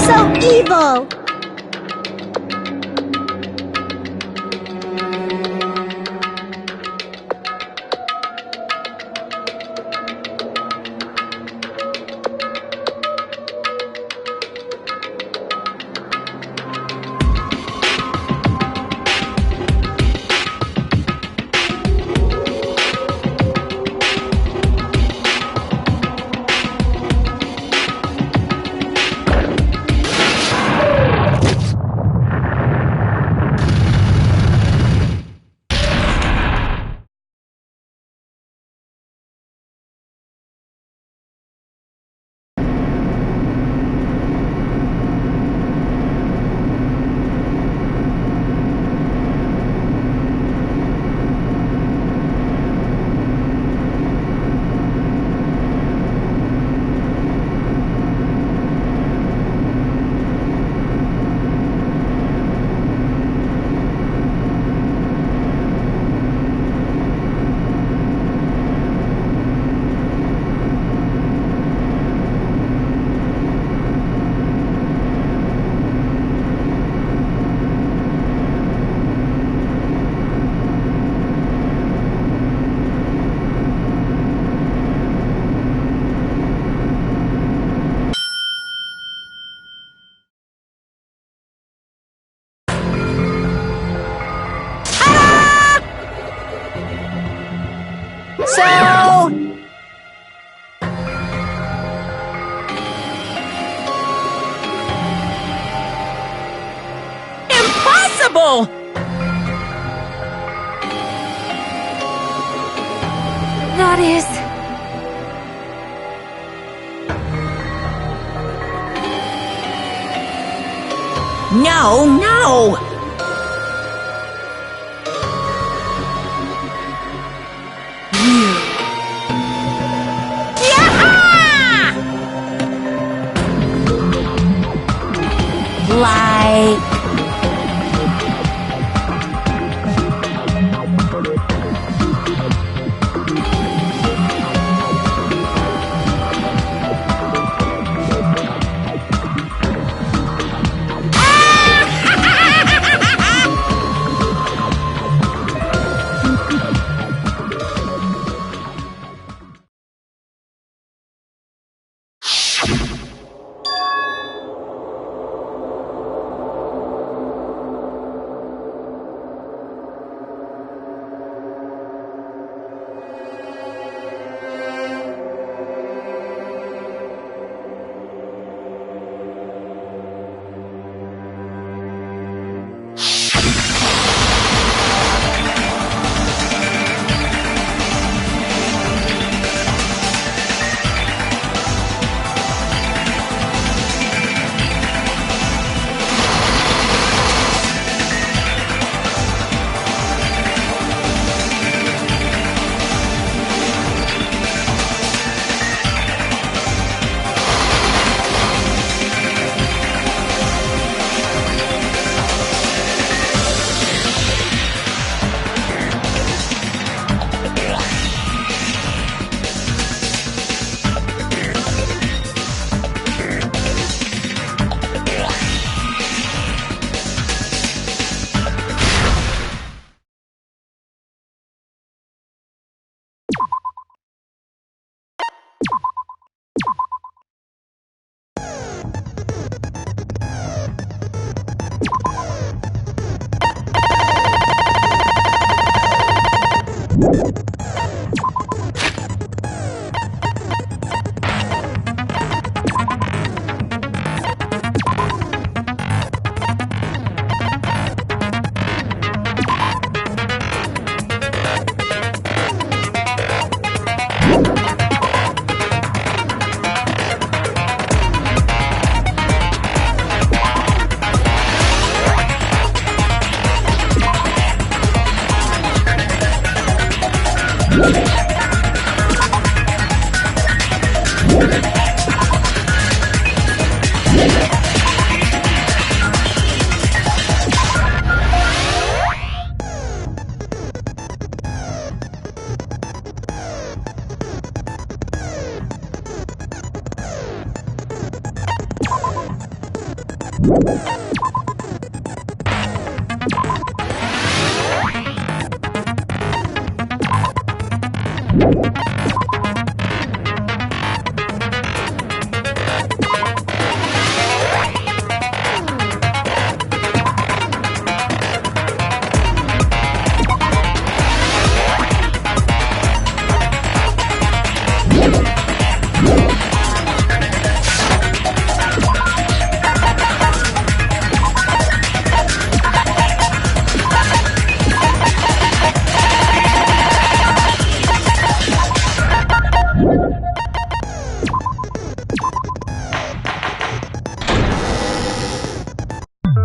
so evil! So... Impossible! That is... No, no! Like...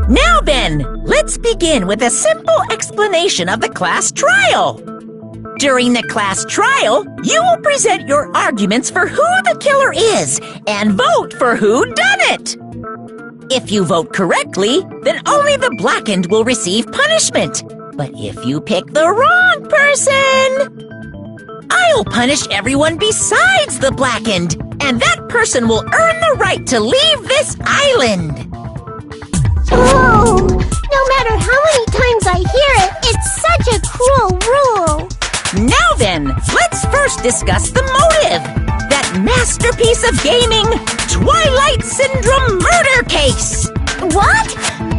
Now then, let's begin with a simple explanation of the class trial. During the class trial, you will present your arguments for who the killer is and vote for who done it. If you vote correctly, then only the blackened will receive punishment. But if you pick the wrong person, I'll punish everyone besides the blackened, and that person will earn the right to leave this island. Oh, no matter how many times I hear it, it's such a cruel rule. Now then, let's first discuss the motive. That masterpiece of gaming, Twilight Syndrome murder case. What?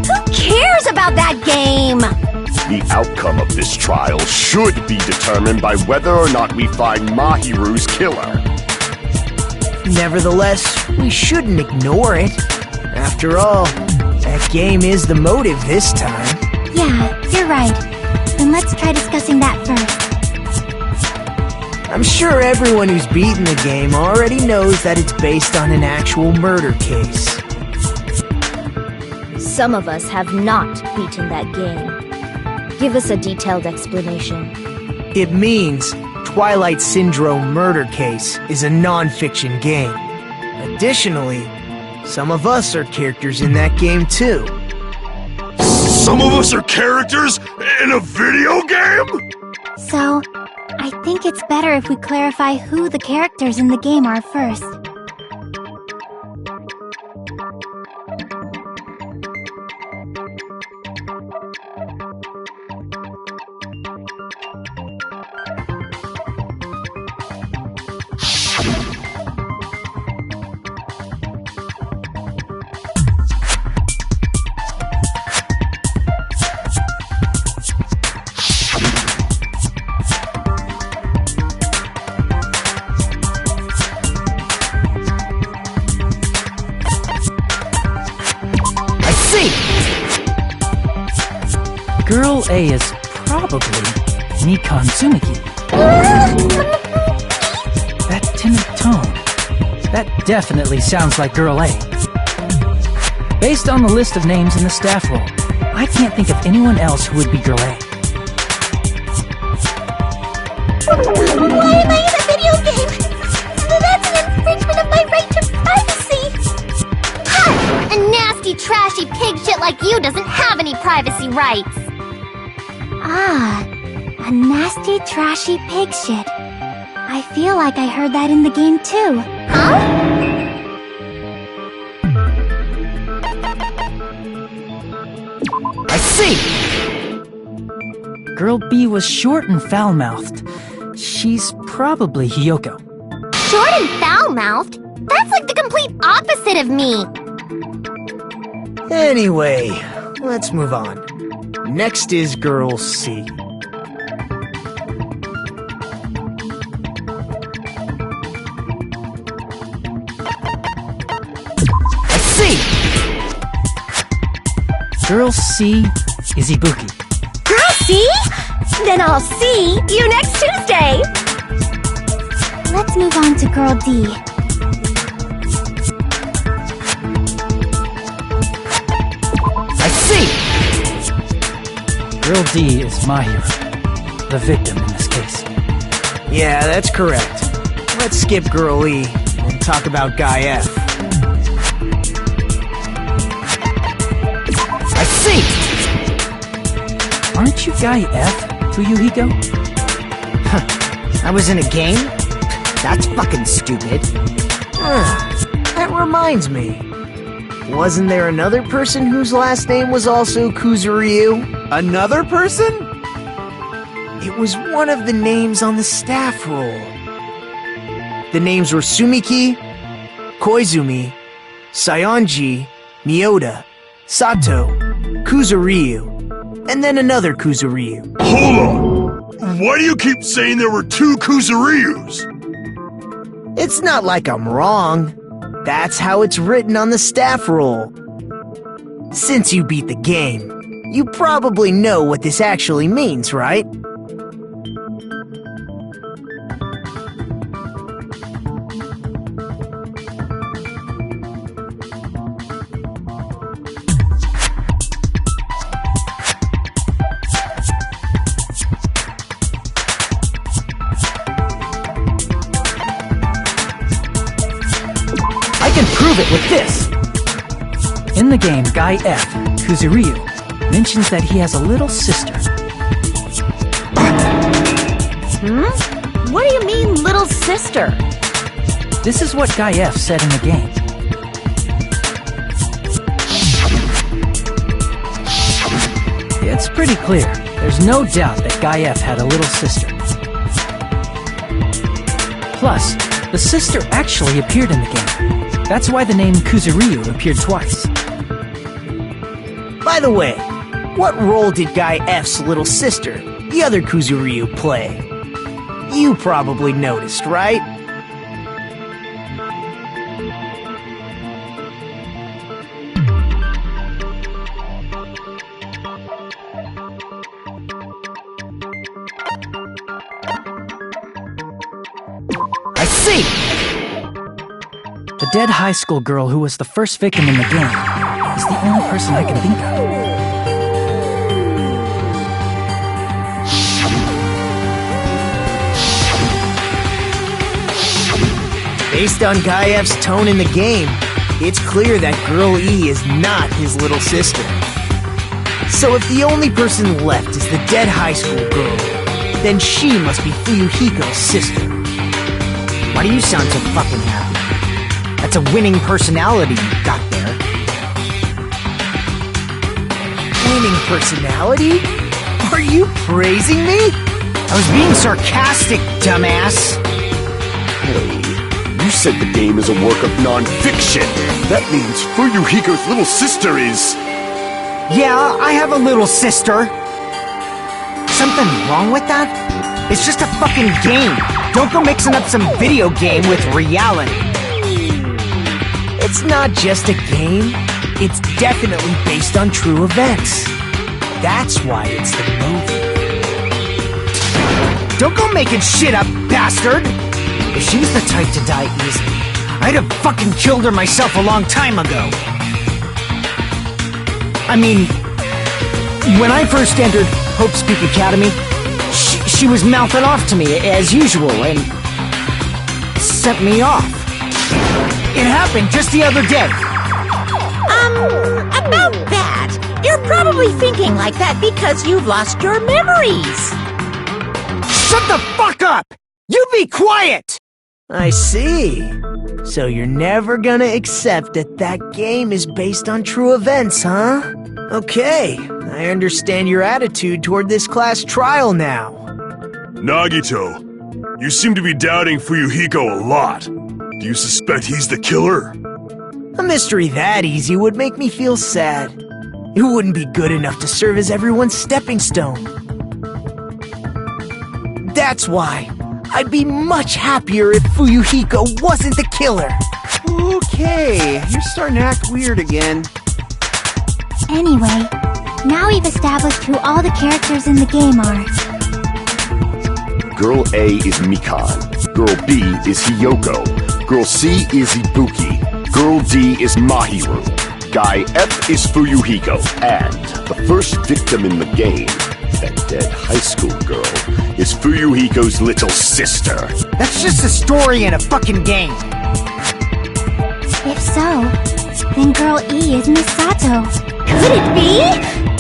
Who cares about that game? The outcome of this trial should be determined by whether or not we find Mahiru's killer. Nevertheless, we shouldn't ignore it. After all, that game is the motive this time. Yeah, you're right. Then let's try discussing that first. I'm sure everyone who's beaten the game already knows that it's based on an actual murder case. Some of us have not beaten that game. Give us a detailed explanation. It means Twilight Syndrome Murder Case is a non-fiction game. Additionally, some of us are characters in that game too. Some of us are characters in a video game? So, I think it's better if we clarify who the characters in the game are first. Girl A is probably Nikon Tsumiki. That timid tone. That definitely sounds like Girl A. Based on the list of names in the staff roll, I can't think of anyone else who would be Girl A. Why am I in a video game? That's an infringement of my right to privacy! Ha! A nasty, trashy pig shit like you doesn't have any privacy rights! Ah, a nasty, trashy pig shit. I feel like I heard that in the game too. Huh? I see! Girl B was short and foul-mouthed. She's probably Hiyoko. Short and foul-mouthed? That's like the complete opposite of me! Anyway, let's move on. Next is Girl C. I see! Girl C is Ibuki. Girl C? Then I'll see you next Tuesday! Let's move on to Girl D. I see! Girl D is Mahiru, the victim in this case. Yeah, that's correct. Let's skip Girl E and talk about Guy F. I see! Aren't you Guy F, Fuyuhiko? Huh. I was in a game? That's fucking stupid. That reminds me. Wasn't there another person whose last name was also Kuzuryu? Another person? It was one of the names on the staff roll. The names were Sumiki, Koizumi, Sayonji, Miyoda, Sato, Kuzuryu, and then another Kuzuryu. Hold on! Why do you keep saying there were two Kuzuryus? It's not like I'm wrong. That's how it's written on the staff roll. Since you beat the game, you probably know what this actually means, right? I can prove it with this! In the game, Guy F., Kuzuryu, mentions that he has a little sister. What do you mean, little sister? This is what Guy F. said in the game. It's pretty clear. There's no doubt that Guy F. had a little sister. Plus, the sister actually appeared in the game. That's why the name Kuzuryu appeared twice. By the way, what role did Guy F's little sister, the other Kuzuryu, play? You probably noticed, right? I see! The dead high school girl who was the first victim in the game is the only person I can think of. Based on Guy F's tone in the game, it's clear that Girl E is not his little sister. So if the only person left is the dead high school girl, then she must be Fuyuhiko's sister. Why do you sound so fucking happy? That's a winning personality you got there. Winning personality? Are you praising me? I was being sarcastic, dumbass. Hey, you said the game is a work of non-fiction. That means Fuyuhiko's little sister is... Yeah, I have a little sister. Something wrong with that? It's just a fucking game. Don't go mixing up some video game with reality. It's not just a game. It's definitely based on true events. That's why it's the movie. Don't go making shit up, bastard! If she was the type to die easily, I'd have fucking killed her myself a long time ago. I mean, when I first entered Hope's Peak Academy, she was mouthing off to me as usual and sent me off. It happened just the other day. About that, you're probably thinking like that because you've lost your memories. Shut the fuck up! You be quiet! I see. So you're never gonna accept that that game is based on true events, huh? Okay, I understand your attitude toward this class trial now. Nagito, you seem to be doubting Fuyuhiko a lot. Do you suspect he's the killer? A mystery that easy would make me feel sad. It wouldn't be good enough to serve as everyone's stepping stone. That's why I'd be much happier if Fuyuhiko wasn't the killer. Okay, you're starting to act weird again. Anyway, now we've established who all the characters in the game are. Girl A is Mikan. Girl B is Hiyoko. Girl C is Ibuki. Girl D is Mahiru. Guy F is Fuyuhiko. And the first victim in the game, that dead high school girl, is Fuyuhiko's little sister. That's just a story in a fucking game. If so, then Girl E is Miss Sato. Could it be?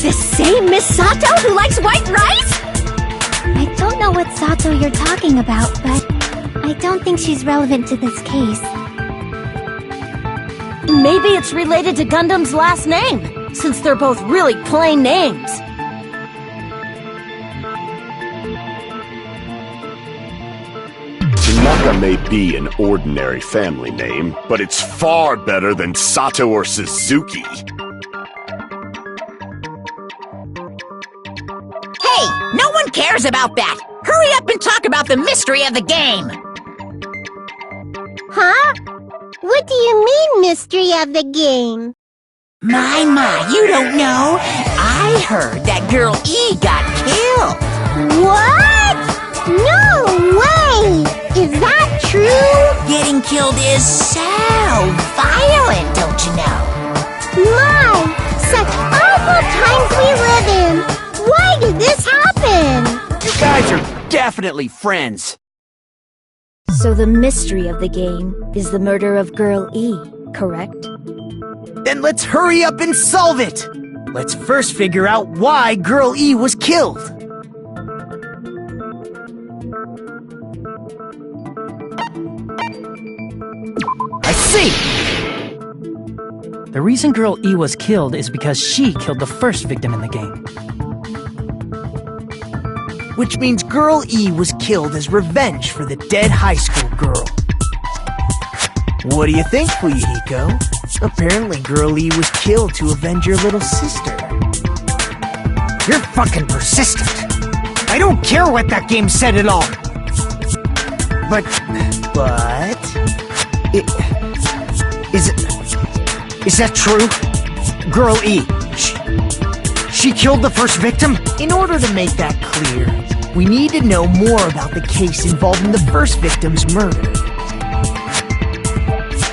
The same Miss Sato who likes white rice? I don't know what Sato you're talking about, but I don't think she's relevant to this case. Maybe it's related to Gundam's last name, since they're both really plain names. Tanaka may be an ordinary family name, but it's far better than Sato or Suzuki. Hey, no one cares about that. Hurry up and talk about the mystery of the game. Huh? What do you mean, mystery of the game? My, you don't know. I heard that girl E got killed. What? No way! Is that true? Getting killed is so violent, don't you know? My, such awful times we live in! Why did this happen? You guys are definitely friends. So the mystery of the game is the murder of Girl E, correct? Then let's hurry up and solve it! Let's first figure out why Girl E was killed. I see! The reason Girl E was killed is because she killed the first victim in the game. Which means Girl E was killed as revenge for the dead high school girl. What do you think, Fuyuhiko? Apparently Girl E was killed to avenge your little sister. You're fucking persistent. I don't care what that game said at all. But... Is that true? Girl E, she killed the first victim? In order to make that clear, we need to know more about the case involving the first victim's murder.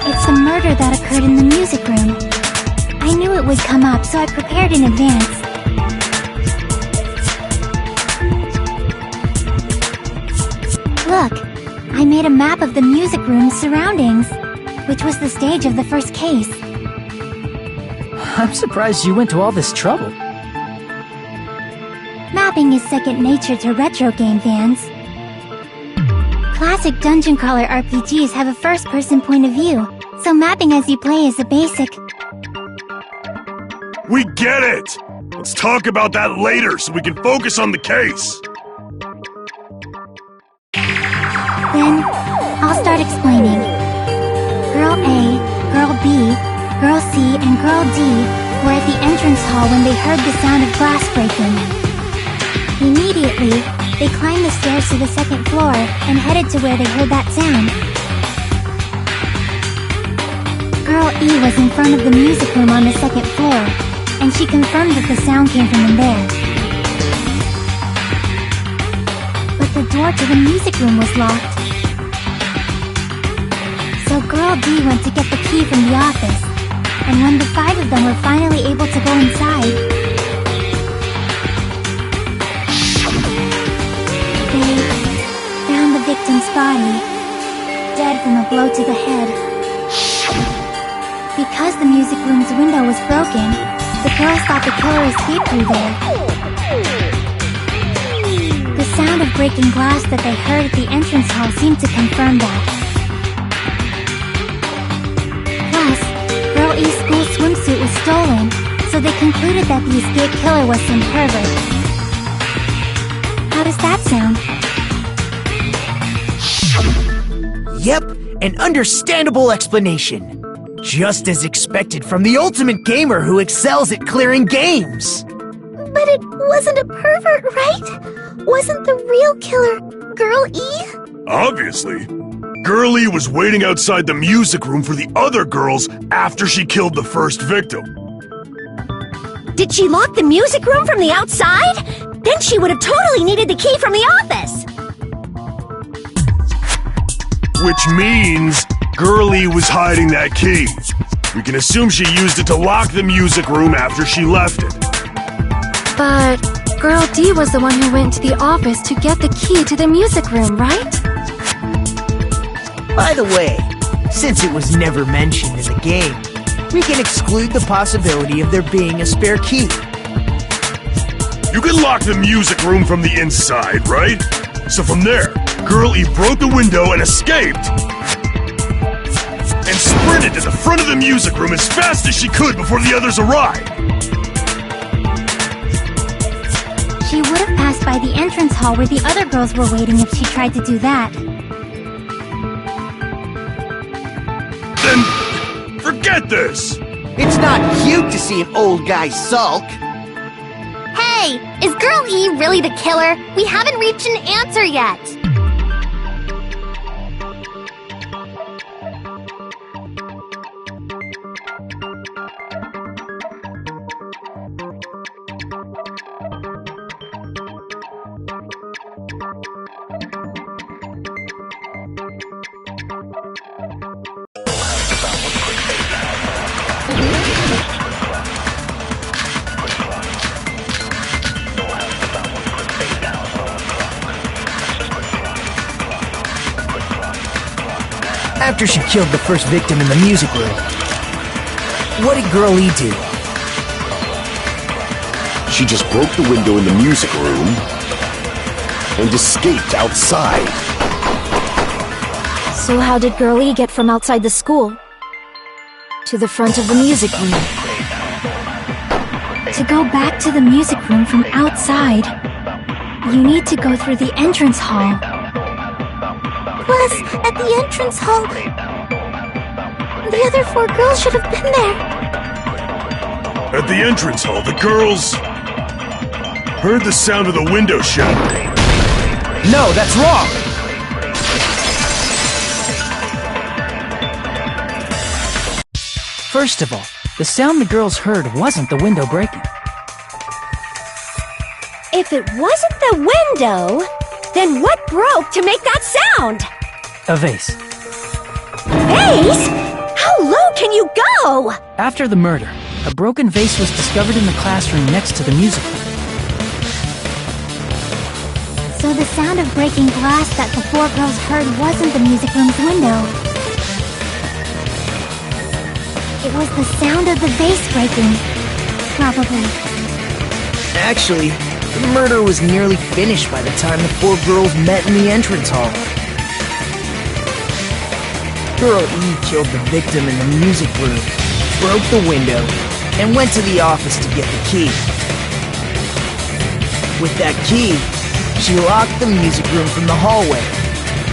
It's a murder that occurred in the music room. I knew it would come up, so I prepared in advance. Look, I made a map of the music room's surroundings, which was the stage of the first case. I'm surprised you went to all this trouble. Mapping is second nature to retro game fans. Classic dungeon crawler RPGs have a first-person point of view, so mapping as you play is a basic. We get it! Let's talk about that later so we can focus on the case. Then, I'll start explaining. Girl A, Girl B, Girl C, and Girl D were at the entrance hall when they heard the sound of glass breaking. Immediately, they climbed the stairs to the second floor and headed to where they heard that sound. Girl E was in front of the music room on the second floor, and she confirmed that the sound came from in there. But the door to the music room was locked. So Girl D went to get the key from the office, and when the five of them were finally able to go inside, they found the victim's body, dead from a blow to the head. Because the music room's window was broken, the girls thought the killer escaped through there. The sound of breaking glass that they heard at the entrance hall seemed to confirm that. Plus, Girl E's school swimsuit was stolen, so they concluded that the escaped killer was some pervert. How does that sound? Yep, an understandable explanation. Just as expected from the ultimate gamer who excels at clearing games. But it wasn't a pervert, right? Wasn't the real killer Girl E? Obviously. Girl E was waiting outside the music room for the other girls after she killed the first victim. Did she lock the music room from the outside? Then she would have totally needed the key from the office. Which means Girl E was hiding that key. We can assume she used it to lock the music room after she left it. But Girl D was the one who went to the office to get the key to the music room, right? By the way, since it was never mentioned in the game, we can exclude the possibility of there being a spare key. You can lock the music room from the inside, right? So from there, Girl E broke the window and escaped. and sprinted to the front of the music room as fast as she could before the others arrived. She would have passed by the entrance hall where the other girls were waiting if she tried to do that. Then forget this! It's not cute to see an old guy sulk. Hey, is Girl E really the killer? We haven't reached an answer yet. After she killed the first victim in the music room, what did Girl E do? She just broke the window in the music room and escaped outside. So how did Girl E get from outside the school to the front of the music room? To go back to the music room from outside, you need to go through the entrance hall. Plus, at the entrance hall, the other 4 girls should have been there. At the entrance hall, the girls heard the sound of the window shattering. No, that's wrong! First of all, the sound the girls heard wasn't the window breaking. If it wasn't the window, then what broke to make that sound? A vase. Vase? How low can you go? After the murder, a broken vase was discovered in the classroom next to the music room. So the sound of breaking glass that the 4 girls heard wasn't the music room's window. It was the sound of the vase breaking. Probably. Actually, the murder was nearly finished by the time the 4 girls met in the entrance hall. Girl E killed the victim in the music room, broke the window, and went to the office to get the key. With that key, she locked the music room from the hallway,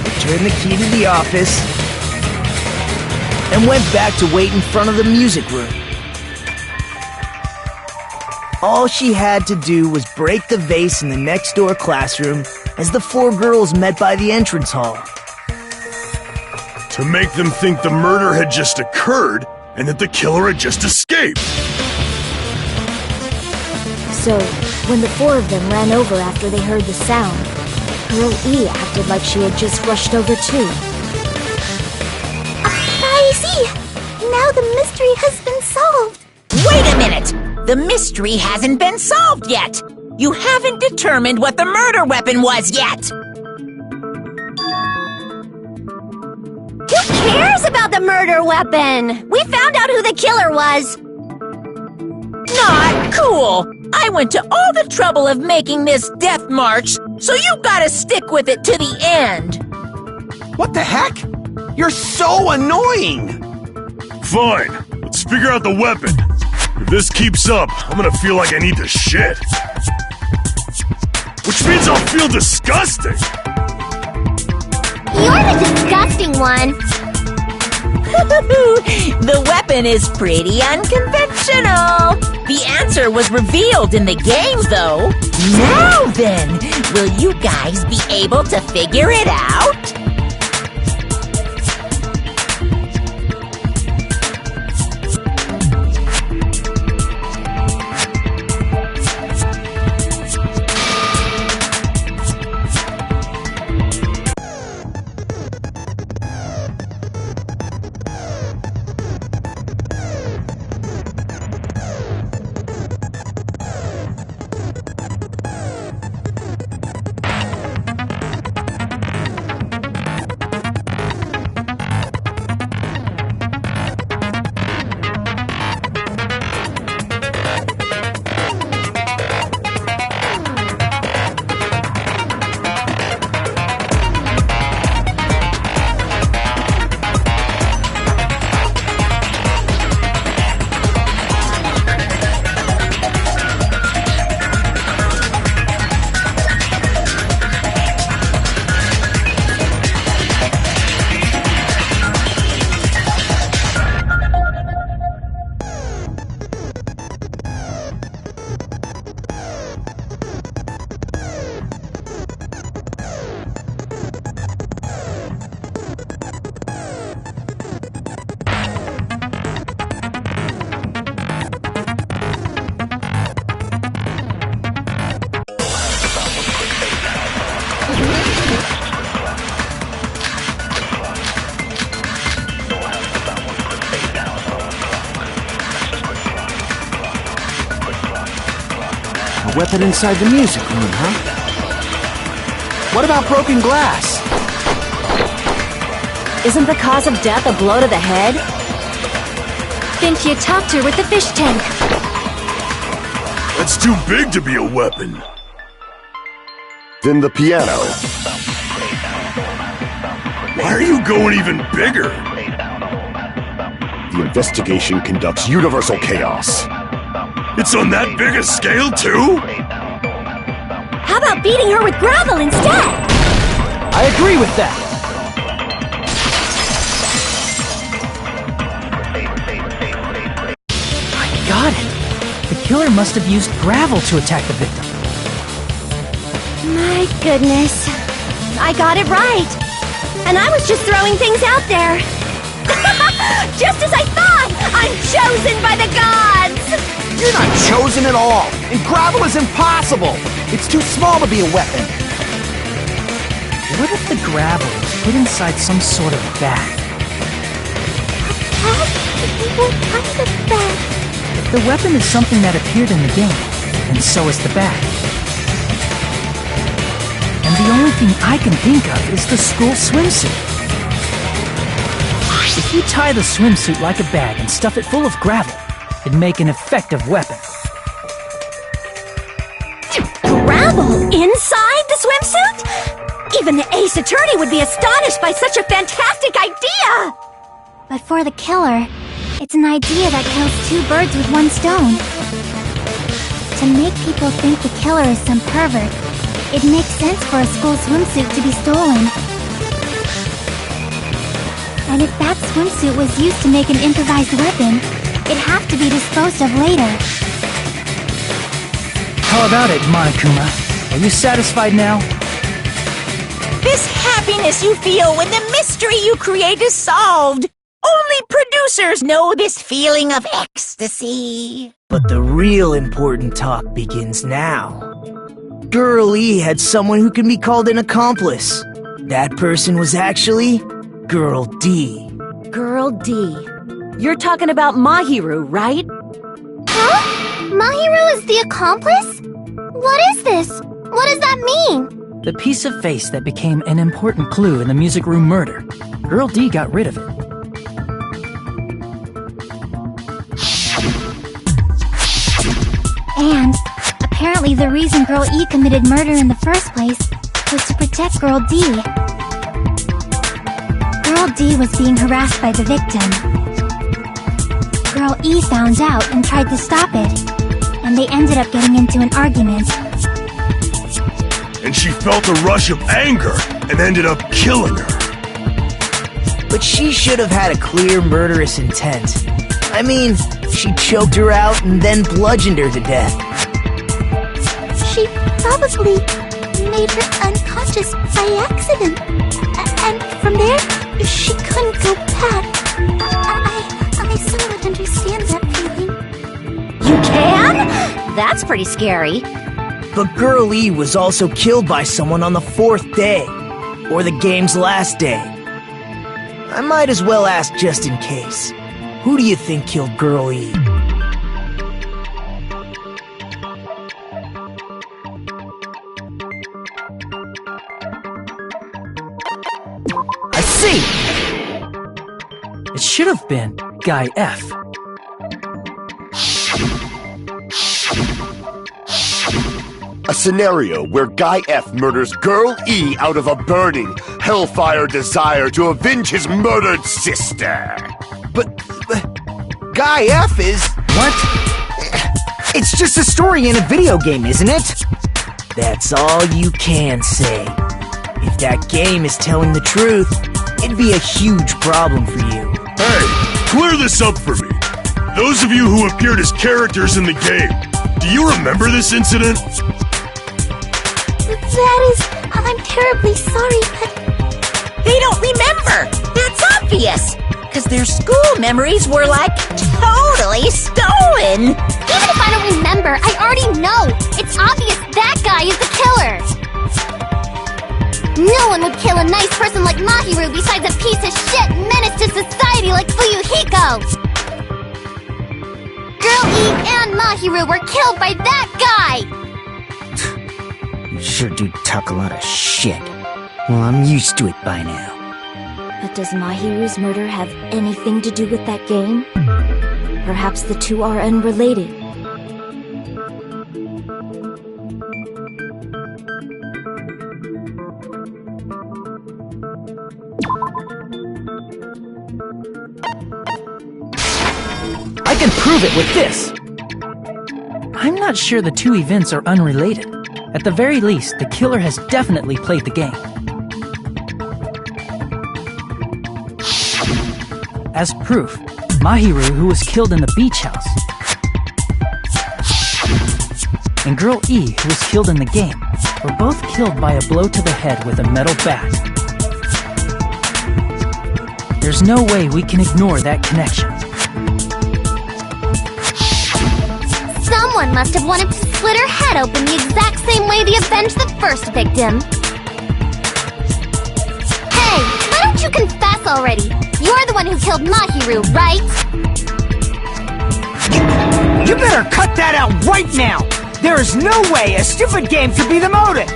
returned the key to the office, and went back to wait in front of the music room. All she had to do was break the vase in the next door classroom as the 4 girls met by the entrance hall. To make them think the murder had just occurred and that the killer had just escaped. So, when the 4 of them ran over after they heard the sound, Girl E acted like she had just rushed over too. I see! Now the mystery has been solved! Wait a minute! The mystery hasn't been solved yet! You haven't determined what the murder weapon was yet! Who cares about the murder weapon? We found out who the killer was. Not cool! I went to all the trouble of making this death march, so you gotta stick with it to the end! What the heck? You're so annoying! Fine, let's figure out the weapon. If this keeps up, I'm gonna feel like I need to shit. Which means I'll feel disgusting! You're the disgusting one! The weapon is pretty unconventional. The answer was revealed in the game, though. Now then, will you guys be able to figure it out? weapon inside the music room, huh? What about broken glass? Isn't the cause of death a blow to the head? Then she attacked her with the fish tank. That's too big to be a weapon. Then the piano. Why are you going even bigger? The investigation conducts universal chaos. It's on that big a scale, too? How about beating her with gravel instead? I agree with that. I got it. The killer must have used gravel to attack the victim. My goodness. I got it right. And I was just throwing things out there. Just as I thought! I'm chosen by the gods! You're not chosen at all, and gravel is impossible. It's too small to be a weapon. What if the gravel is put inside some sort of bag? What kind of bag? The weapon is something that appeared in the game, and so is the bag. And the only thing I can think of is the school swimsuit. If you tie the swimsuit like a bag and stuff it full of gravel, it'd make an effective weapon. Gravel inside the swimsuit? Even the ace attorney would be astonished by such a fantastic idea! But for the killer, it's an idea that kills two birds with one stone. To make people think the killer is some pervert, it makes sense for a school swimsuit to be stolen. And if that swimsuit was used to make an improvised weapon, it'd have to be disposed of later. How about it, Monokuma? Are you satisfied now? This happiness you feel when the mystery you create is solved. Only producers know this feeling of ecstasy. But the real important talk begins now. Girl E had someone who can be called an accomplice. That person was actually Girl D. Girl D. You're talking about Mahiru, right? Huh? Mahiru is the accomplice? What is this? What does that mean? The piece of face that became an important clue in the music room murder. Girl D got rid of it. And apparently the reason Girl E committed murder in the first place was to protect Girl D. Girl D was being harassed by the victim. Girl E found out and tried to stop it, and they ended up getting into an argument. And she felt a rush of anger and ended up killing her. But she should have had a clear murderous intent. I mean, she choked her out and then bludgeoned her to death. She probably made her unconscious by accident. And from there, she couldn't go back. I somewhat understand that feeling. You can? That's pretty scary. But Girl E was also killed by someone on the 4th day, or the game's last day. I might as well ask just in case. Who do you think killed Girl E? I see! It should have been Guy F. A scenario where Guy F murders Girl E out of a burning, hellfire desire to avenge his murdered sister. But Guy F is... What? It's just a story in a video game, isn't it? That's all you can say. If that game is telling the truth, it'd be a huge problem for you. Hey, clear this up for me. Those of you who appeared as characters in the game, do you remember this incident? I'm terribly sorry, but... They don't remember. That's obvious. Because their school memories were like totally stolen. Even if I don't remember, I already know. It's obvious that guy is the killer. No one would kill a nice person like Mahiru besides a piece of shit menace to society like Fuyuhiko. Girl E and Mahiru were killed by that guy. You sure do talk a lot of shit. Well, I'm used to it by now. But does Mahiru's murder have anything to do with that game? Perhaps the two are unrelated. I can prove it with this! I'm not sure the two events are unrelated. At the very least, the killer has definitely played the game. As proof, Mahiru, who was killed in the beach house, and Girl E, who was killed in the game, were both killed by a blow to the head with a metal bat. There's no way we can ignore that connection. Someone must have wanted to split her head open the exact same way they avenged the first victim. Hey, why don't you confess already? You're the one who killed Mahiru, right? You better cut that out right now! There is no way a stupid game could be the motive!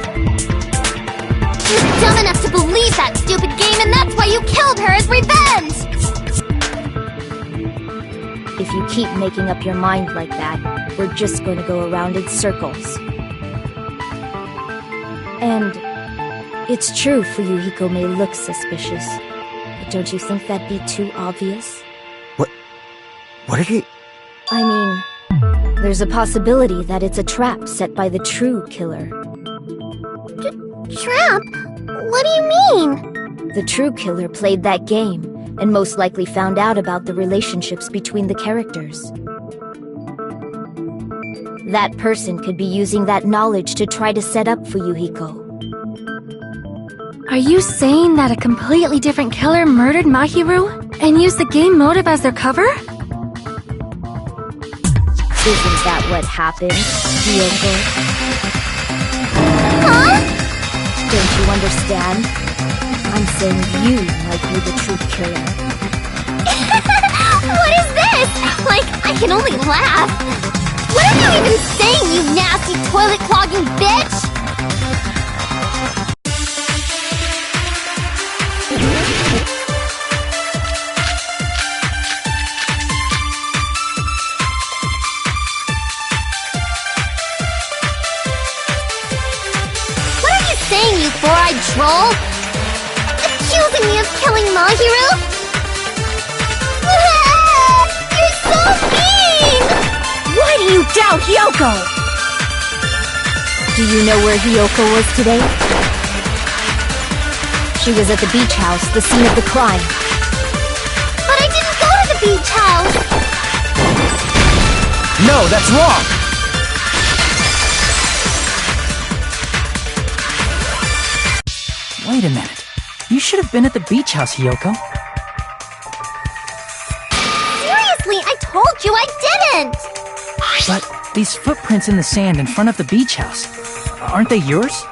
You're dumb enough to believe that stupid game, and that's why you killed her as revenge! If you keep making up your mind like that, we're just going to go around in circles. And it's true Fuyuhiko may look suspicious, but don't you think that'd be too obvious? What are you... I mean, there's a possibility that it's a trap set by the true killer. Trap? What do you mean? The true killer played that game, and most likely found out about the relationships between the characters. That person could be using that knowledge to try to set up Fuyuhiko. Are you saying that a completely different killer murdered Mahiru and used the game motive as their cover? Isn't that what happened, Hiyoko? Huh? Don't you understand? I'm saying you might be the true killer. What is this? Like, I can only laugh. What are you even saying, you nasty toilet-clogging bitch? What are you saying, you four-eyed troll? Accusing me of killing Mahiru? You're so mean! Why do you doubt Hiyoko? Do you know where Hiyoko was today? She was at the beach house, the scene of the crime. But I didn't go to the beach house! No, that's wrong! Wait a minute. You should have been at the beach house, Hiyoko. Seriously, I told you I didn't! But these footprints in the sand in front of the beach house, aren't they yours?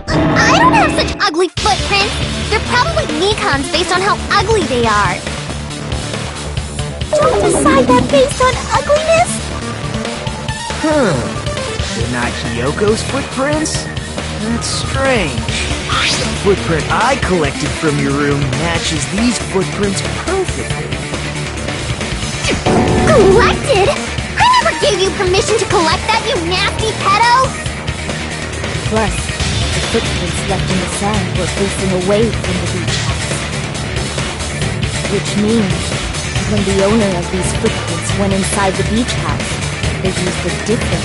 I don't have such ugly footprints! They're probably Nikon's based on how ugly they are! Don't decide that based on ugliness! They're not Hiyoko's footprints? That's strange. The footprint I collected from your room matches these footprints perfectly. Collected? I never gave you permission to collect that, you nasty pedo! Plus, the footprints left in the sand were facing away from the beach house. Which means, when the owner of these footprints went inside the beach house, they used a different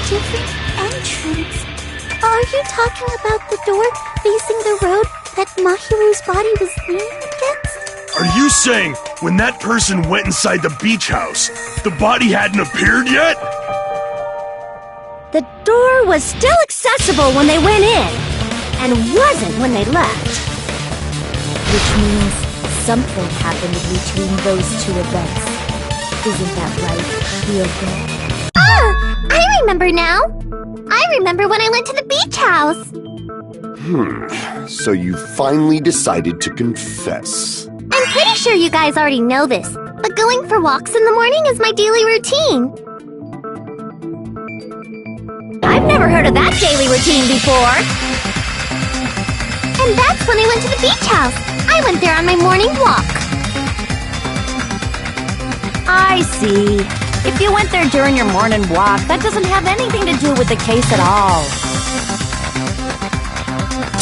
Different entrance? Are you talking about the door facing the road that Mahiru's body was leaning against? Are you saying when that person went inside the beach house, the body hadn't appeared yet? The door was still accessible when they went in, and wasn't when they left. Which means something happened between those two events. Isn't that right, Hiyoko? I remember now! I remember when I went to the beach house! So you finally decided to confess. I'm pretty sure you guys already know this, but going for walks in the morning is my daily routine. I've never heard of that daily routine before. And that's when I went to the beach house. I went there on my morning walk. I see. If you went there during your morning walk, that doesn't have anything to do with the case at all.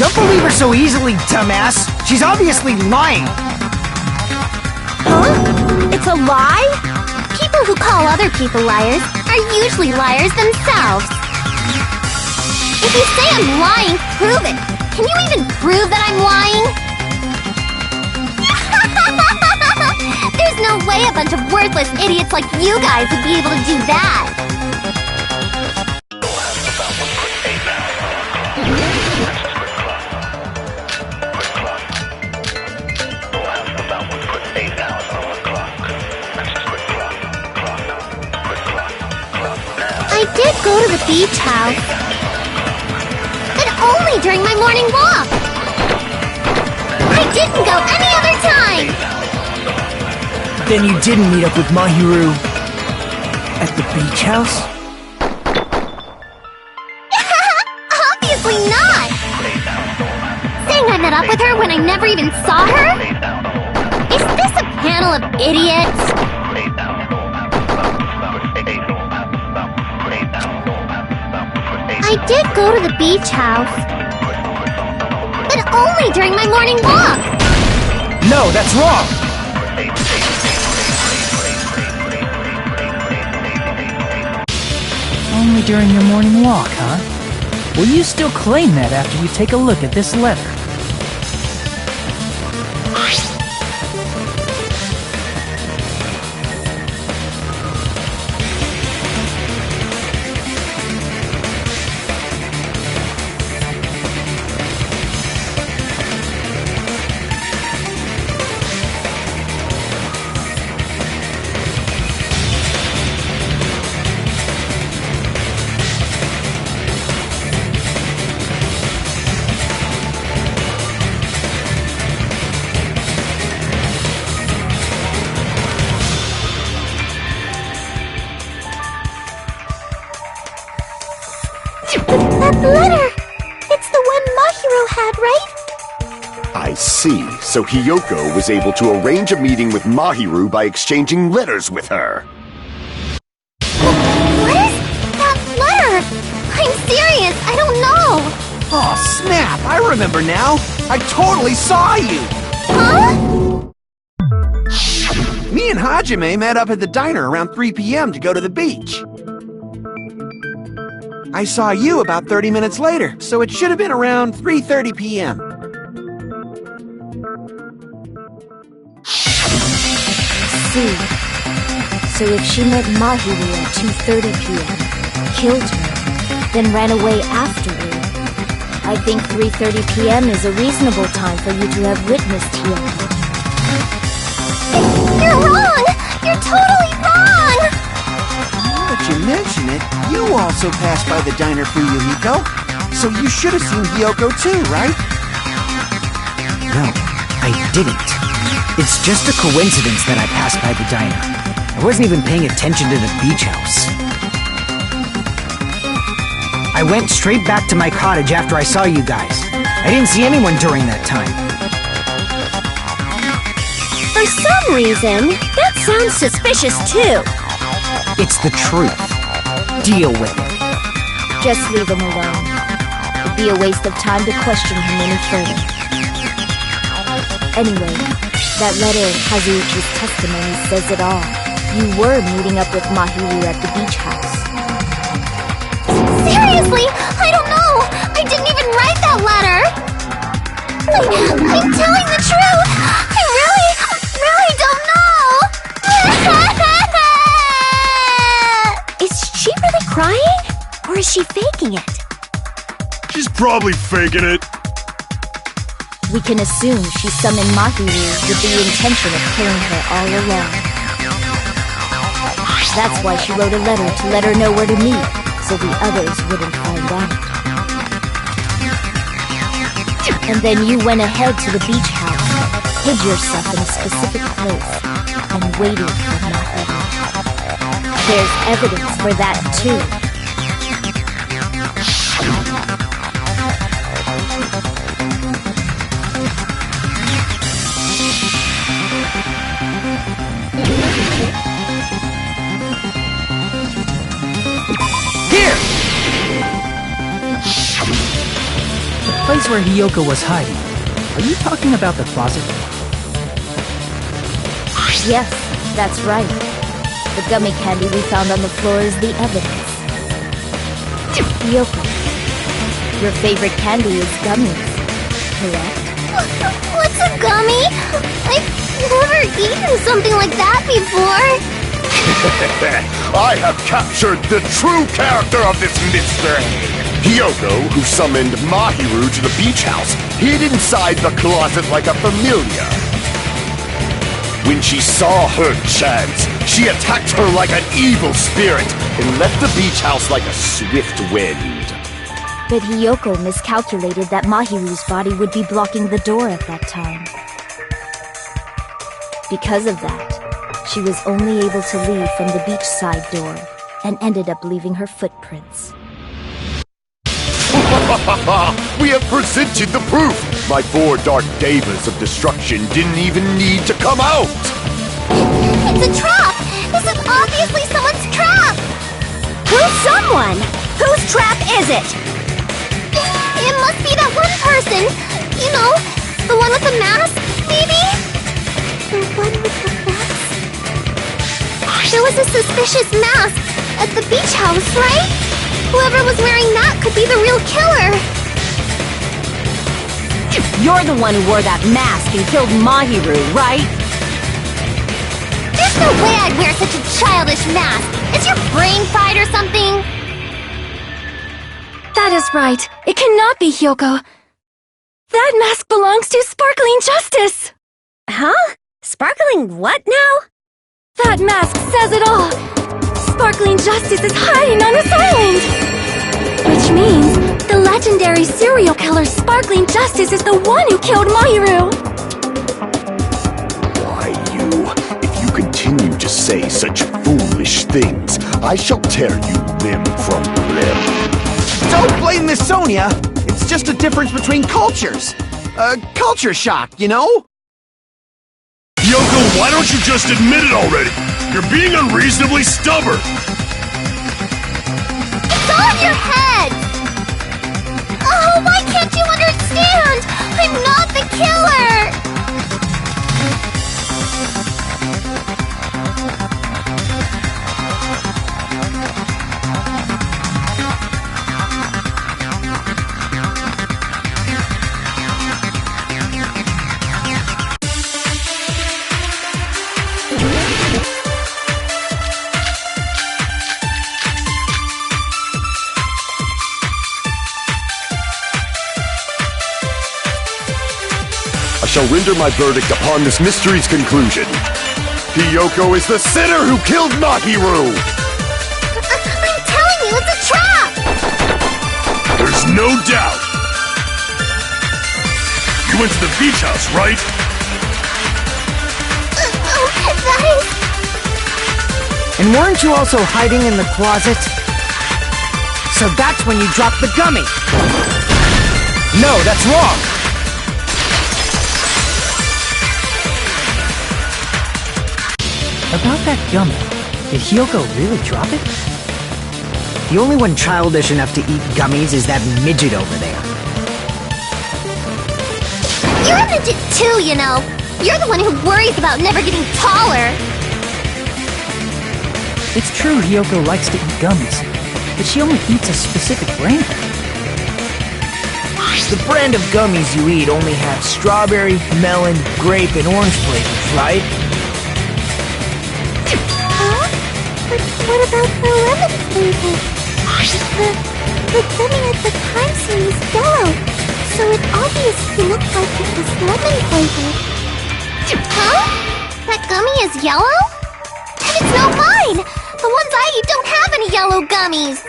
Don't believe her so easily, dumbass. She's obviously lying. Huh? It's a lie? People who call other people liars are usually liars themselves. If you say I'm lying, prove it. Can you even prove that I'm lying? There's no way a bunch of worthless idiots like you guys would be able to do that. I did go to the beach house, but only during my morning walk. I didn't go any other time. Then you didn't meet up with Mahiru at the beach house? Obviously not. Saying I met up with her when I never even saw her? Is this a panel of idiots? I did go to the beach house, but only during my morning walk. No, that's wrong. Only during your morning walk, huh? Will you still claim that after we take a look at this letter? That letter! It's the one Mahiru had, right? I see. So Hiyoko was able to arrange a meeting with Mahiru by exchanging letters with her. What is that letter? I'm serious, I don't know. Oh, snap! I remember now. I totally saw you. Huh? Me and Hajime met up at the diner around 3 p.m. to go to the beach. I saw you about 30 minutes later, so it should have been around 3:30 p.m. See. So if she met Mahiru at 2:30 p.m., killed her, then ran away afterward, I think 3:30 p.m. is a reasonable time for you to have witnessed Hiyoko. You're wrong! You're totally wrong! Now that you mention it, you also passed by the diner for Yuhiko, so you should have seen Hiyoko too, right? No, I didn't. It's just a coincidence that I passed by the diner. I wasn't even paying attention to the beach house. I went straight back to my cottage after I saw you guys. I didn't see anyone during that time. For some reason, that sounds suspicious too. It's the truth. Deal with it. Just leave him alone. It'd be a waste of time to question him any further. Anyway, that letter in Kazuichi's testimony says it all. You were meeting up with Mahiru at the beach house. Seriously, I don't know. I didn't even write that letter. I'm telling the truth. I really don't know. Is she really crying? Or is she faking it? She's probably faking it. We can assume she summoned Mahiru with the intention of killing her all along. That's why she wrote a letter to let her know where to meet, so the others wouldn't find out. And then you went ahead to the beach house, hid yourself in a specific place, and waited for Mahiru. There's evidence for that, too. place where Hiyoko was hiding, are you talking about the closet? Yes, that's right. The gummy candy we found on the floor is the evidence. Hiyoko, your favorite candy is gummies, correct? What's a gummy? I've never eaten something like that before. I have captured the true character of this mystery. Hiyoko, who summoned Mahiru to the beach house, hid inside the closet like a familiar. When she saw her chance, she attacked her like an evil spirit and left the beach house like a swift wind. But Hiyoko miscalculated that Mahiru's body would be blocking the door at that time. Because of that, she was only able to leave from the beachside door and ended up leaving her footprints. We have presented the proof! My 4 dark devas of destruction didn't even need to come out! It's a trap! This is obviously someone's trap! Who's someone? Whose trap is it? It must be that one person! You know, the one with the mask, maybe? The one with the mask? There was a suspicious mask at the beach house, right? Whoever was wearing that could be the real killer! You're the one who wore that mask and killed Mahiru, right? There's no way I'd wear such a childish mask! Is your brain fried or something? That is right. It cannot be Hiyoko. That mask belongs to Sparkling Justice! Huh? Sparkling what now? That mask says it all! Sparkling Justice is hiding on this island! Which means the legendary serial killer Sparkling Justice is the one who killed Mahiru! Why, if you continue to say such foolish things, I shall tear you limb from limb. Don't blame Miss Sonia! It's just a difference between cultures. Culture shock, you know? Hiyoko, why don't you just admit it already? You're being unreasonably stubborn! It's all in your head! Oh, why can't you understand? I'm not the killer! I shall render my verdict upon this mystery's conclusion. Hiyoko is the sinner who killed Mahiru! I'm telling you, it's a trap! There's no doubt! You went to the beach house, right? That is... And weren't you also hiding in the closet? So that's when you dropped the gummy! No, that's wrong! About that gummy, did Hiyoko really drop it? The only one childish enough to eat gummies is that midget over there. You're a midget too, you know. You're the one who worries about never getting taller. It's true Hiyoko likes to eat gummies, but she only eats a specific brand. The brand of gummies you eat only have strawberry, melon, grape, and orange flavors, right? But what about the lemon flavor? The gummy at the time seems yellow, so it obviously looked like it was lemon flavored. Huh? That gummy is yellow? And it's not mine! The ones I eat don't have any yellow gummies!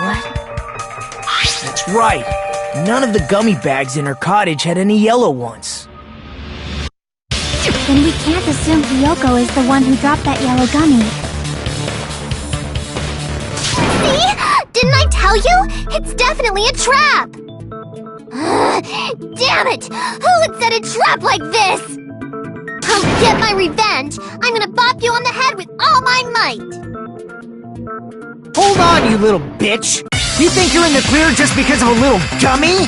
What? That's right. None of the gummy bags in her cottage had any yellow ones. Then we can't assume Hiyoko is the one who dropped that yellow gummy. See? Didn't I tell you? It's definitely a trap! Damn it! Who would set a trap like this? I'll get my revenge! I'm gonna bop you on the head with all my might! Hold on, you little bitch! You think you're in the clear just because of a little dummy?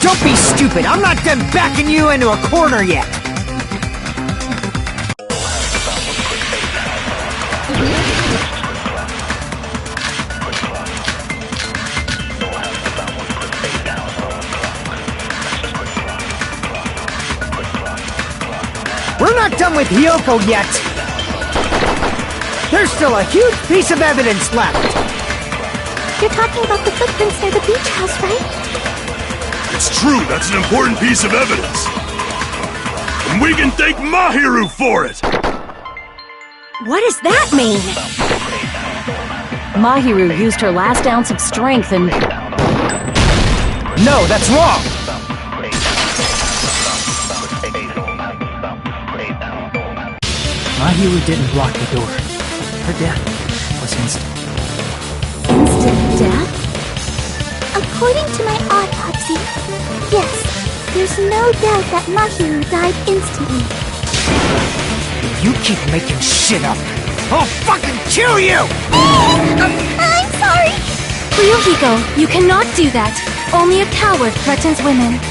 Don't be stupid. I'm not done backing you into a corner yet. We're not done with Hiyoko yet. There's still a huge piece of evidence left. You're talking about the footprints near the beach house, right? It's true, that's an important piece of evidence. And we can thank Mahiru for it! What does that mean? Mahiru used her last ounce of strength and... No, that's wrong! Mahiru didn't block the door. Her death was instant. Instant death? According to my autopsy, yes, there's no doubt that Mahiru died instantly. You keep making shit up. I'll fucking kill you! I'm sorry! Ryuhiko, you cannot do that. Only a coward threatens women.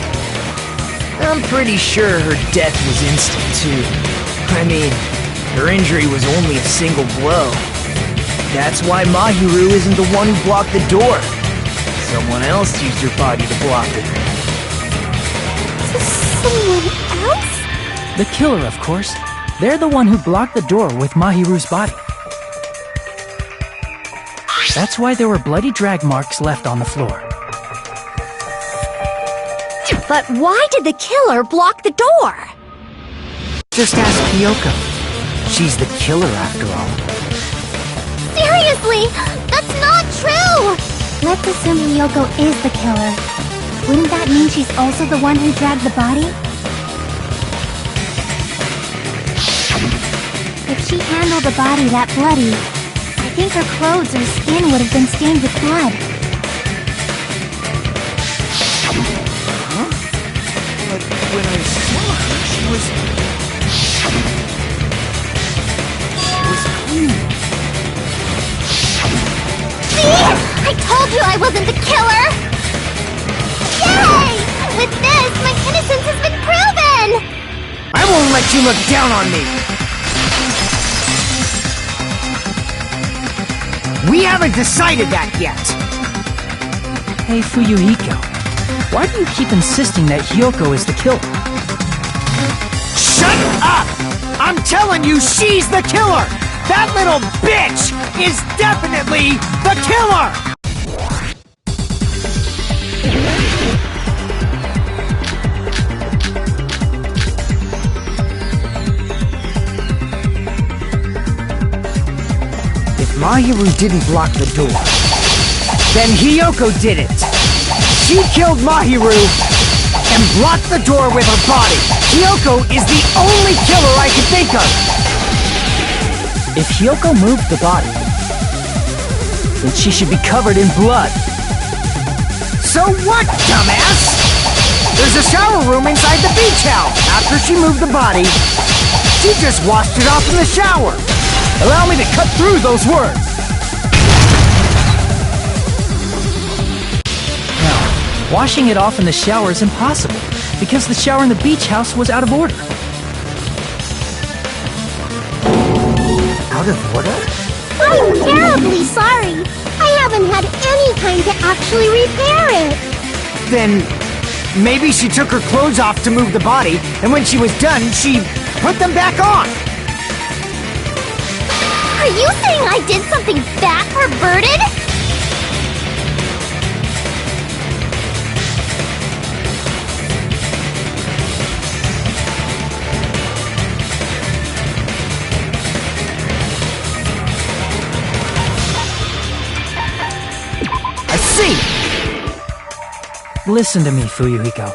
I'm pretty sure her death was instant, too. I mean, her injury was only a single blow. That's why Mahiru isn't the one who blocked the door. Someone else used her body to block it. Someone else? The killer, of course. They're the one who blocked the door with Mahiru's body. That's why there were bloody drag marks left on the floor. But why did the killer block the door? Just ask Hiyoko. She's the killer after all. Seriously! That's not true! Let's assume Hiyoko is the killer. Wouldn't that mean she's also the one who dragged the body? If she handled the body that bloody, I think her clothes or skin would have been stained with blood. Huh? But when I saw her, she was clean. See? I told you I wasn't the killer! Yay! With this, my innocence has been proven! I won't let you look down on me! We haven't decided that yet! Hey, Fuyuhiko. Why do you keep insisting that Hiyoko is the killer? Shut up! I'm telling you, she's the killer! That little bitch is definitely the killer! If Mahiru didn't block the door, then Hiyoko did it! She killed Mahiru and blocked the door with her body! Hiyoko is the only killer I can think of! If Hiyoko moved the body, then she should be covered in blood. So what, dumbass? There's a shower room inside the beach house. After she moved the body, she just washed it off in the shower. Allow me to cut through those words. Now, washing it off in the shower is impossible, because the shower in the beach house was out of order. Out of order? I'm terribly sorry! I haven't had any time to actually repair it! Then, maybe she took her clothes off to move the body, and when she was done, she put them back on! Are you saying I did something that perverted? Listen to me, Fuyuhiko.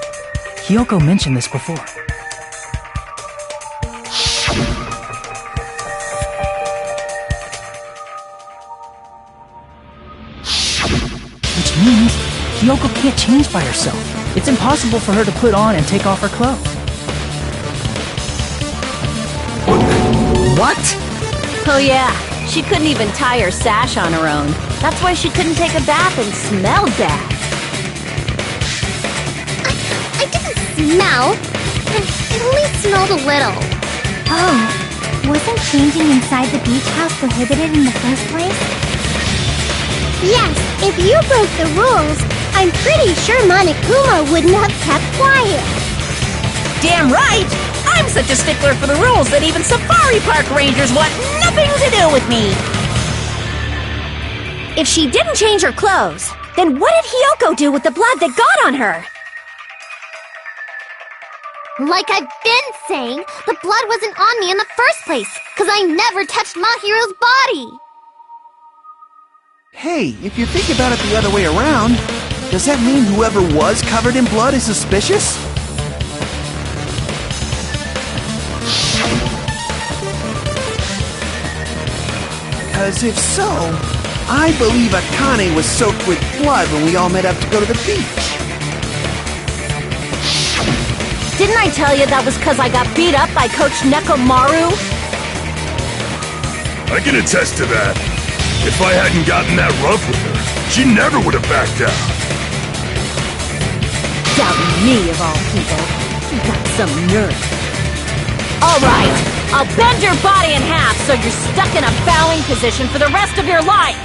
Hiyoko mentioned this before. Which means Hiyoko can't change by herself. It's impossible for her to put on and take off her clothes. What? Oh yeah, she couldn't even tie her sash on her own. That's why she couldn't take a bath and smelled bad. I didn't smell. It only smelled a little. Oh, wasn't changing inside the beach house prohibited in the first place? Yes, if you broke the rules, I'm pretty sure Monokuma wouldn't have kept quiet. Damn right! I'm such a stickler for the rules that even safari park rangers want nothing to do with me! If she didn't change her clothes, then what did Hiyoko do with the blood that got on her? Like I've been saying, the blood wasn't on me in the first place, because I never touched Mahiru's body! Hey, if you think about it the other way around, does that mean whoever was covered in blood is suspicious? Because if so, I believe Akane was soaked with blood when we all met up to go to the beach. Didn't I tell you that was because I got beat up by Coach Nekomaru? I can attest to that. If I hadn't gotten that rough with her, she never would have backed out. Doubting me, of all people. You got some nerve. All right, I'll bend your body in half so you're stuck in a bowing position for the rest of your life.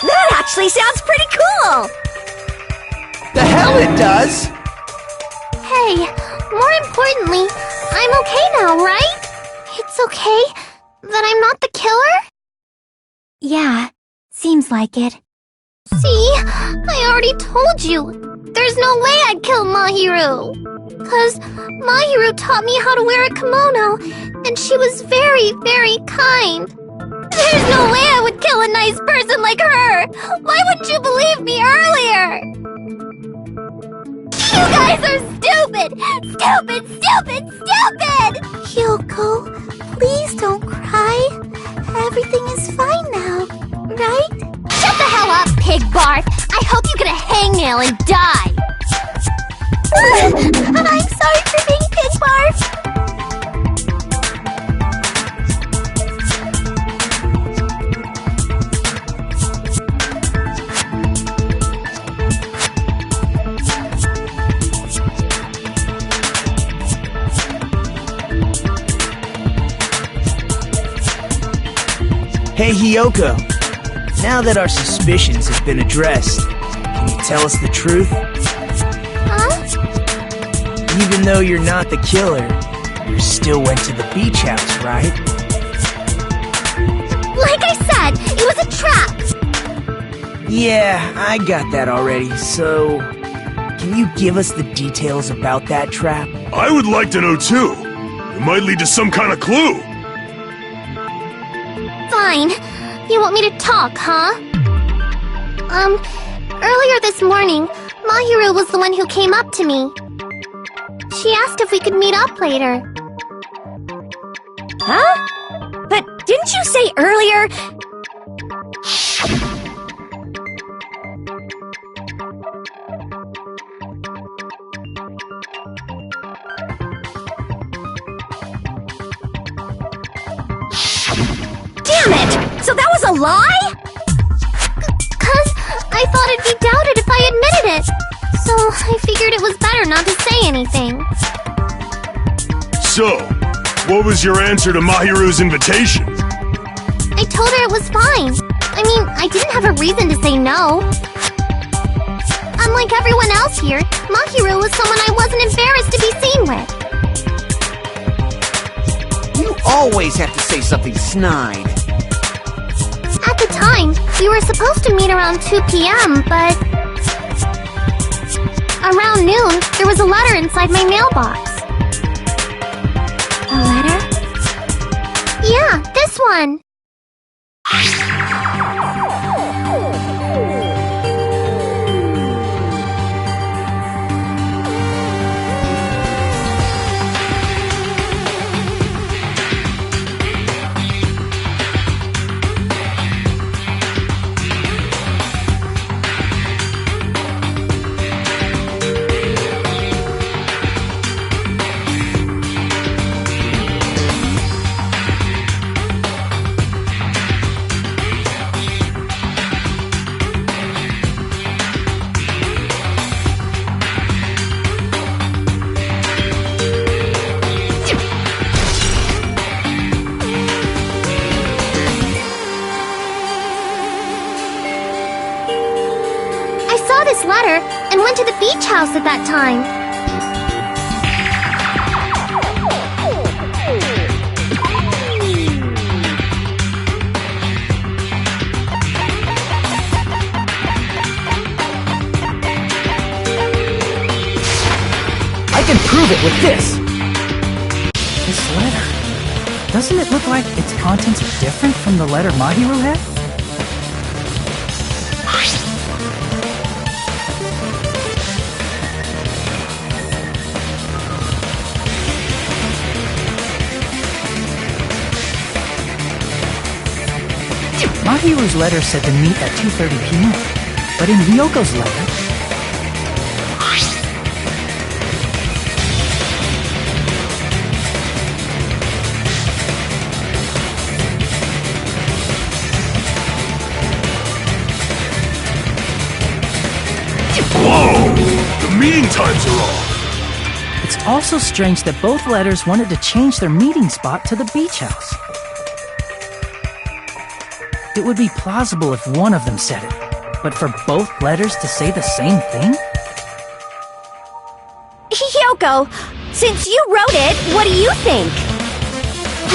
That actually sounds pretty cool. The hell it does! Hey, more importantly, I'm okay now, right? It's okay that I'm not the killer? Yeah, seems like it. See? I already told you. There's no way I'd kill Mahiru. 'Cause Mahiru taught me how to wear a kimono, and she was very, very kind. There's no way I would kill a nice person like her! Why wouldn't you believe me earlier? You guys are stupid! Stupid, stupid, stupid! Hiyoko, please don't cry. Everything is fine now, right? Shut the hell up, pig barf! I hope you get a hangnail and die! I'm sorry for being pig barf! Hey, Hiyoko. Now that our suspicions have been addressed, can you tell us the truth? Huh? Even though you're not the killer, you still went to the beach house, right? Like I said, it was a trap! Yeah, I got that already, so... Can you give us the details about that trap? I would like to know too. It might lead to some kind of clue. Fine. You want me to talk, huh? Earlier this morning, Mahiru was the one who came up to me. She asked if we could meet up later. Huh? But didn't you say earlier... Damn it! So that was a lie? 'Cause I thought it'd be doubted if I admitted it. So I figured it was better not to say anything. So, what was your answer to Mahiru's invitation? I told her it was fine. I mean, I didn't have a reason to say no. Unlike everyone else here, Mahiru was someone I wasn't embarrassed to be seen with. You always have to say something snide. At the time, we were supposed to meet around 2 p.m., but... around noon, there was a letter inside my mailbox. A letter? Yeah, this one. beach house at that time. I can prove it with this! This letter. Doesn't it look like its contents are different from the letter Mahiru had? Mahiru's letter said to meet at 2:30 p.m., but in Hyoko's letter... Whoa! The meeting times are off! It's also strange that both letters wanted to change their meeting spot to the beach house. It would be plausible if one of them said it, but for both letters to say the same thing? Hyoko, since you wrote it, what do you think?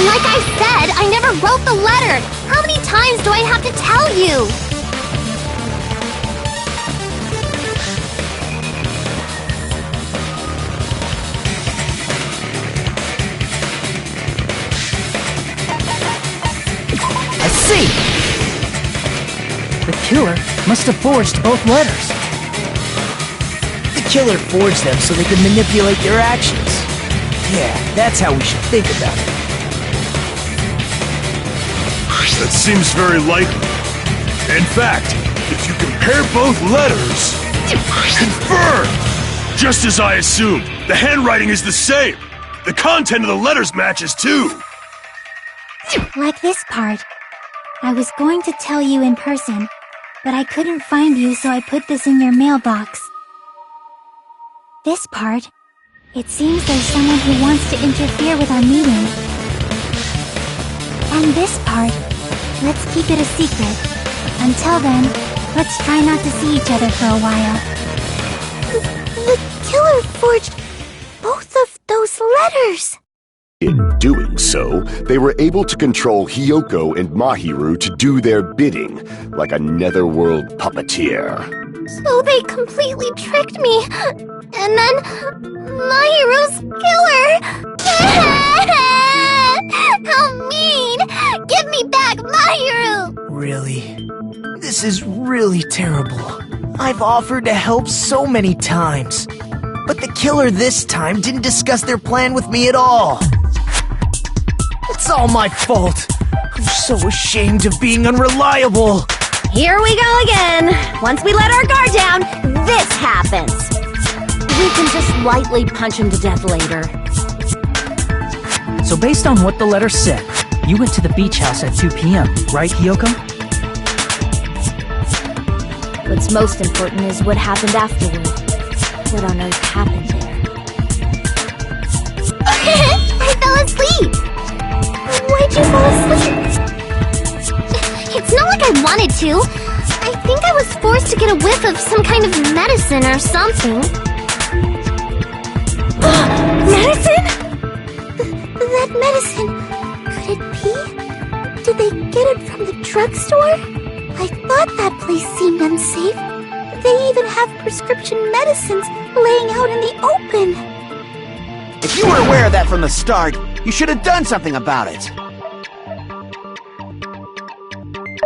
Like I said, I never wrote the letter. How many times do I have to tell you? I see! The killer must have forged both letters. The killer forged them so they could manipulate your actions. Yeah, that's how we should think about it. That seems very likely. In fact, if you compare both letters... Confirmed! Just as I assumed, the handwriting is the same. The content of the letters matches too. Like this part. I was going to tell you in person, but I couldn't find you, so I put this in your mailbox. This part. It seems there's someone who wants to interfere with our meeting. And this part. Let's keep it a secret. Until then, let's try not to see each other for a while. The killer forged both of those letters. In doing so, they were able to control Hyoko and Mahiru to do their bidding, like a netherworld puppeteer. So they completely tricked me. And then Mahiru's killer. How mean! Give me back Mahiru! Really? This is really terrible. I've offered to help so many times. But the killer this time didn't discuss their plan with me at all. It's all my fault. I'm so ashamed of being unreliable. Here we go again. Once we let our guard down, this happens. We can just lightly punch him to death later. So based on what the letter said, you went to the beach house at 2 p.m., right, Hyoko? What's most important is what happened afterward. What on earth happened there? I fell asleep. Why'd you fall asleep? It's not like I wanted to. I think I was forced to get a whiff of some kind of medicine or something. Medicine? That medicine. Could it be? Did they get it from the drugstore? I thought that place seemed unsafe. They even have prescription medicines laying out in the open. If you were aware of that from the start, you should have done something about it.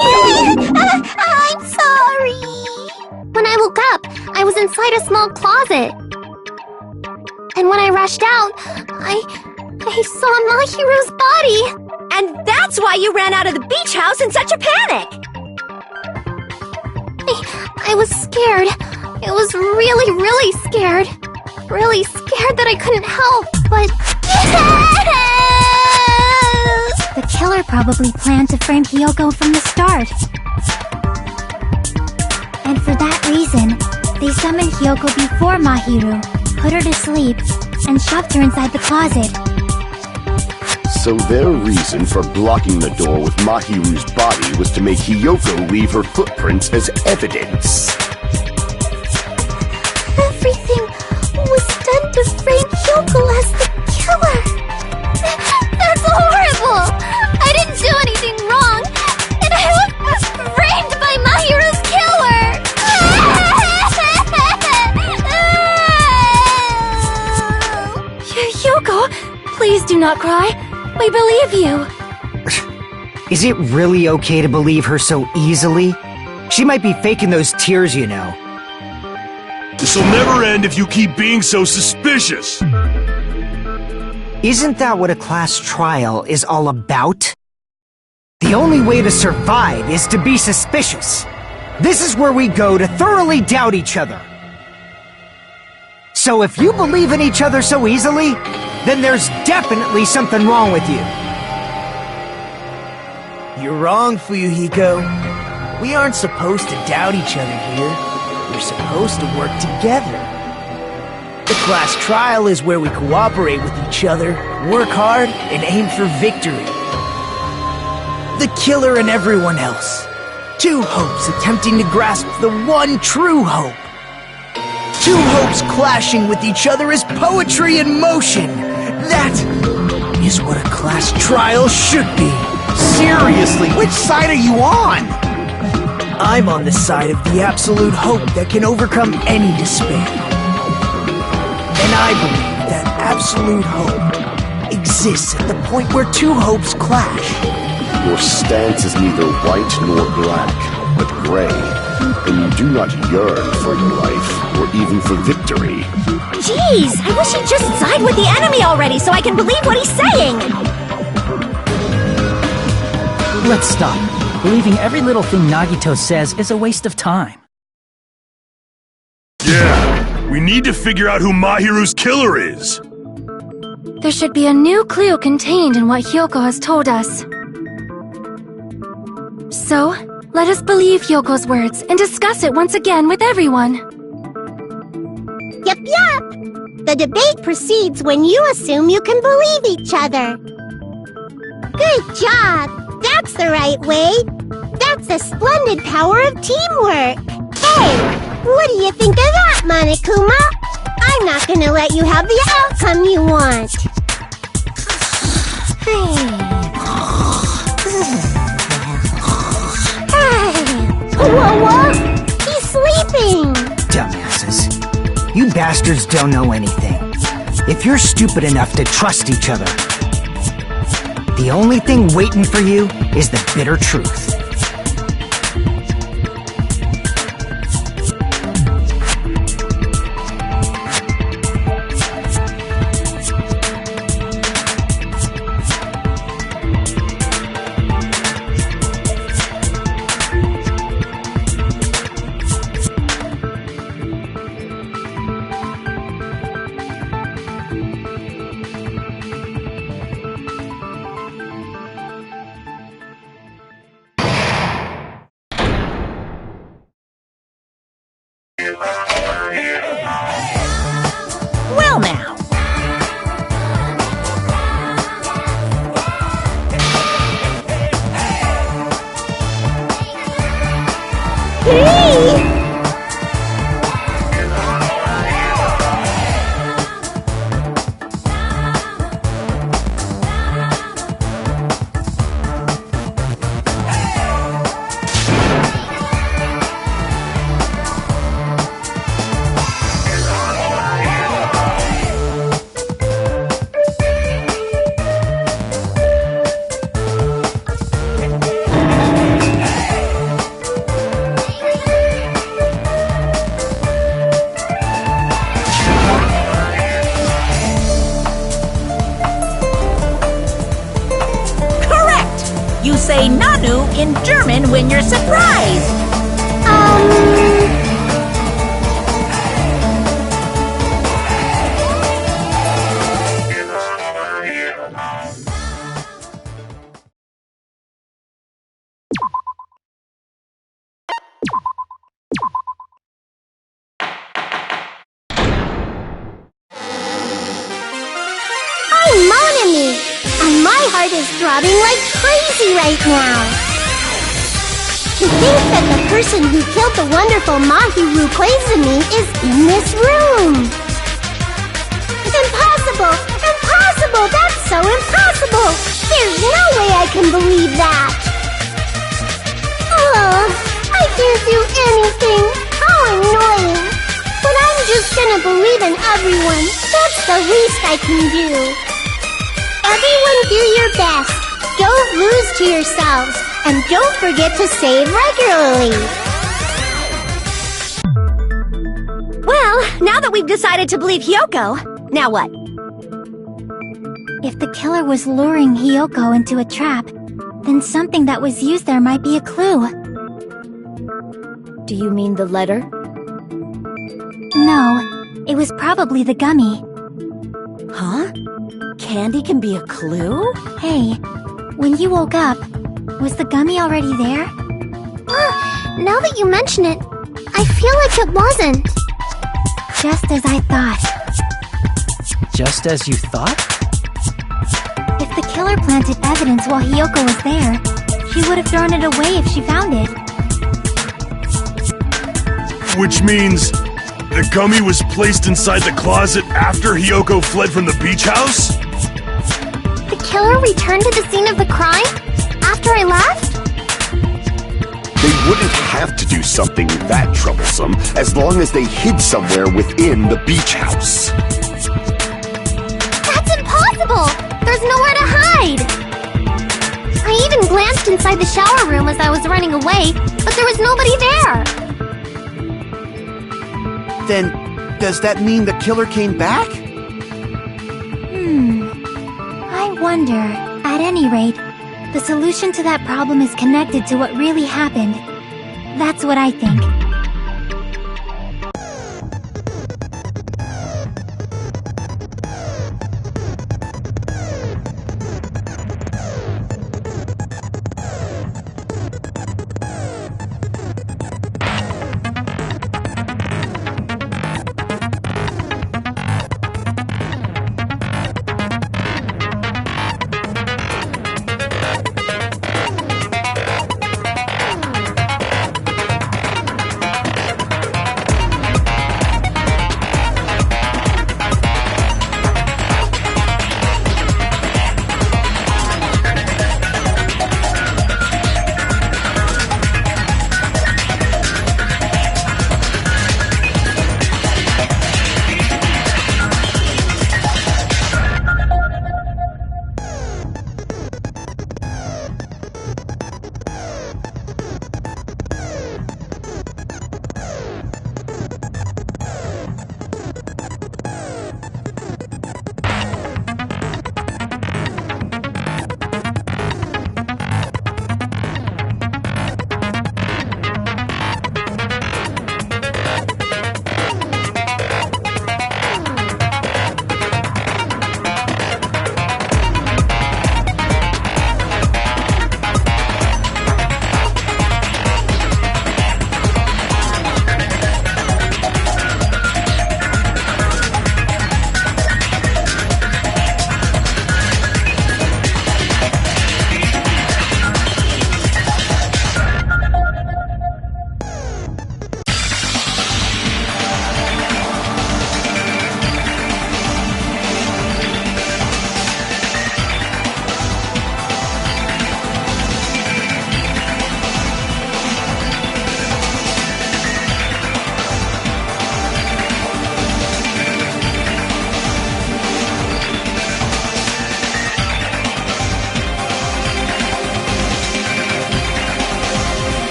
I'm sorry. When I woke up, I was inside a small closet. And when I rushed out, I saw Mahiru's body. And that's why you ran out of the beach house in such a panic! I was scared. I was really, really scared. Really scared that I couldn't help, but... The killer probably planned to frame Hyoko from the start. And for that reason, they summoned Hyoko before Mahiru, put her to sleep, and shoved her inside the closet. So their reason for blocking the door with Mahiru's body was to make Hyoko leave her footprints as evidence. Everything to frame Hyoko as the killer. That's horrible! I didn't do anything wrong, and I was framed by Mahiru's killer! Hyoko, please do not cry. We believe you. Is it really okay to believe her so easily? She might be faking those tears, you know. This'll never end if you keep being so suspicious. Isn't that what a class trial is all about? The only way to survive is to be suspicious. This is where we go to thoroughly doubt each other. So if you believe in each other so easily, then there's definitely something wrong with you. You're wrong, Fuyuhiko. We aren't supposed to doubt each other here. We're supposed to work together. The class trial is where we cooperate with each other, work hard, and aim for victory. The killer and everyone else. Two hopes attempting to grasp the one true hope. Two hopes clashing with each other is poetry in motion. That is what a class trial should be. Seriously, which side are you on? I'm on the side of the absolute hope that can overcome any despair. And I believe that absolute hope exists at the point where two hopes clash. Your stance is neither white nor black, but gray, and you do not yearn for your life, or even for victory. Jeez, I wish he'd just side with the enemy already so I can believe what he's saying! Let's stop. Believing every little thing Nagito says is a waste of time. Yeah, we need to figure out who Mahiru's killer is. There should be a new clue contained in what Hyoko has told us. So, let us believe Hyoko's words and discuss it once again with everyone. Yup, yup! The debate proceeds when you assume you can believe each other. Good job! That's the right way! That's the splendid power of teamwork! Hey! What do you think of that, Monokuma? I'm not gonna let you have the outcome you want! Whoa! He's sleeping! Dumbasses. You bastards don't know anything. If you're stupid enough to trust each other, the only thing waiting for you is the bitter truth. Well now, Hey! you say Nanu in German when you're surprised. And my heart is throbbing like crazy right now. To think that the person who killed the wonderful Mahiru Koizumi is in this room. can believe that. Oh, I can't do anything. How annoying. But I'm just gonna believe in everyone. That's the least I can do. Everyone do your best. Don't lose to yourselves. And don't forget to save regularly. Well, now that we've decided to believe Hiyoko, now what? If the killer was luring Hiyoko into a trap, then something that was used there might be a clue. Do you mean the letter? No, it was probably the gummy. Huh? Candy can be a clue? Hey, when you woke up, was the gummy already there? Now that you mention it, I feel like it wasn't. Just as I thought. Just as you thought? If the killer planted evidence while Hiyoko was there, she would have thrown it away if she found it. Which means the gummy was placed inside the closet after Hiyoko fled from the beach house? The killer returned to the scene of the crime? After I left? They wouldn't have to do something that troublesome as long as they hid somewhere within the beach house. That's impossible! There's nowhere to hide! I even glanced inside the shower room as I was running away, but there was nobody there! Then, does that mean the killer came back? I wonder. At any rate, the solution to that problem is connected to what really happened. That's what I think.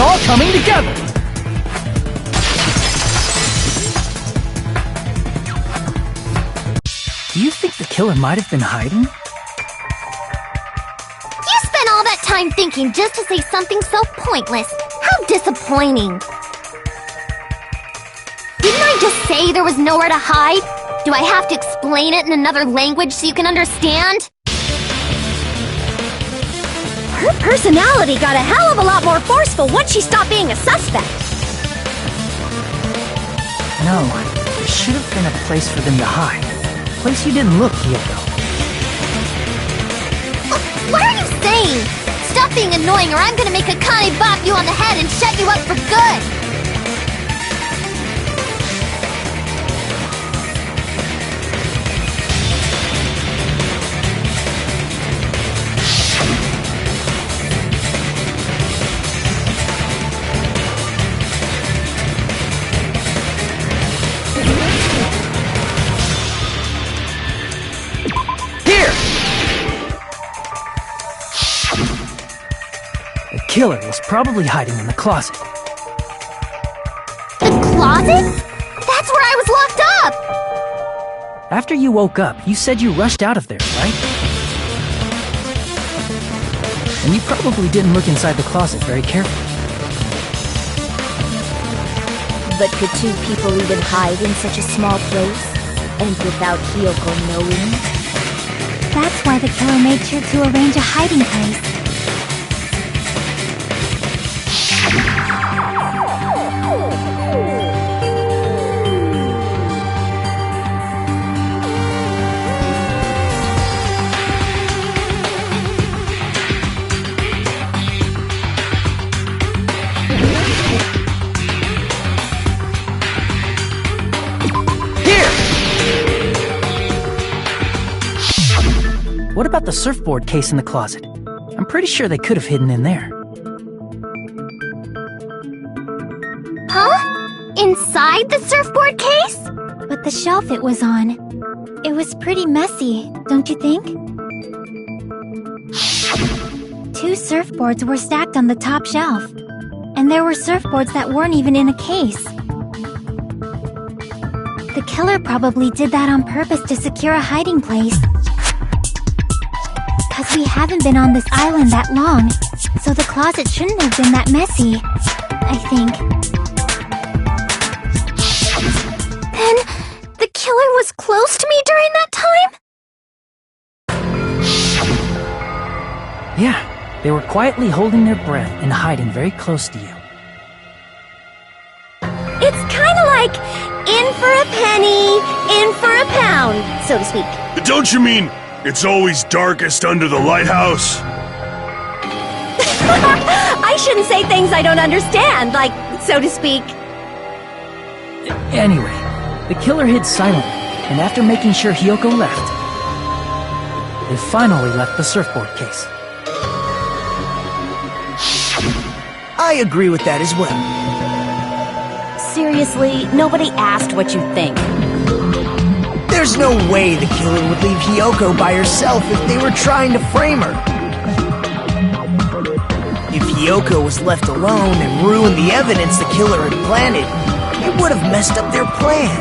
all coming together. Do you think the killer might have been hiding? You spent all that time thinking just to say something so pointless. How disappointing. Didn't I just say there was nowhere to hide? Do I have to explain it in another language so you can understand? Her personality got a hell of a lot more forceful once she stopped being a suspect. No, there should have been a place for them to hide. A place you didn't look, Hiyoko. What are you saying? Stop being annoying or I'm gonna make Akane bop you on the head and shut you up for good! The killer was probably hiding in the closet. The closet? That's where I was locked up! After you woke up, you said you rushed out of there, right? And you probably didn't look inside the closet very carefully. But could two people even hide in such a small place? And without Hiyoko knowing? That's why the killer made sure to arrange a hiding place. What about the surfboard case in the closet? I'm pretty sure they could have hidden in there. Huh? Inside the surfboard case? But the shelf it was on, it was pretty messy, don't you think? Two surfboards were stacked on the top shelf, and there were surfboards that weren't even in a case. The killer probably did that on purpose to secure a hiding place. Because we haven't been on this island that long, so the closet shouldn't have been that messy, I think. Then, the killer was close to me during that time? Yeah, they were quietly holding their breath and hiding very close to you. It's kind of like in for a penny, in for a pound, so to speak. Don't you mean it's always darkest under the lighthouse? I shouldn't say things I don't understand, like, so to speak. Anyway, the killer hid silently, and after making sure Hiyoko left, they finally left the surfboard case. I agree with that as well. Seriously, nobody asked what you think. There's no way the killer would leave Hiyoko by herself if they were trying to frame her. If Hiyoko was left alone and ruined the evidence the killer had planted, it would have messed up their plan.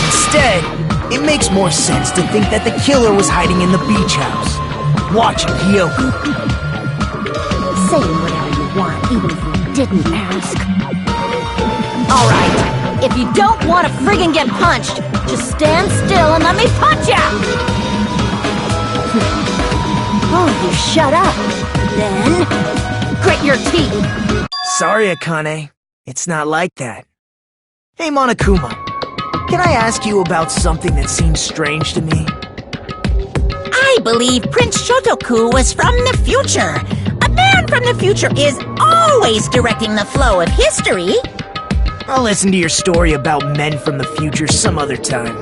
Instead, it makes more sense to think that the killer was hiding in the beach house, watching Hiyoko. Saying whatever you want, even if we didn't ask. Alright, if you don't want to friggin' get punched, just stand still and let me punch ya! Oh, you shut up. Then, grit your teeth. Sorry, Akane. It's not like that. Hey, Monokuma. Can I ask you about something that seems strange to me? I believe Prince Shotoku was from the future. A man from the future is always directing the flow of history. I'll listen to your story about men from the future some other time.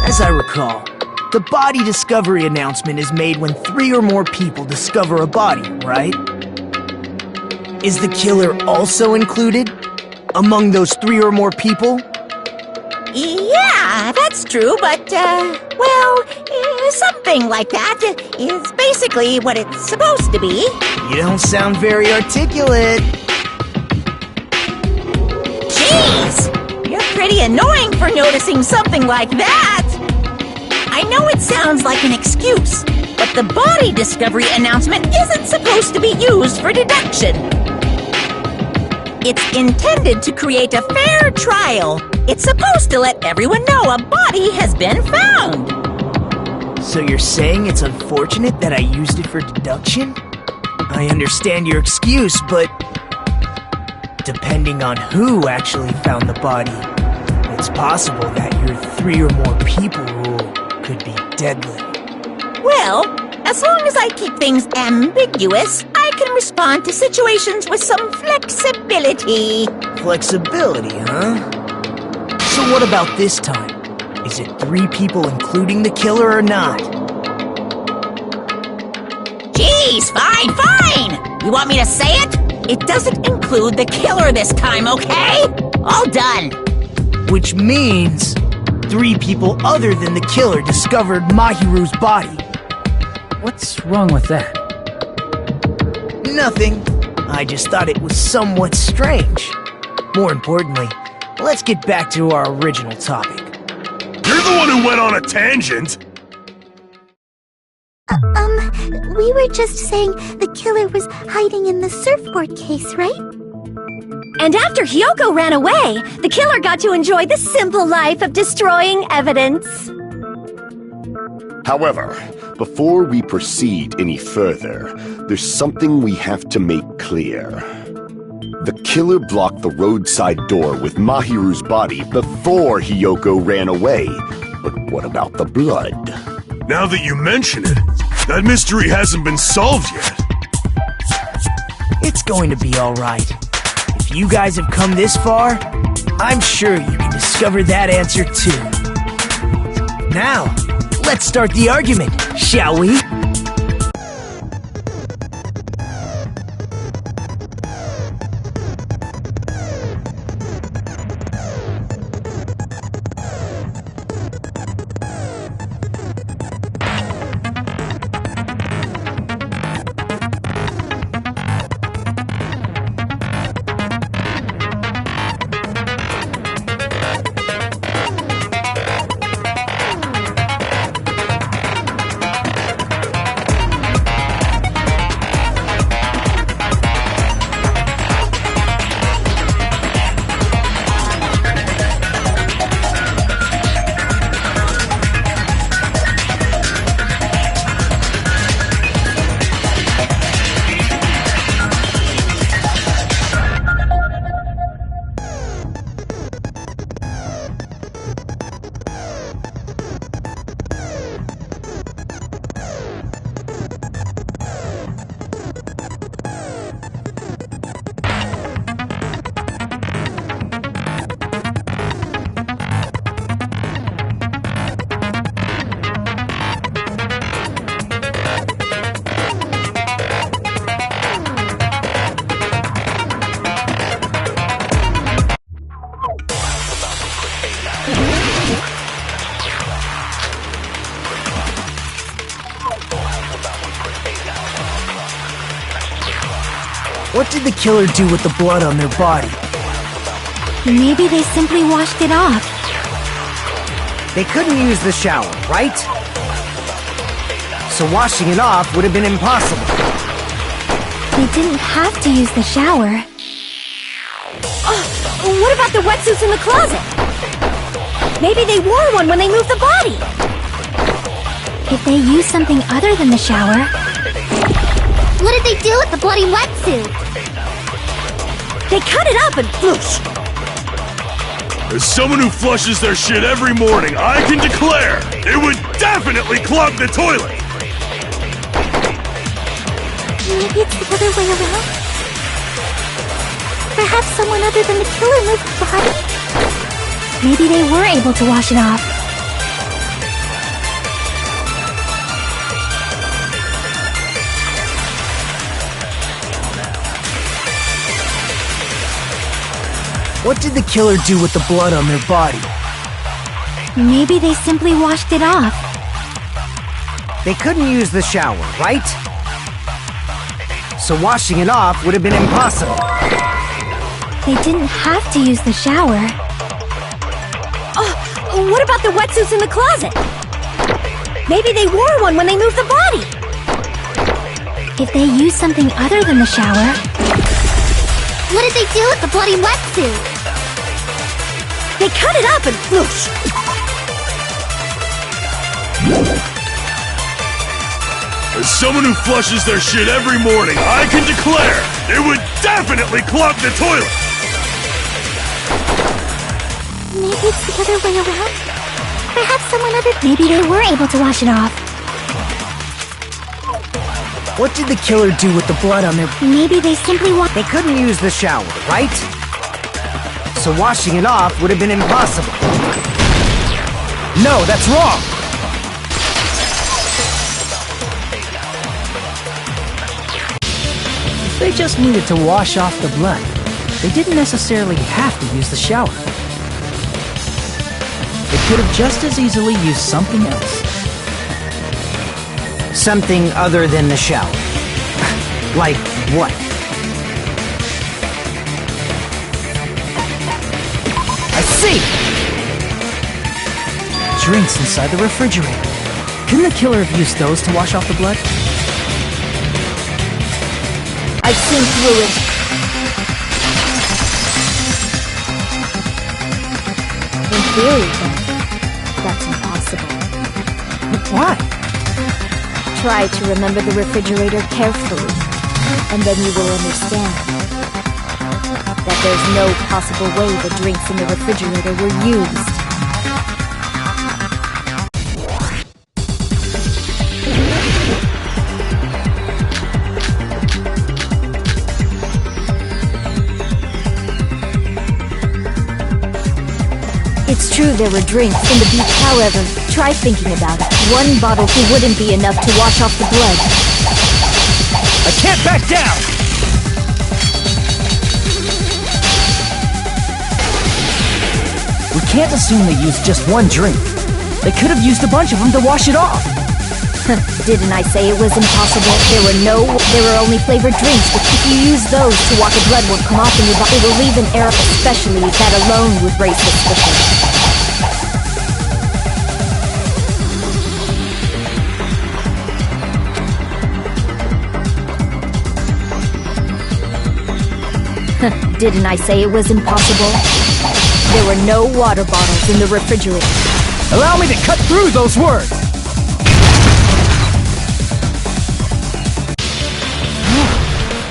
As I recall, the body discovery announcement is made when 3 or more people discover a body, right? Is the killer also included among those 3 or more people? Yeah, that's true, but, well, Something like that is basically what it's supposed to be. You don't sound very articulate. Jeez! You're pretty annoying for noticing something like that! I know it sounds like an excuse, but the body discovery announcement isn't supposed to be used for deduction. It's intended to create a fair trial. It's supposed to let everyone know a body has been found. So you're saying it's unfortunate that I used it for deduction? I understand your excuse, but depending on who actually found the body, it's possible that your 3 or more people rule could be deadly. Well, as long as I keep things ambiguous, I can respond to situations with some flexibility. Flexibility, huh? So what about this time? Is it 3 people including the killer or not? Jeez, fine! You want me to say it? It doesn't include the killer this time, okay? All done. Which means 3 people other than the killer discovered Mahiru's body. What's wrong with that? Nothing. I just thought it was somewhat strange. More importantly, let's get back to our original topic. You're the one who went on a tangent! We were just saying the killer was hiding in the surfboard case, right? And after Hyoko ran away, the killer got to enjoy the simple life of destroying evidence. However, before we proceed any further, there's something we have to make clear. The killer blocked the roadside door with Mahiru's body before Hyoko ran away. But what about the blood? Now that you mention it, that mystery hasn't been solved yet. It's going to be alright. If you guys have come this far, I'm sure you can discover that answer too. Now, let's start the argument, shall we? What did the killer do with the blood on their body? Maybe they simply washed it off. They couldn't use the shower, right? So washing it off would have been impossible. They didn't have to use the shower. What about the wetsuits in the closet? Maybe they wore one when they moved the body. If they used something other than the shower... What did they do with the bloody wetsuit? They cut it up and floosh. As someone who flushes their shit every morning, I can declare it would definitely clog the toilet! Maybe it's the other way around? Perhaps someone other than the killer moved the body? Maybe they were able to wash it off. What did the killer do with the blood on their body? Maybe they simply washed it off. They couldn't use the shower, right? So washing it off would have been impossible. They didn't have to use the shower. Oh, what about the wetsuits in the closet? Maybe they wore one when they moved the body. If they used something other than the shower... What did they do with the bloody wetsuit? They cut it up and whoosh. As someone who flushes their shit every morning, I can declare it would definitely clog the toilet! Maybe it's the other way around? Perhaps someone other... Maybe they were able to wash it off. What did the killer do with the blood on their... Maybe they simply want... They couldn't use the shower, right? So washing it off would have been impossible. No, that's wrong! If they just needed to wash off the blood, they didn't necessarily have to use the shower. They could have just as easily used something else. Something other than the shower. Like what? I see! Drinks inside the refrigerator. Couldn't the killer have used those to wash off the blood? I've seen through it. In theory, then, that's impossible. Why? Try to remember the refrigerator carefully, and then you will understand that there's no possible way the drinks in the refrigerator were used. It's true there were drinks in the beach, however, try thinking about it. One bottle wouldn't be enough to wash off the blood. I can't back down! We can't assume they used just one drink. They could have used a bunch of them to wash it off. Didn't I say it was impossible? There were only flavored drinks, but if you use those to wash, the blood won't come off in your body. It will leave an air, especially that alone would raise suspicion. Didn't I say it was impossible? There were no water bottles in the refrigerator. Allow me to cut through those words!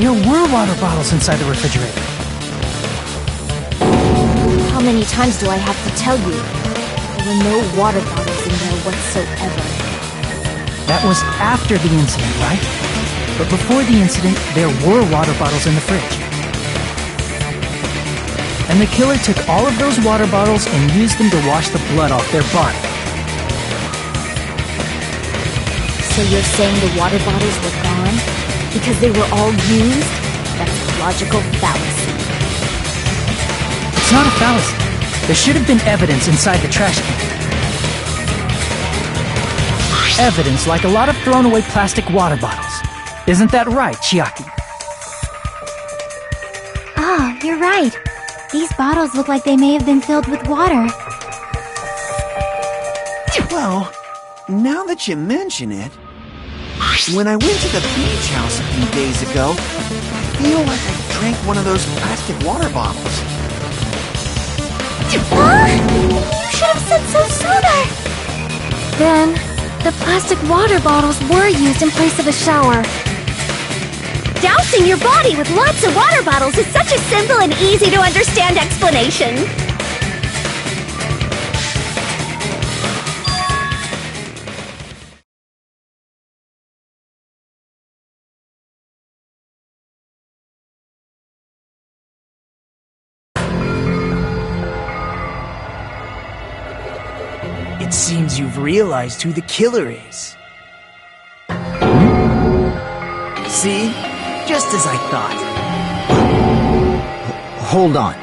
There were water bottles inside the refrigerator. How many times do I have to tell you? There were no water bottles in there whatsoever. That was after the incident, right? But before the incident, there were water bottles in the fridge. And the killer took all of those water bottles and used them to wash the blood off their body. So you're saying the water bottles were gone? Because they were all used? That's a logical fallacy. It's not a fallacy. There should have been evidence inside the trash can. Evidence like a lot of thrown away plastic water bottles. Isn't that right, Chiaki? Oh, you're right. These bottles look like they may have been filled with water. Well, now that you mention it, when I went to the beach house a few days ago, I feel like I drank one of those plastic water bottles. Huh? You should have said so sooner! Then, the plastic water bottles were used in place of a shower. Dousing your body with lots of water bottles is such a simple and easy to understand explanation. It seems you've realized who the killer is. See? Just as I thought. Hold on.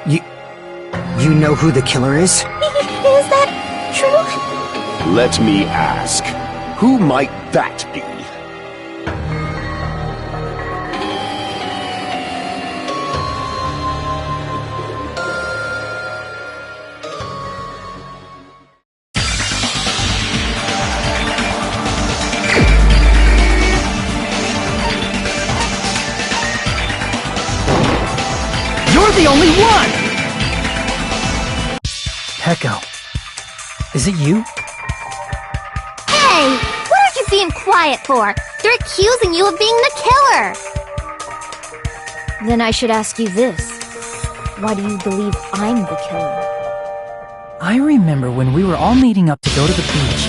You know who the killer is? Is that true? Let me ask. Who might that be? You're the only one! Peko, is it you? Hey! What are you being quiet for? They're accusing you of being the killer! Then I should ask you this. Why do you believe I'm the killer? I remember when we were all meeting up to go to the beach.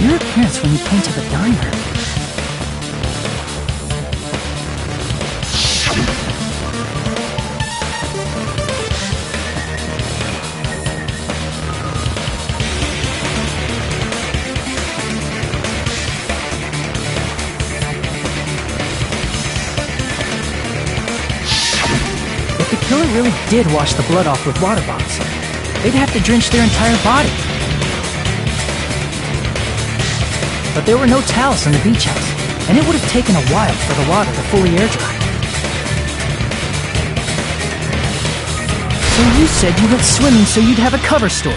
Your appearance when you came to the diner. If the killer really did wash the blood off with water bottles, they'd have to drench their entire body. But there were no towels in the beach house, and it would have taken a while for the water to fully air dry. So you said you went swimming so you'd have a cover story.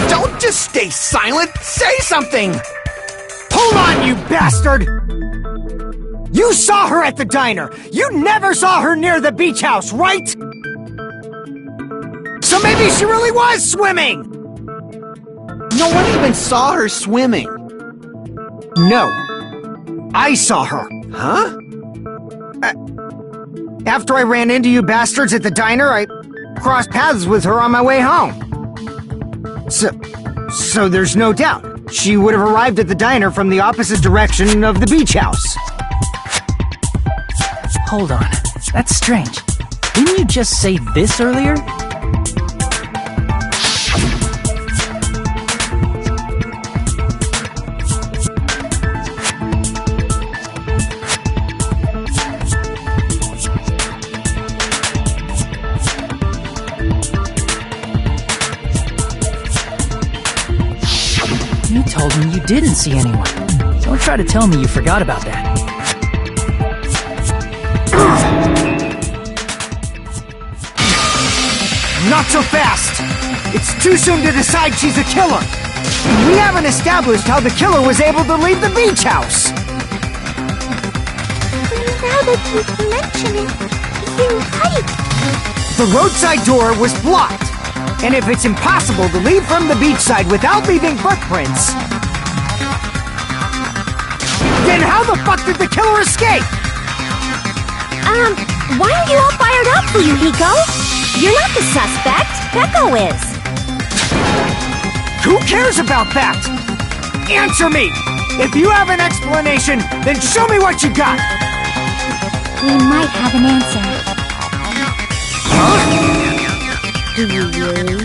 Don't just stay silent! Say something! Hold on, you bastard! You saw her at the diner! You never saw her near the beach house, right? So maybe she really was swimming! No one even saw her swimming. No. I saw her. Huh? After I ran into you bastards at the diner, I crossed paths with her on my way home. So there's no doubt. She would have arrived at the diner from the opposite direction of the beach house. Hold on, that's strange. Didn't you just say this earlier? You told me you didn't see anyone. Don't try to tell me you forgot about that. Not so fast! It's too soon to decide she's a killer! We haven't established how the killer was able to leave the beach house! Now that you mention it, you're right. The roadside door was blocked, and if it's impossible to leave from the beachside without leaving footprints, then how the fuck did the killer escape? Why are you all fired up, Fuyuhiko? You're not the suspect. Peko is. Who cares about that? Answer me! If you have an explanation, then show me what you got! We might have an answer. Huh? Do you really?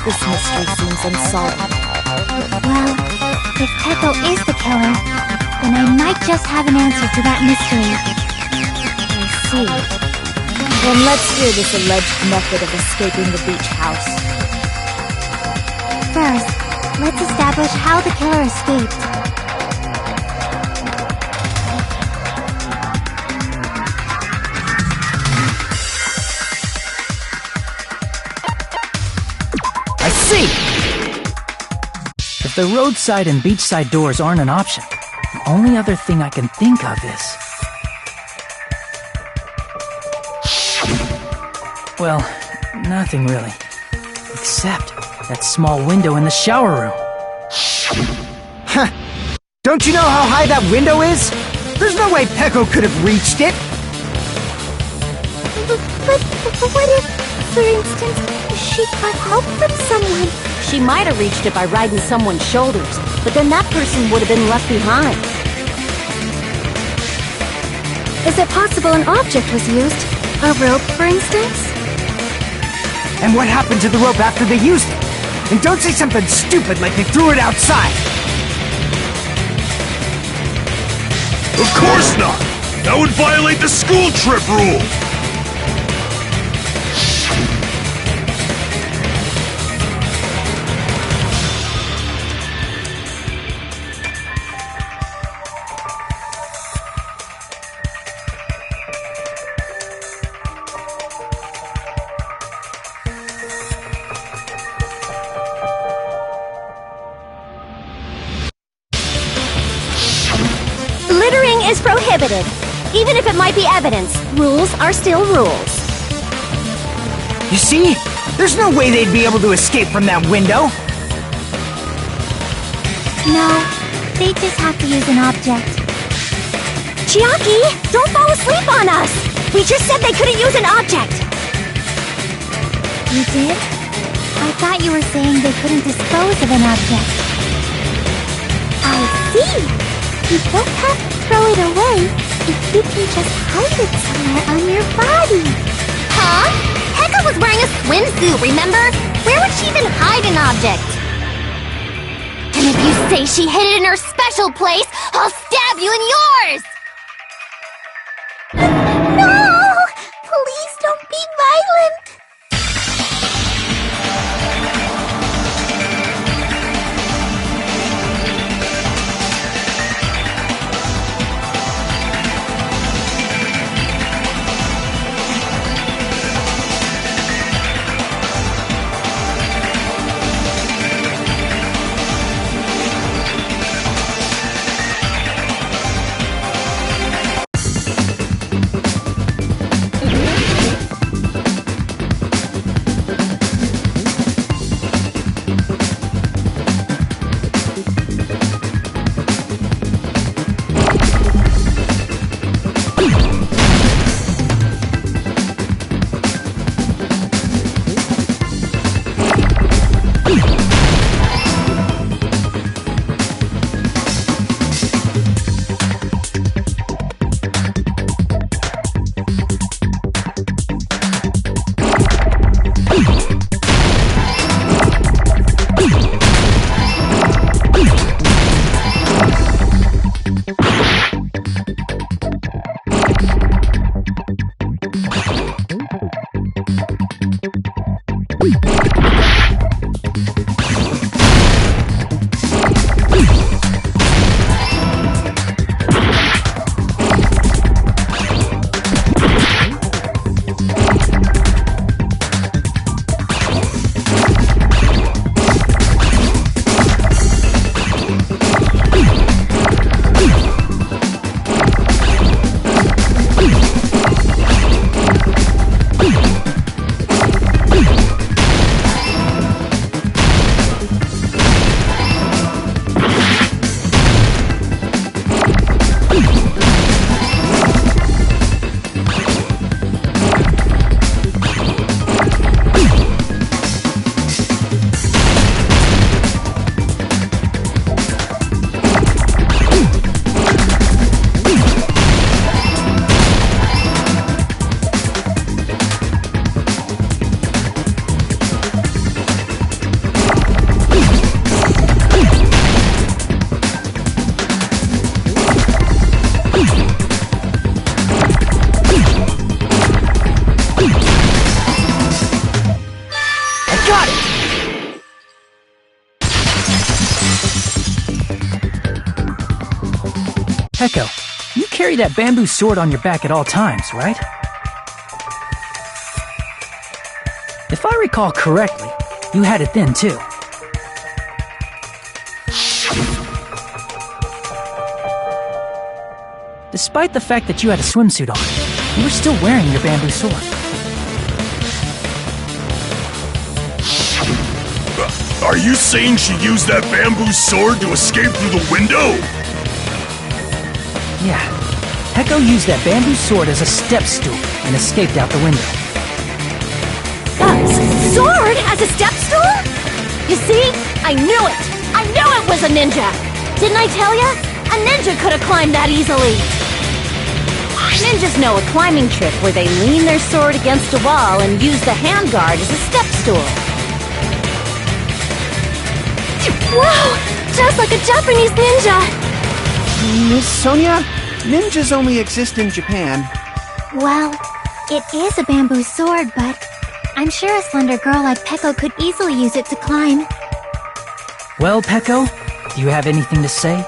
This mystery seems unsolved. Well, if Peko is the killer, then I might just have an answer to that mystery. I see. Then let's hear this alleged method of escaping the beach house. First, let's establish how the killer escaped. I see! If the roadside and beachside doors aren't an option, the only other thing I can think of is... Well, nothing really. Except that small window in the shower room. Huh. Don't you know how high that window is? There's no way Peko could have reached it! But what if, for instance, she got help from someone? She might have reached it by riding someone's shoulders, but then that person would have been left behind. Is it possible an object was used? A rope, for instance? And what happened to the rope after they used it? And don't say something stupid like they threw it outside! Of course not! That would violate the school trip rule! prohibited. Even if it might be evidence, rules are still rules. You see? There's no way they'd be able to escape from that window. No, they just have to use an object. Chiaki, don't fall asleep on us! We just said they couldn't use an object! You did? I thought you were saying they couldn't dispose of an object. I see! You don't have to throw it away if you can just hide it somewhere on your body. Huh? Heka was wearing a swimsuit, remember? Where would she even hide an object? And if you say she hid it in her special place, I'll stab you in yours! No! Please don't be violent! Heko, you carry that bamboo sword on your back at all times, right? If I recall correctly, you had it then too. Despite the fact that you had a swimsuit on, you were still wearing your bamboo sword. Are you saying she used that bamboo sword to escape through the window? Yeah. Heko used that bamboo sword as a step stool and escaped out the window. Sword as a step stool? You see? I knew it! I knew it was a ninja! Didn't I tell ya? A ninja could have climbed that easily! Ninjas know a climbing trick where they lean their sword against a wall and use the handguard as a step stool. Wow! Just like a Japanese ninja! Miss Sonia, ninjas only exist in Japan. Well, it is a bamboo sword, but I'm sure a slender girl like Peko could easily use it to climb. Well, Peko, do you have anything to say?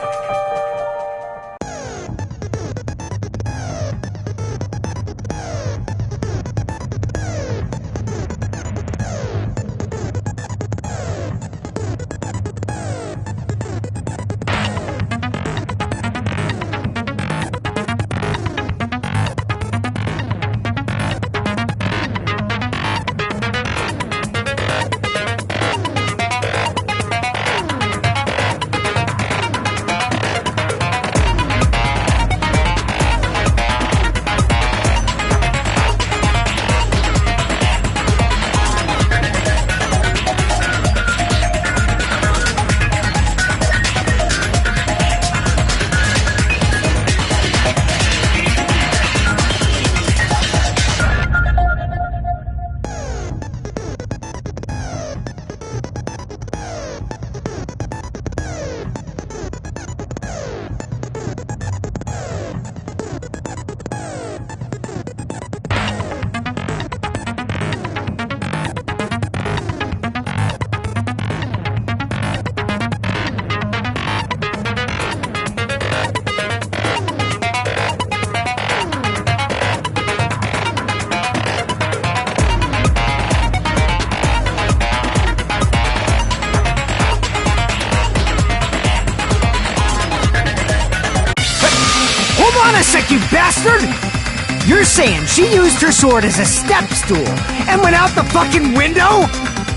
You're saying she used her sword as a step stool and went out the fucking window?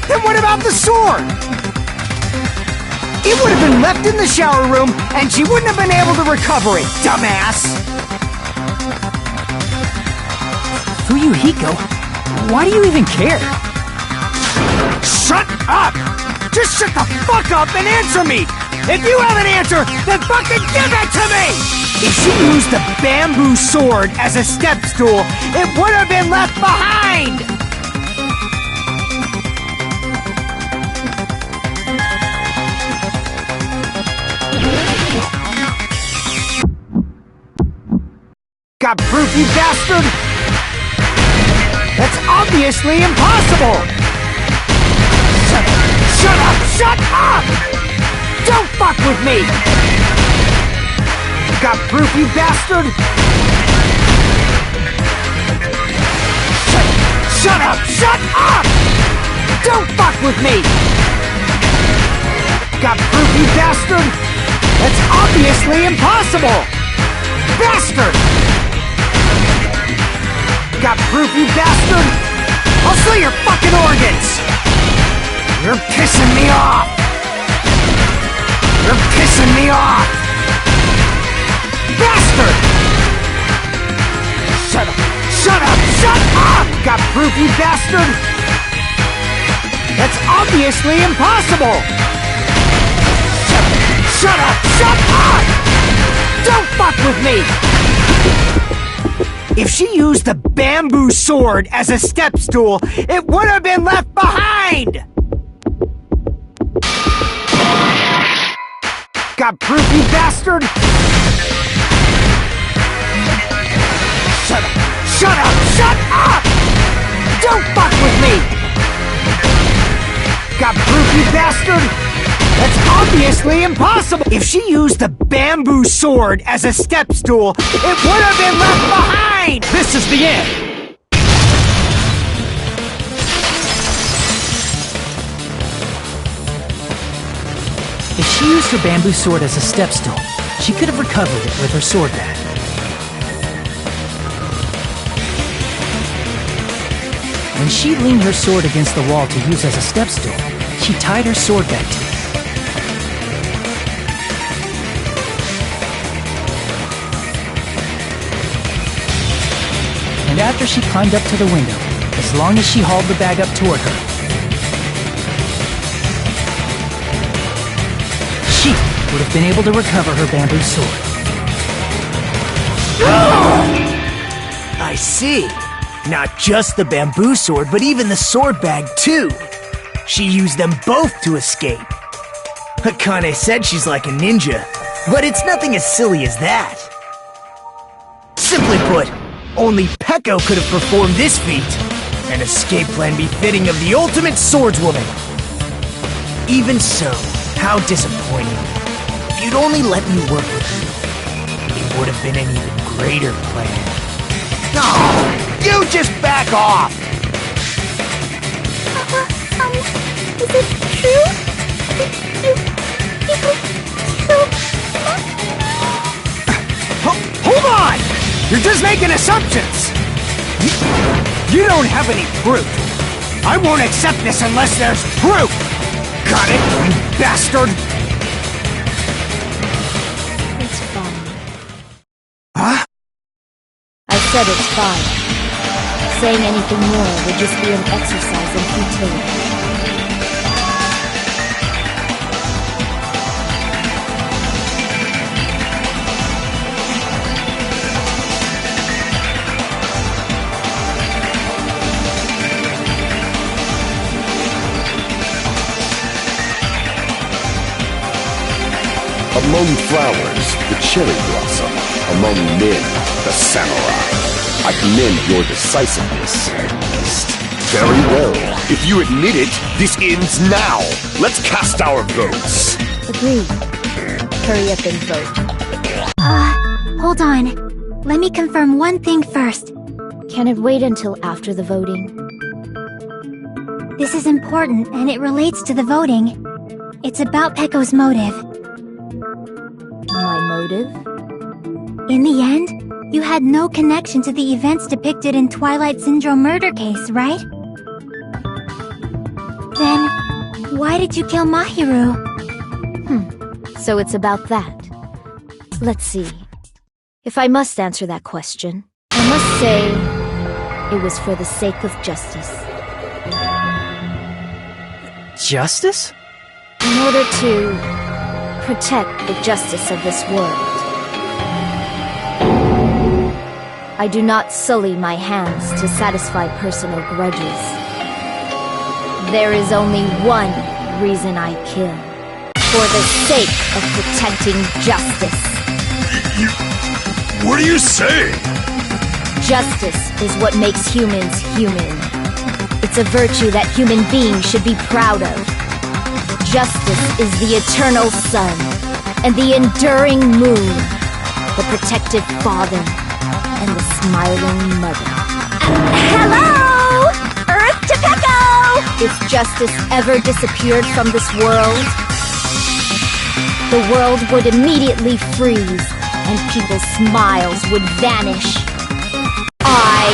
Then what about the sword? It would have been left in the shower room and she wouldn't have been able to recover it, dumbass! Fuyuhiko, why do you even care? Shut up! Just shut the fuck up and answer me! If you have an answer, then fucking give it to me! If she used the bamboo sword as a step stool, it would have been left behind! Got proof, you bastard? That's obviously impossible! Shut up! Shut up! Don't fuck with me! Got proof, you bastard? Shut up! Shut up! Don't fuck with me! Got proof, you bastard? That's obviously impossible! Bastard! Got proof, you bastard? I'll sell your fucking organs! You're pissing me off! You're pissing me off! Bastard! Shut up! Shut up! Shut up! Got proof, you bastard? That's obviously impossible! Shut up! Shut up! Don't fuck with me! If she used the bamboo sword as a step stool, it would have been left behind! Got proof, you bastard? Shut up! Shut up! Shut up! Don't fuck with me! Got proof, you bastard? That's obviously impossible! If she used the bamboo sword as a step stool, it would have been left behind! This is the end! If she used her bamboo sword as a step stool, she could have recovered it with her sword bag. When she leaned her sword against the wall to use as a step stool, she tied her sword bag to it. And after she climbed up to the window, as long as she hauled the bag up toward her, she would have been able to recover her bamboo sword. I see. Not just the bamboo sword, but even the sword bag, too. She used them both to escape. Akane said she's like a ninja, but it's nothing as silly as that. Simply put, only Peko could have performed this feat. An escape plan befitting of the ultimate swordswoman. Even so, how disappointing. If you'd only let me work with you, it would have been an even greater plan. No! You just back off! Is it true? Hold on! You're just making assumptions! You don't have any proof. I won't accept this unless there's proof! Got it, you bastard? It's fine. Huh? I said it's fine. Saying anything more would just be an exercise in futility. Among flowers, the cherry blossom. Among men, the samurai. I commend your decisiveness, Beast. Very well. If you admit it, this ends now. Let's cast our votes. Agreed. Hurry up and vote. Hold on. Let me confirm one thing first. Can it wait until after the voting? This is important, and it relates to the voting. It's about Peko's motive. My motive? In the end, You had no connection to the events depicted in Twilight Syndrome murder case, right? Then, why did you kill Mahiru? So it's about that. Let's see. If I must answer that question, I must say it was for the sake of justice. Justice? In order to protect the justice of this world. I do not sully my hands to satisfy personal grudges. There is only one reason I kill. For the sake of protecting justice. What are you saying? Justice is what makes humans human. It's a virtue that human beings should be proud of. Justice is the eternal sun and the enduring moon, the protective father and the smiling mother. Hello! Earth to Peko! If justice ever disappeared from this world, the world would immediately freeze and people's smiles would vanish. I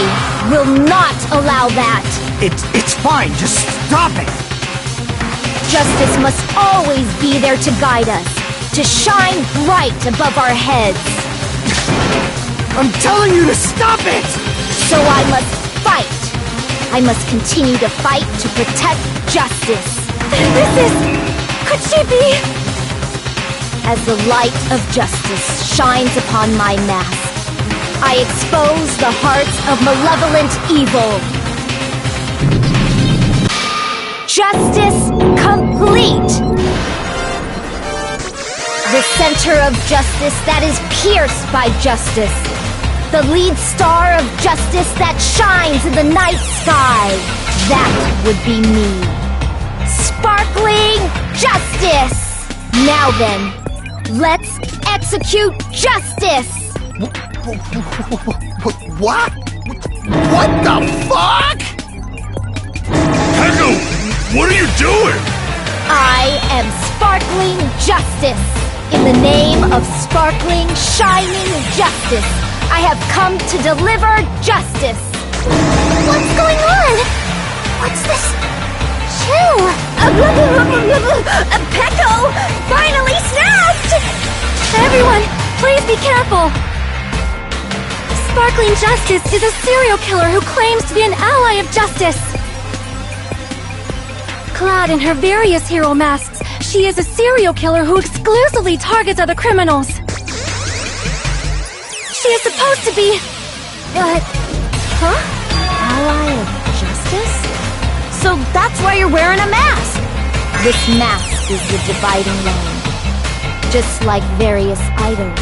will not allow that! It's fine, just stop it! Justice must always be there to guide us, to shine bright above our heads. I'm telling you to stop it! So I must fight. I must continue to fight to protect justice. Could she be? As the light of justice shines upon my mask, I expose the hearts of malevolent evil. Justice complete! The center of justice that is pierced by justice. The lead star of justice that shines in the night sky. That would be me. Sparkling justice! Now then, let's execute justice! What? What the fuck? Peko, what are you doing? I am sparkling justice. In the name of sparkling, shining justice, I have come to deliver justice. What's going on? What's this? Chill! Peko! Finally snapped! Everyone, please be careful! Sparkling Justice is a serial killer who claims to be an ally of justice. Clad in her various hero masks, she is a serial killer who exclusively targets other criminals. She is supposed to be... Ally of justice? So that's why you're wearing a mask! This mask is the dividing line. Just like various idols,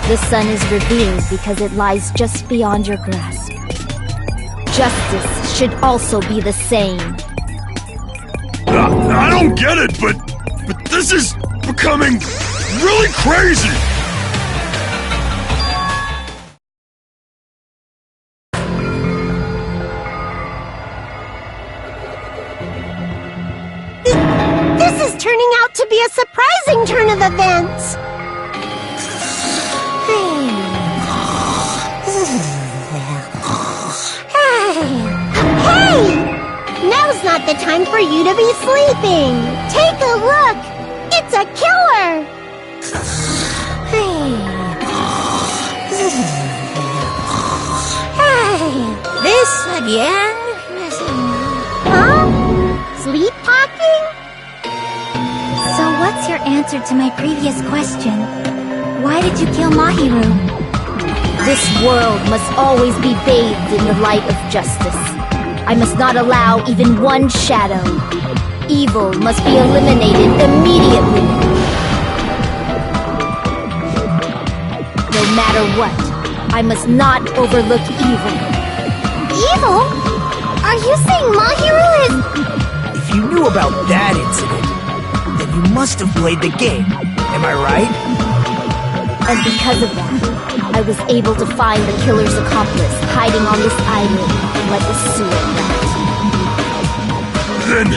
the sun is revealed because it lies just beyond your grasp. Justice should also be the same. I don't get it, but this is becoming really crazy! This is turning out to be a surprising turn of events! Hey! Now's not the time for you to be sleeping! Take a look! It's a killer! This again? Huh? Sleep talking? So what's your answer to my previous question? Why did you kill Mahiru? This world must always be bathed in the light of justice. I must not allow even one shadow. Evil must be eliminated immediately. No matter what, I must not overlook evil. Evil? Are you saying Mahiru is... If you knew about that incident, then you must have played the game. Am I right? And because of that, I was able to find the killer's accomplice hiding on this island like a sewer rat. Then,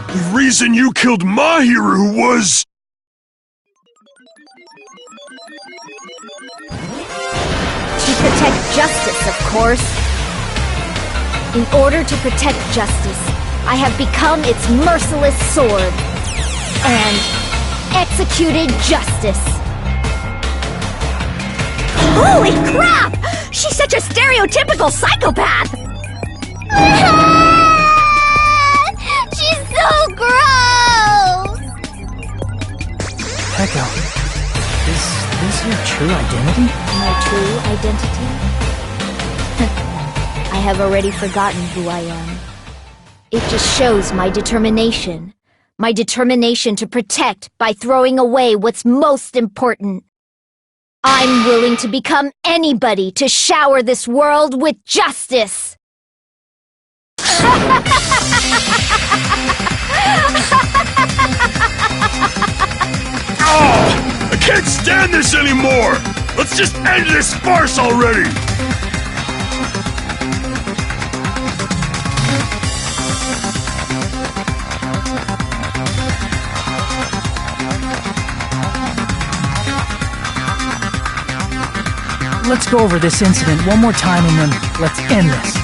the reason you killed Mahiru was... To protect justice, of course. In order to protect justice, I have become its merciless sword. And executed justice. Holy crap! She's such a stereotypical psychopath! She's so gross! Echo, is this your true identity? My true identity? I have already forgotten who I am. It just shows my determination. My determination to protect by throwing away what's most important. I'm willing to become anybody to shower this world with justice! Oh! I can't stand this anymore! Let's just end this farce already! Let's go over this incident one more time and then let's end this.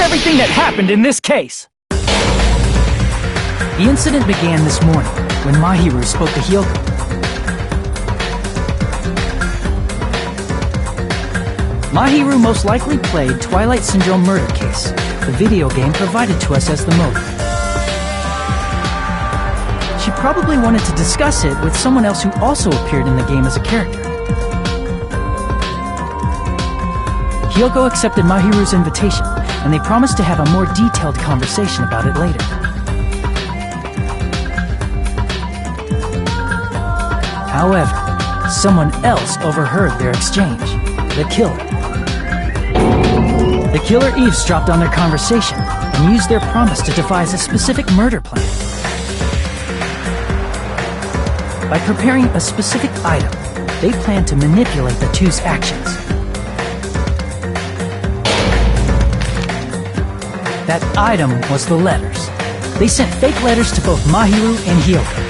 Everything that happened in this case. The incident began this morning when Mahiru spoke to Hyoko. Mahiru most likely played Twilight Syndrome Murder Case, the video game provided to us as the motive. She probably wanted to discuss it with someone else who also appeared in the game as a character. Hyoko accepted Mahiru's invitation, and they promised to have a more detailed conversation about it later. However, someone else overheard their exchange. The killer. The killer eavesdropped on their conversation and used their promise to devise a specific murder plan. By preparing a specific item, they planned to manipulate the two's actions. That item was the letters. They sent fake letters to both Mahiru and Hyoko.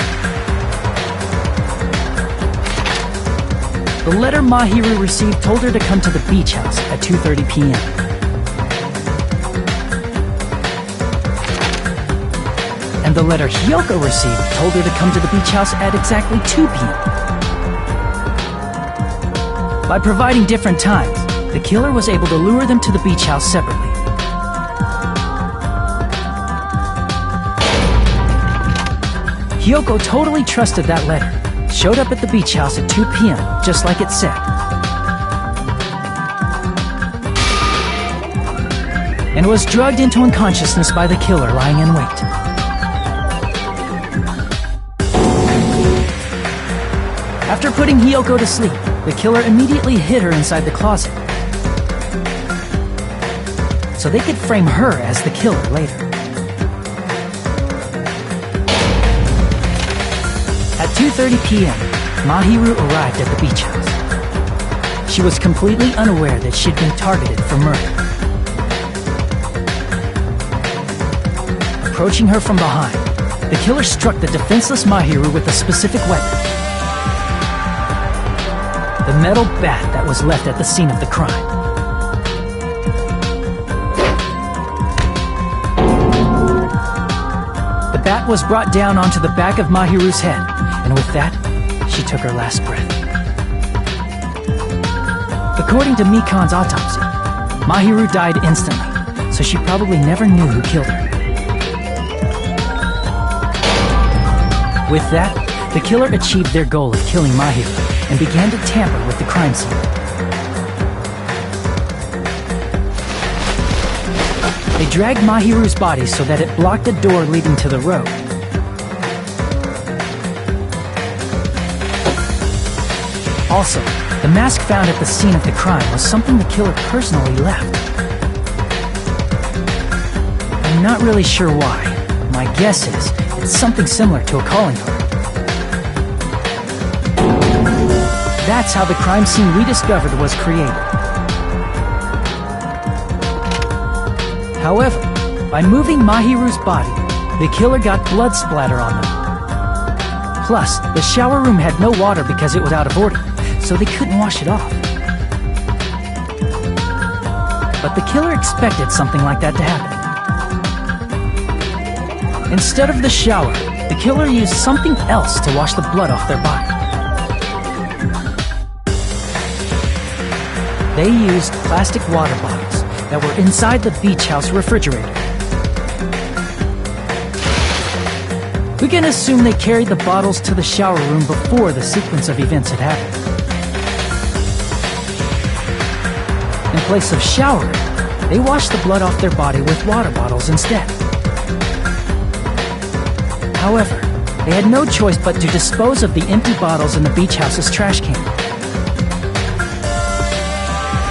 The letter Mahiru received told her to come to the beach house at 2:30 p.m. And the letter Hyoko received told her to come to the beach house at exactly 2 p.m. By providing different times, the killer was able to lure them to the beach house separately. Hyoko totally trusted that letter, showed up at the beach house at 2 p.m., just like it said. And was drugged into unconsciousness by the killer lying in wait. After putting Hyoko to sleep, the killer immediately hid her inside the closet, so they could frame her as the killer later. At 2:30 p.m., Mahiru arrived at the beach house. She was completely unaware that she'd been targeted for murder. Approaching her from behind, the killer struck the defenseless Mahiru with a specific weapon. The metal bat that was left at the scene of the crime. The bat was brought down onto the back of Mahiru's head, and with that, she took her last breath. According to Mikan's autopsy, Mahiru died instantly, so she probably never knew who killed her. With that, the killer achieved their goal of killing Mahiru and began to tamper with the crime scene. They dragged Mahiru's body so that it blocked the door leading to the road. Also, the mask found at the scene of the crime was something the killer personally left. I'm not really sure why. My guess is it's something similar to a calling card. That's how the crime scene we discovered was created. However, by moving Mahiru's body, the killer got blood splatter on them. Plus, the shower room had no water because it was out of order, so they couldn't wash it off. But the killer expected something like that to happen. Instead of the shower, the killer used something else to wash the blood off their body. They used plastic water bottles that were inside the beach house refrigerator. We can assume they carried the bottles to the shower room before the sequence of events had happened. In place of showering, they washed the blood off their body with water bottles instead. However, they had no choice but to dispose of the empty bottles in the beach house's trash can.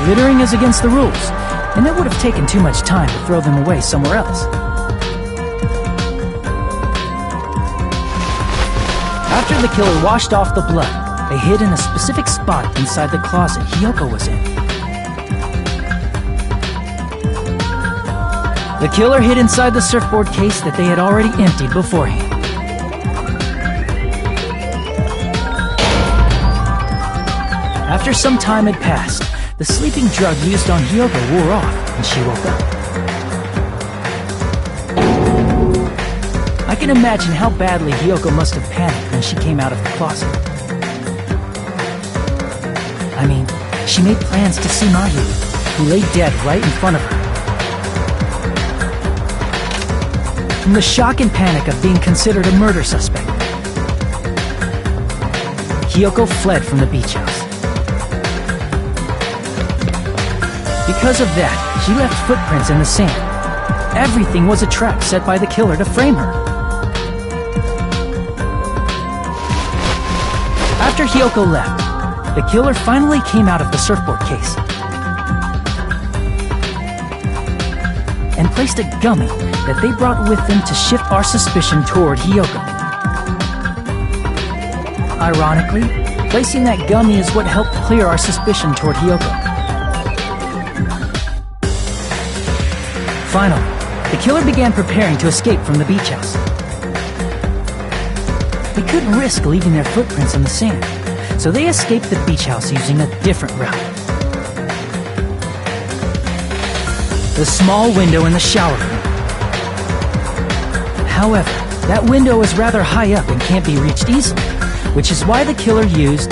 Littering is against the rules, and it would have taken too much time to throw them away somewhere else. After the killer washed off the blood, they hid in a specific spot inside the closet Hyoko was in. The killer hid inside the surfboard case that they had already emptied beforehand. After some time had passed, the sleeping drug used on Hyoko wore off, and she woke up. I can imagine how badly Hyoko must have panicked when she came out of the closet. I mean, she made plans to see Mahiru, who lay dead right in front of her. From the shock and panic of being considered a murder suspect, Hyoko fled from the beach house. Because of that, she left footprints in the sand. Everything was a trap set by the killer to frame her. After Hyoko left, the killer finally came out of the surfboard case and placed a gummy that they brought with them to shift our suspicion toward Hyoko. Ironically, placing that gummy is what helped clear our suspicion toward Hiyoko. Finally, the killer began preparing to escape from the beach house. They couldn't risk leaving their footprints in the sand, so they escaped the beach house using a different route. The small window in the shower room. However, that window is rather high up and can't be reached easily, which is why the killer used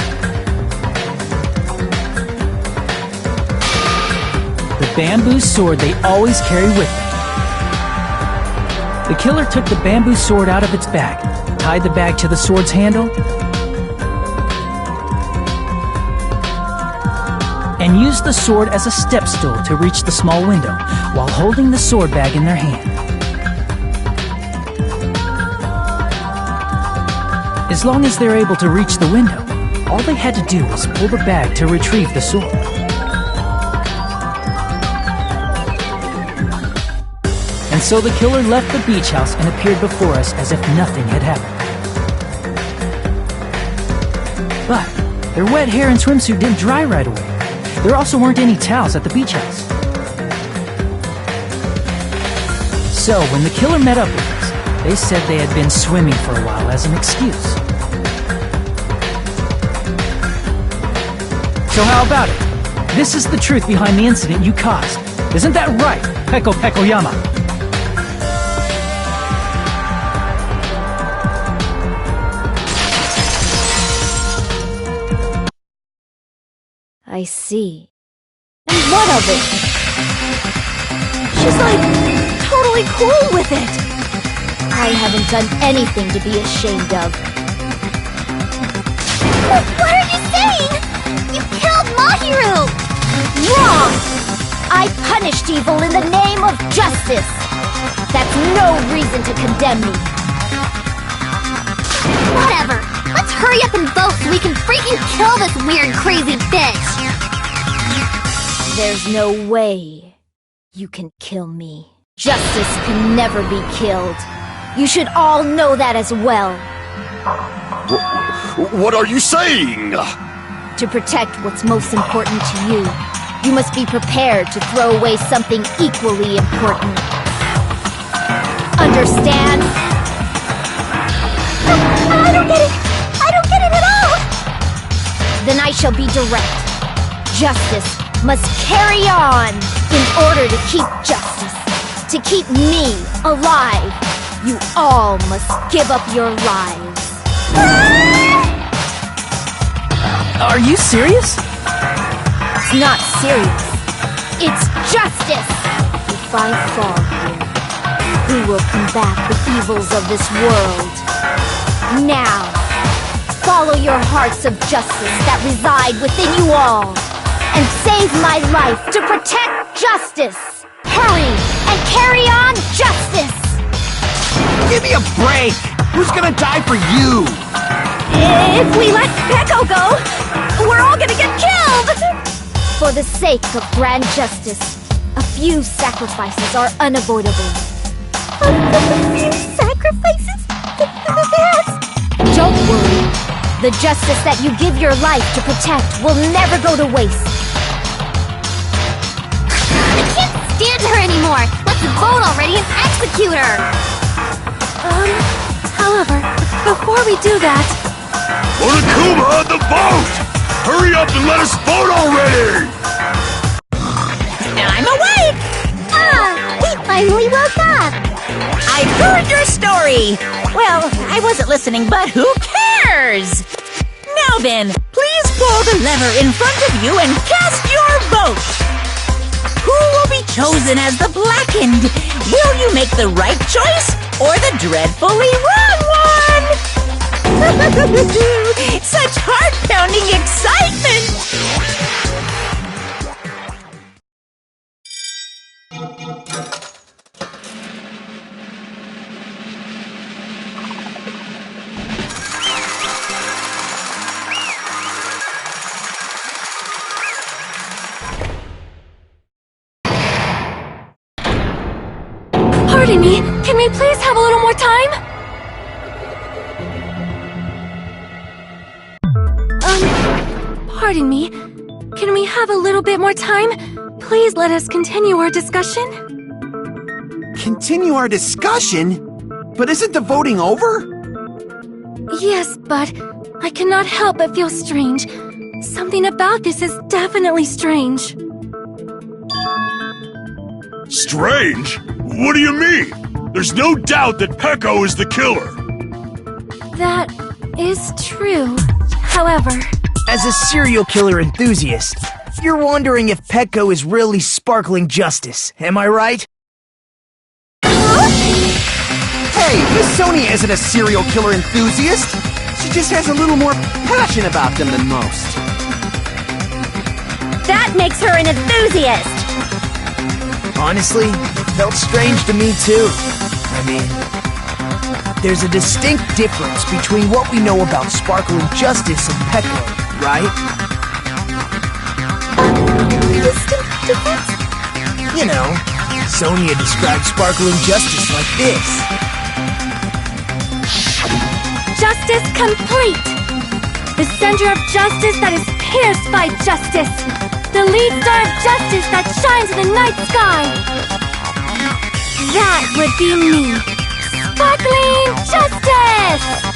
the bamboo sword they always carry with them. The killer took the bamboo sword out of its bag, tied the bag to the sword's handle, and used the sword as a step stool to reach the small window while holding the sword bag in their hand. As long as they're able to reach the window, all they had to do was pull the bag to retrieve the sword. And so the killer left the beach house and appeared before us as if nothing had happened. But their wet hair and swimsuit didn't dry right away. There also weren't any towels at the beach house. So when the killer met up with us, they said they had been swimming for a while as an excuse. So how about it? This is the truth behind the incident you caused. Isn't that right, Peko Pekoyama? I see. And what of it? She's like, totally cool with it. I haven't done anything to be ashamed of. What are you saying? You killed Mahiru! Wrong! I punished evil in the name of justice. That's no reason to condemn me. Whatever. Let's hurry up and vote so we can freaking kill this weird, crazy bitch! There's no way you can kill me. Justice can never be killed. You should all know that as well. What are you saying? To protect what's most important to you, you must be prepared to throw away something equally important. Understand? I don't get it! I don't get it at all! Then I shall be direct. Justice must carry on in order to keep justice. To keep me alive, you all must give up your lives. Are you serious? It's not serious. It's justice. If I fall here, who will combat the evils of this world? Now, follow your hearts of justice that reside within you all, and save my life to protect justice. Hurry and carry on justice. Give me a break! Who's gonna die for you? If we let Peko go, we're all gonna get killed! For the sake of grand justice, a few sacrifices are unavoidable. A few sacrifices? Yes! Don't worry. The justice that you give your life to protect will never go to waste. I can't stand her anymore! Let's vote already and execute her! However, before we do that... Onokuma, the vote! Hurry up and let us vote already! I'm awake! We finally woke up! I heard your story! Well, I wasn't listening, but who cares? Now then, please pull the lever in front of you and cast your vote! Who will be chosen as the blackened? Will you make the right choice or the dreadfully wrong one? Such heart-pounding excitement! Pardon me, can we please have a little more time? Pardon me. Can we have a little bit more time? Please let us continue our discussion. Continue our discussion? But isn't the voting over? Yes, but I cannot help but feel strange. Something about this is definitely strange. Strange? What do you mean? There's no doubt that Pecco is the killer. That is true. However, As a serial killer enthusiast, you're wondering if Pecco is really sparkling justice, am I right? Hey, Miss Sonia isn't a serial killer enthusiast. She just has a little more passion about them than most. That makes her an enthusiast! Honestly, it felt strange to me too. I mean, there's a distinct difference between what we know about sparkling justice and Pecco, right? distinct difference? You know, Sonia described sparkling justice like this. Justice complete! The center of justice that is pierced by justice! The lead star of justice that shines in the night sky! That would be me! Sparkling Justice!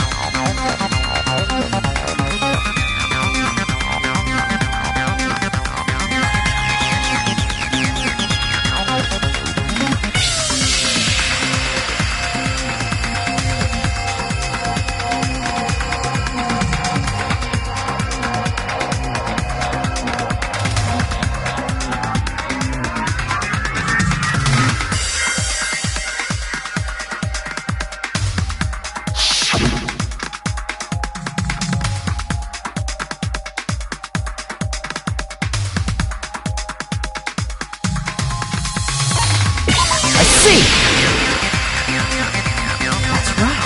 That's right.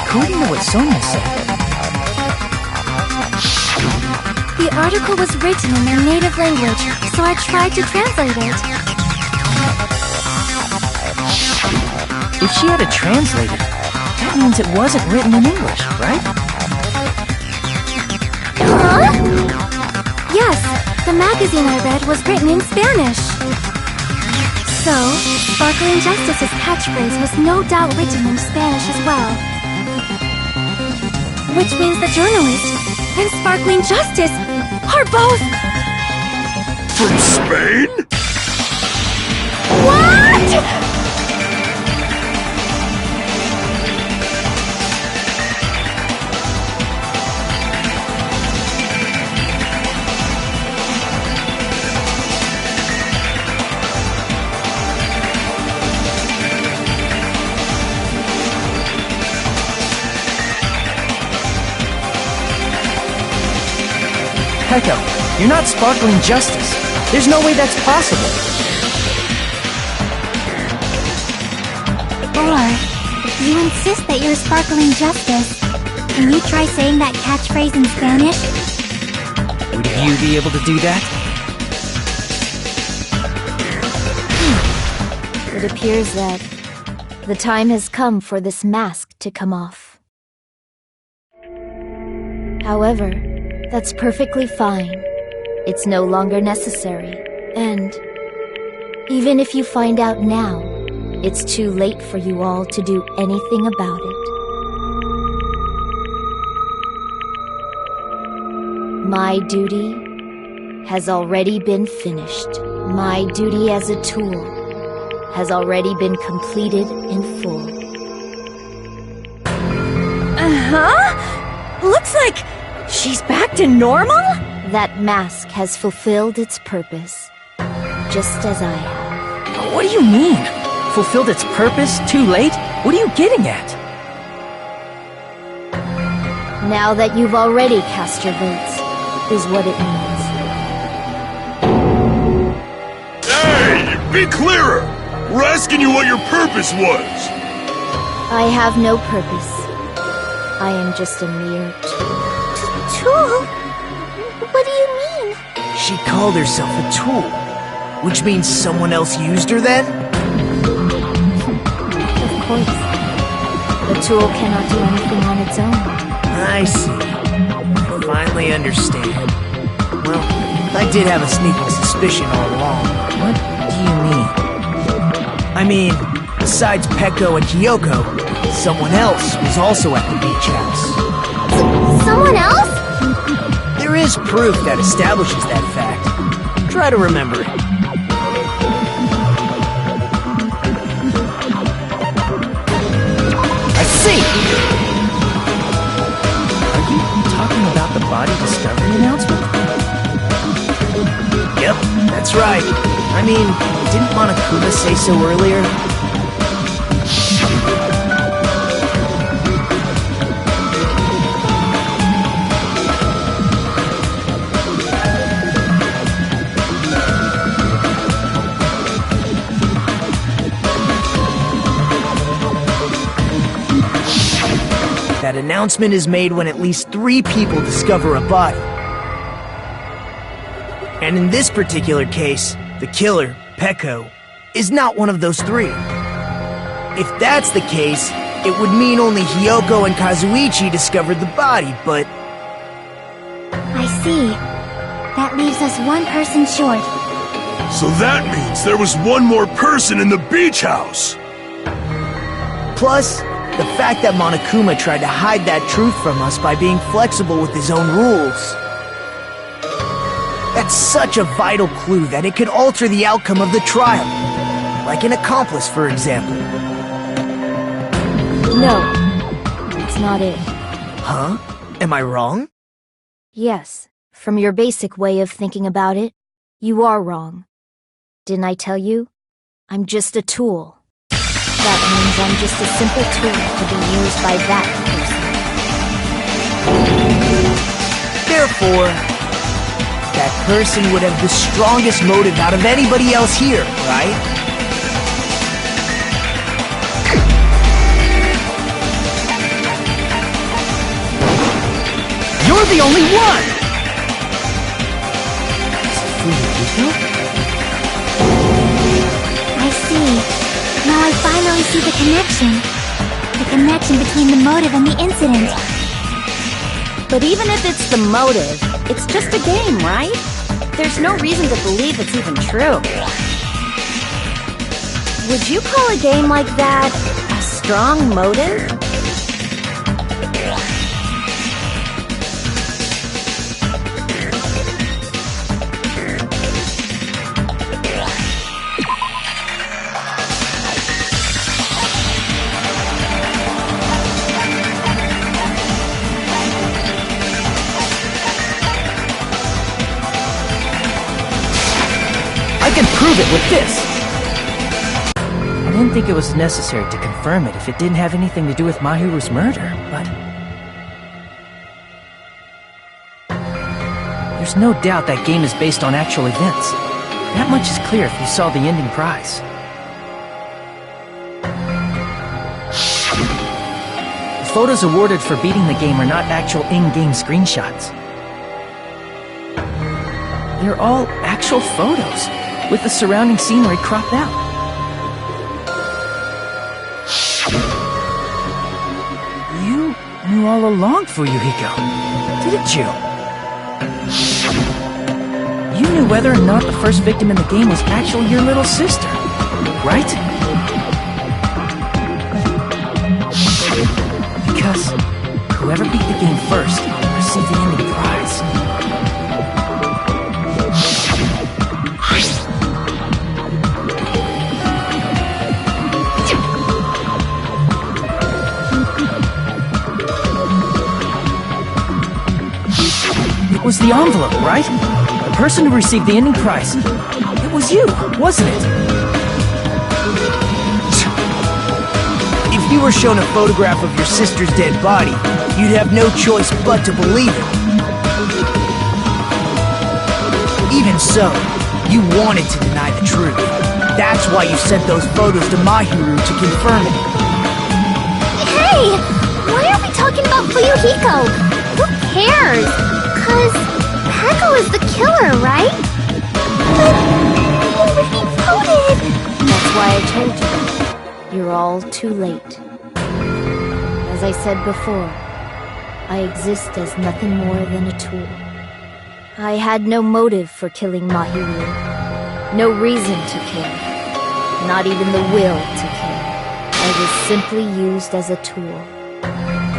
According to what Sonia said. The article was written in their native language, so I tried to translate it. If she had it translated, that means it wasn't written in English, right? Huh? Yes, the magazine I read was written in Spanish. So, Sparkling Justice's catchphrase was no doubt written in Spanish as well. Which means the journalist and Sparkling Justice are both... From Spain? What?! Pecco, you're not sparkling justice. There's no way that's possible. Or, if you insist that you're sparkling justice, can you try saying that catchphrase in Spanish? Would you be able to do that? It appears that the time has come for this mask to come off. However, that's perfectly fine. It's no longer necessary. And even if you find out now, it's too late for you all to do anything about it. My duty has already been finished. My duty as a tool has already been completed in full. Uh-huh? Looks like she's back to normal? That mask has fulfilled its purpose, just as I have. What do you mean? Fulfilled its purpose? Too late? What are you getting at? Now that you've already cast your votes, is what it means. Hey, be clearer! We're asking you what your purpose was! I have no purpose. I am just a mere Tool? What do you mean? She called herself a tool, which means someone else used her then? Of course. The tool cannot do anything on its own. I see. I finally understand. Well, I did have a sneaking suspicion all along. What do you mean? I mean, besides Peko and Kyoko, someone else was also at the beach house. Someone else? There is proof that establishes that fact. Try to remember it. I see! Are you talking about the body discovery announcement? Yep, that's right. I mean, didn't Monokuma say so earlier? That announcement is made when at least 3 people discover a body. And in this particular case, the killer, Peko, is not one of those 3. If that's the case, it would mean only Hiyoko and Kazuichi discovered the body, but... I see. That leaves us 1 person short. So that means there was one more person in the beach house! Plus, the fact that Monokuma tried to hide that truth from us by being flexible with his own rules. That's such a vital clue that it could alter the outcome of the trial. Like an accomplice, for example. No, it's not it. Huh? Am I wrong? Yes, from your basic way of thinking about it, you are wrong. Didn't I tell you? I'm just a tool. That means I'm just a simple tool to be used by that person. Therefore, that person would have the strongest motive out of anybody else here, right? You're the only one! I see. Now I finally see the connection. The connection between the motive and the incident. But even if it's the motive, it's just a game, right? There's no reason to believe it's even true. Would you call a game like that a strong motive? I can prove it with this! I didn't think it was necessary to confirm it if it didn't have anything to do with Mahiru's murder, but... There's no doubt that game is based on actual events. That much is clear if you saw the ending prize. The photos awarded for beating the game are not actual in-game screenshots. They're all actual photos, with the surrounding scenery cropped out. You knew all along, Fuyuhiko, didn't you? You knew whether or not the first victim in the game was actually your little sister, right? Because whoever beat the game first received the ending prize. It was the envelope, right? The person who received the ending prize. It was you, wasn't it? If you were shown a photograph of your sister's dead body, you'd have no choice but to believe it. Even so, you wanted to deny the truth. That's why you sent those photos to Mahiru to confirm it. Hey! Why are we talking about Fuyuhiko? Who cares? 'Cause Peko is the killer, right? But he already voted! That's why I told you. You're all too late. As I said before, I exist as nothing more than a tool. I had no motive for killing Mahiru. No reason to kill. Not even the will to kill. I was simply used as a tool.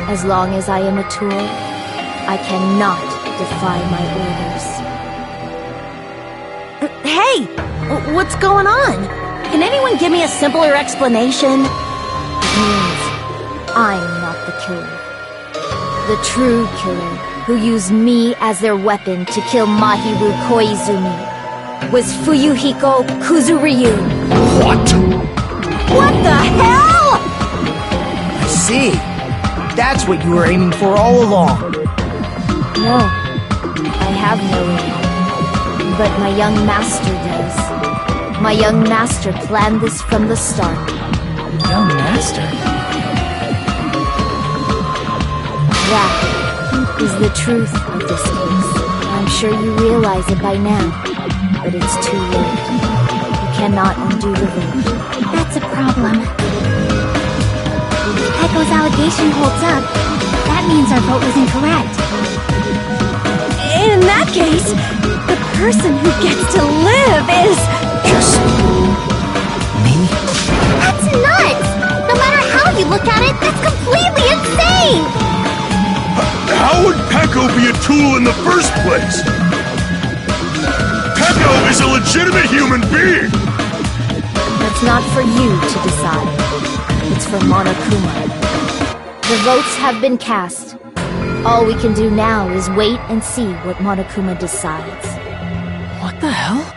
As long as I am a tool, I cannot defy my orders. Hey! What's going on? Can anyone give me a simpler explanation? It means I'm not the killer. The true killer, who used me as their weapon to kill Mahiru Koizumi, was Fuyuhiko Kuzuryu. What? What the hell?! I see. That's what you were aiming for all along. No, I have no aim. But my young master does. My young master planned this from the start. Young master? That is the truth of this case. I'm sure you realize it by now, but it's too late. You cannot undo the vote. That's a problem. If Pecco's allegation holds up, that means our vote was incorrect. In that case, the person who gets to live is... Just... me? That's nuts! No matter how you look at it, that's completely insane! How would Pecco be a tool in the first place? Pecco is a legitimate human being! That's not for you to decide. It's for Monokuma. The votes have been cast. All we can do now is wait and see what Monokuma decides. What the hell?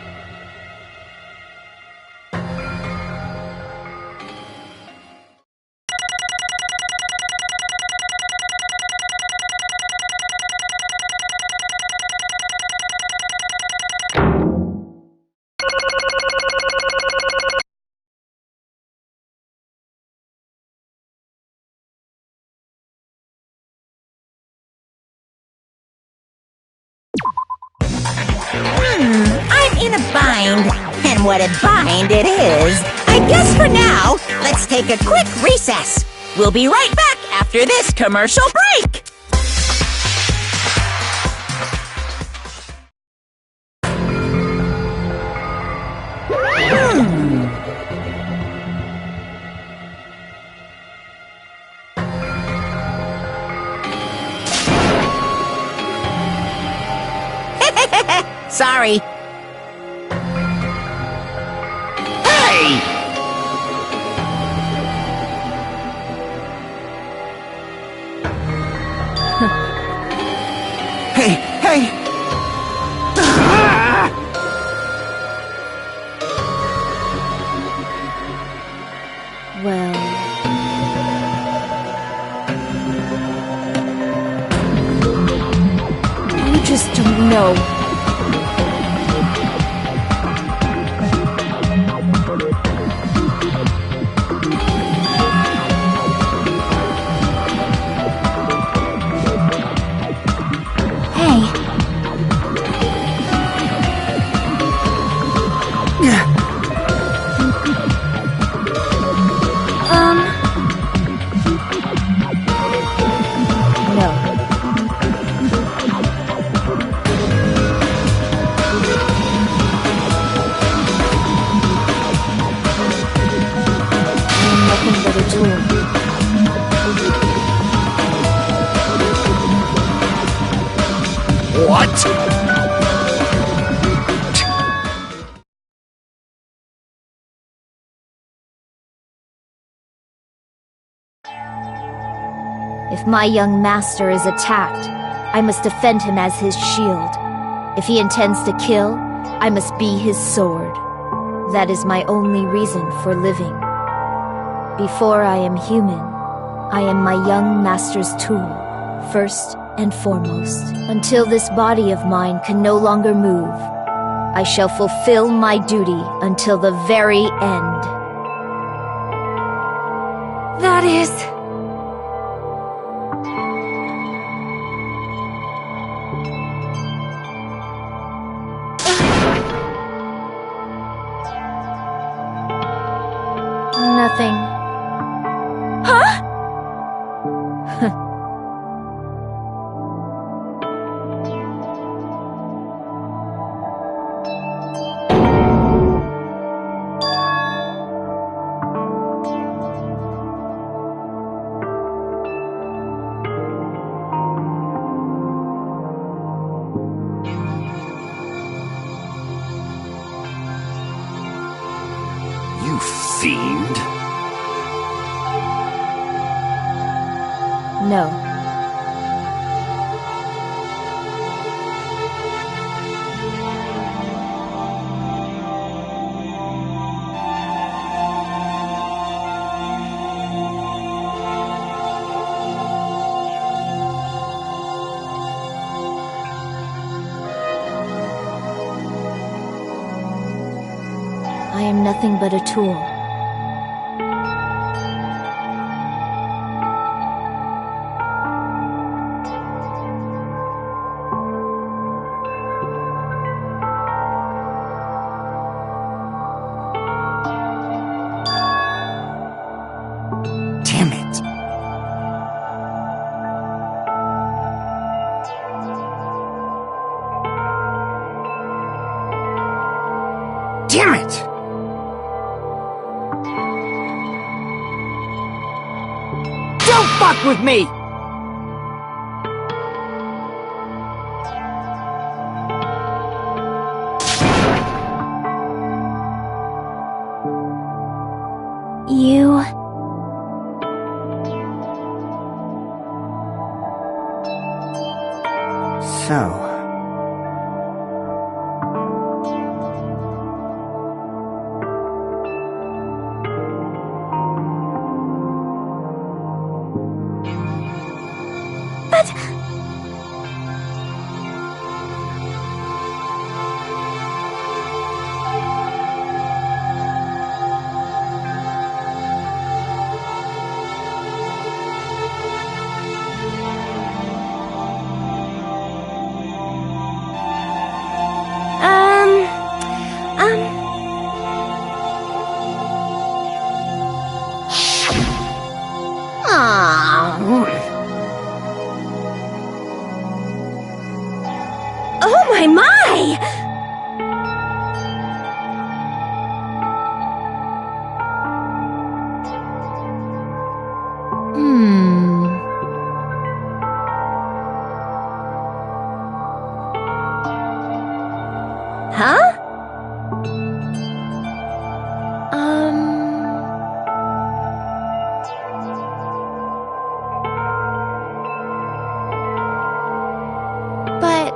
I'm in a bind. And what a bind it is. I guess for now, let's take a quick recess. We'll be right back after this commercial break. Sorry. Hey! Hey! Well... you just don't know. What? If my young master is attacked, I must defend him as his shield. If he intends to kill, I must be his sword. That is my only reason for living. Before I am human, I am my young master's tool, first and foremost. Until this body of mine can no longer move, I shall fulfill my duty until the very end. That is... Nothing. Huh? fiend? No. I am nothing but a tool. Damn it! Damn it! Don't fuck with me! You... So... Oh my! Huh? But...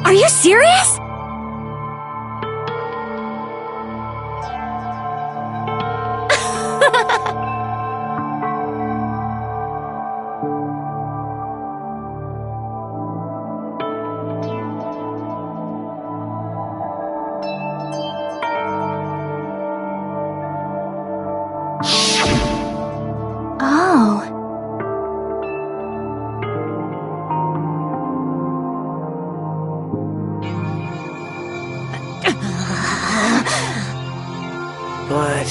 Are you serious? Oh. But...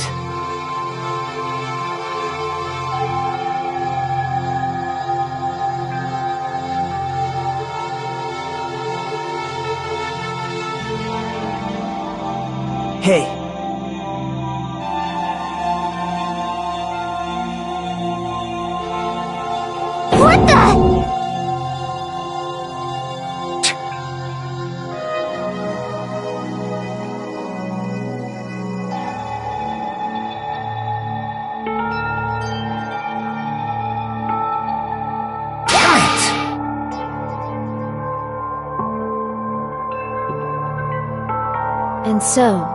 Hey. What the? And so...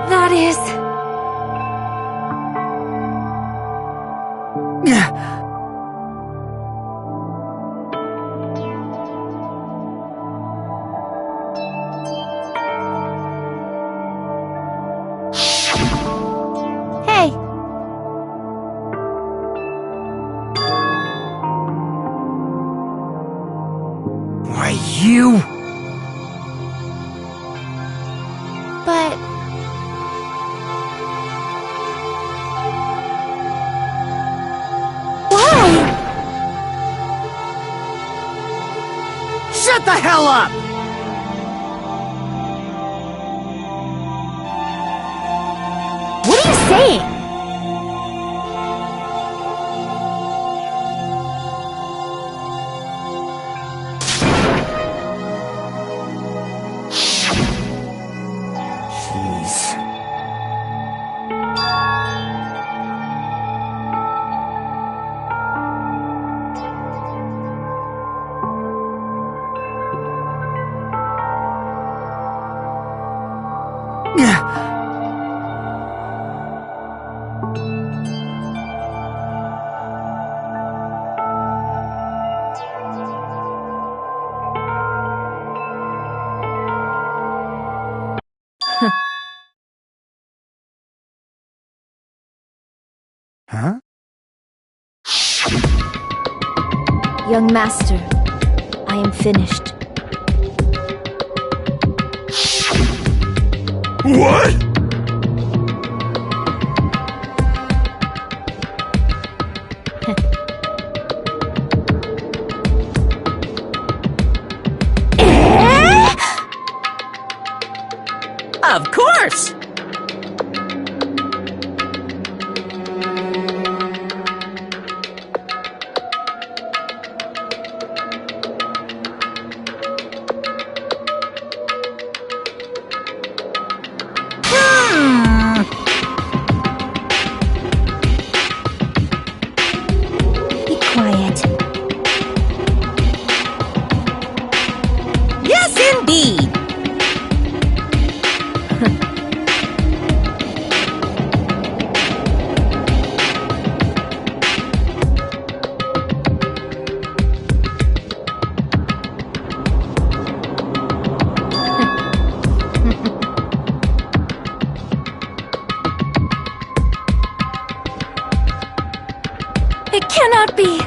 That is... Hey! Why, you... But... the hell up! What are you saying? Jeez. Huh? Young master, I am finished. What? Of course! Be quiet. Yes, indeed! It cannot be!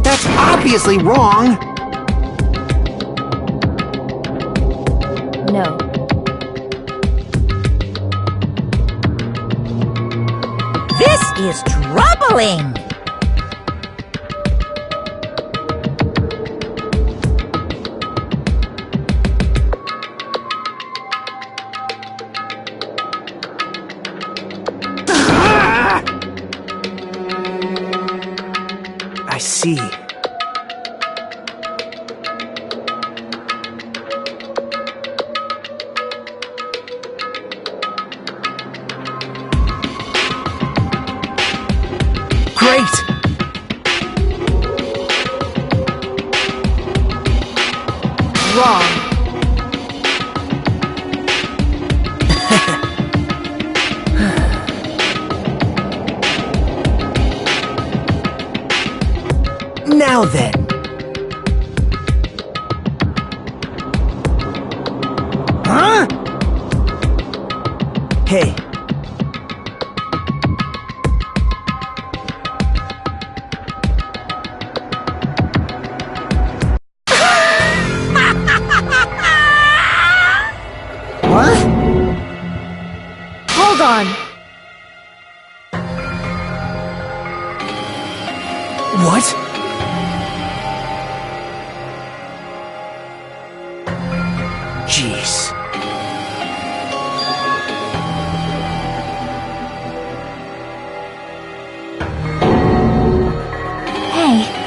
That's obviously wrong! No. This is troubling! I see. Great! Wrong. Now then. Huh? Hey. What? Hold on. What? Jeez. Hey.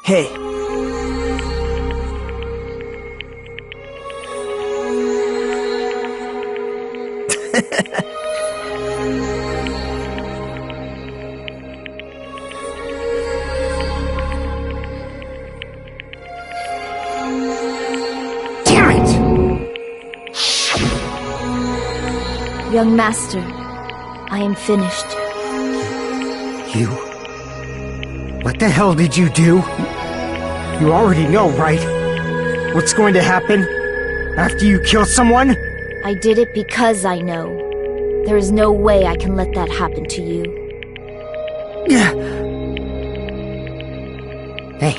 Hey. Damn it! Young master, I am finished. You? What the hell did you do? You already know, right? What's going to happen after you kill someone? I did it because I know. There is no way I can let that happen to you. Hey,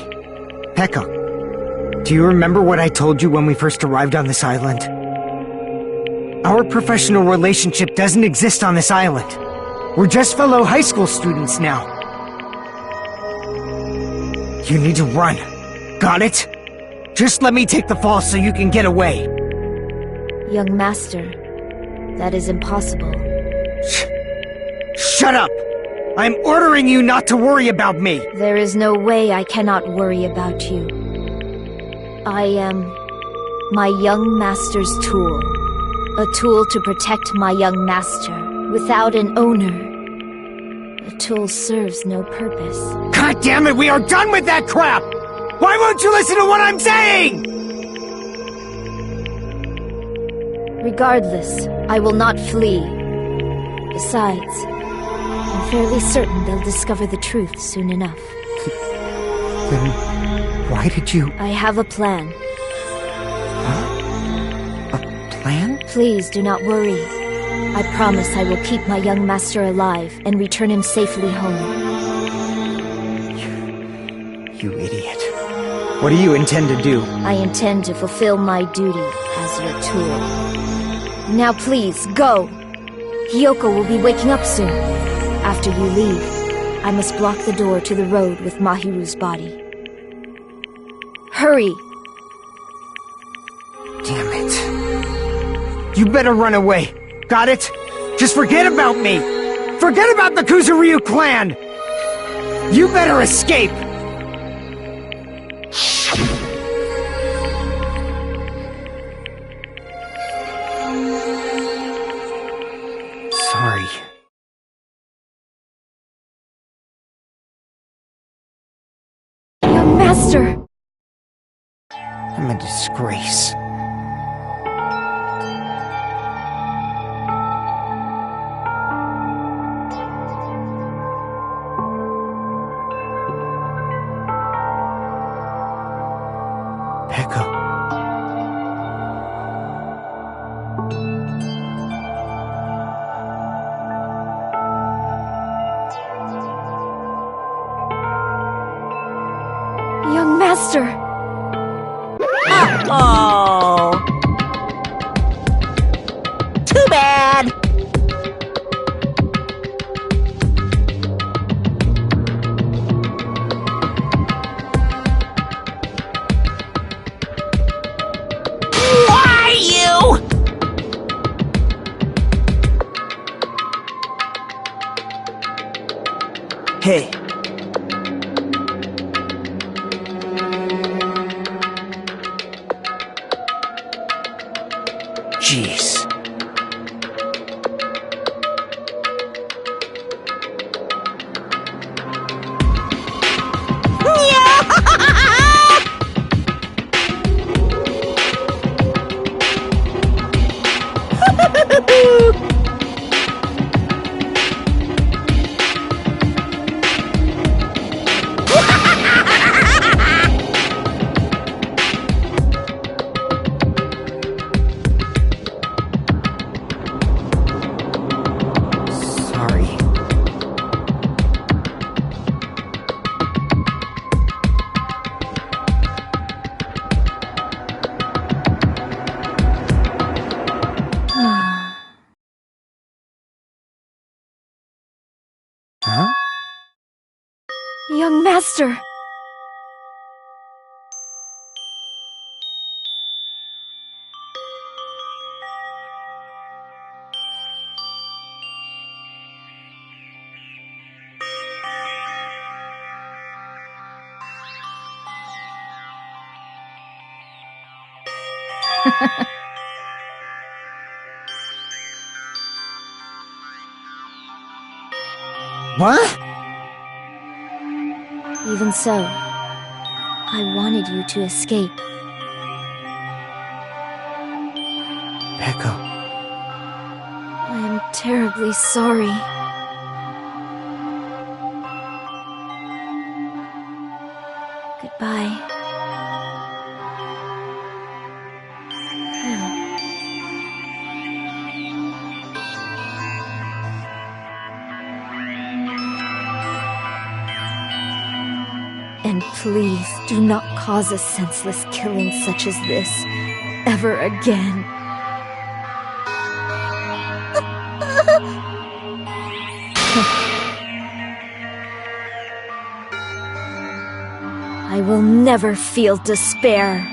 Pekka. Do you remember what I told you when we first arrived on this island? Our professional relationship doesn't exist on this island. We're just fellow high school students now. You need to run. Got it? Just let me take the fall so you can get away. Young master, that is impossible. Shut up! I'm ordering you not to worry about me! There is no way I cannot worry about you. I am my young master's tool. A tool to protect my young master. Without an owner, the tool serves no purpose. God damn it, we are done with that crap! Why won't you listen to what I'm saying? Regardless, I will not flee. Besides, I'm fairly certain they'll discover the truth soon enough. Then why did you... I have a plan. A plan? Please do not worry. I promise I will keep my young master alive and return him safely home. You idiot. What do you intend to do? I intend to fulfill my duty as your tool. Now please, go! Hiyoko will be waking up soon. After you leave, I must block the door to the road with Mahiru's body. Hurry! Damn it. You better run away. Got it? Just forget about me! Forget about the Kuzuryu clan! You better escape! Sorry. Young master! I'm a disgrace. Pekka. Young master! Oh. Too bad. Why you? Hey. Jeez. Sorry. Huh? Young master! What? Even so, I wanted you to escape. Peko. I am terribly sorry. Goodbye. And please do not cause a senseless killing such as this ever again. I will never feel despair.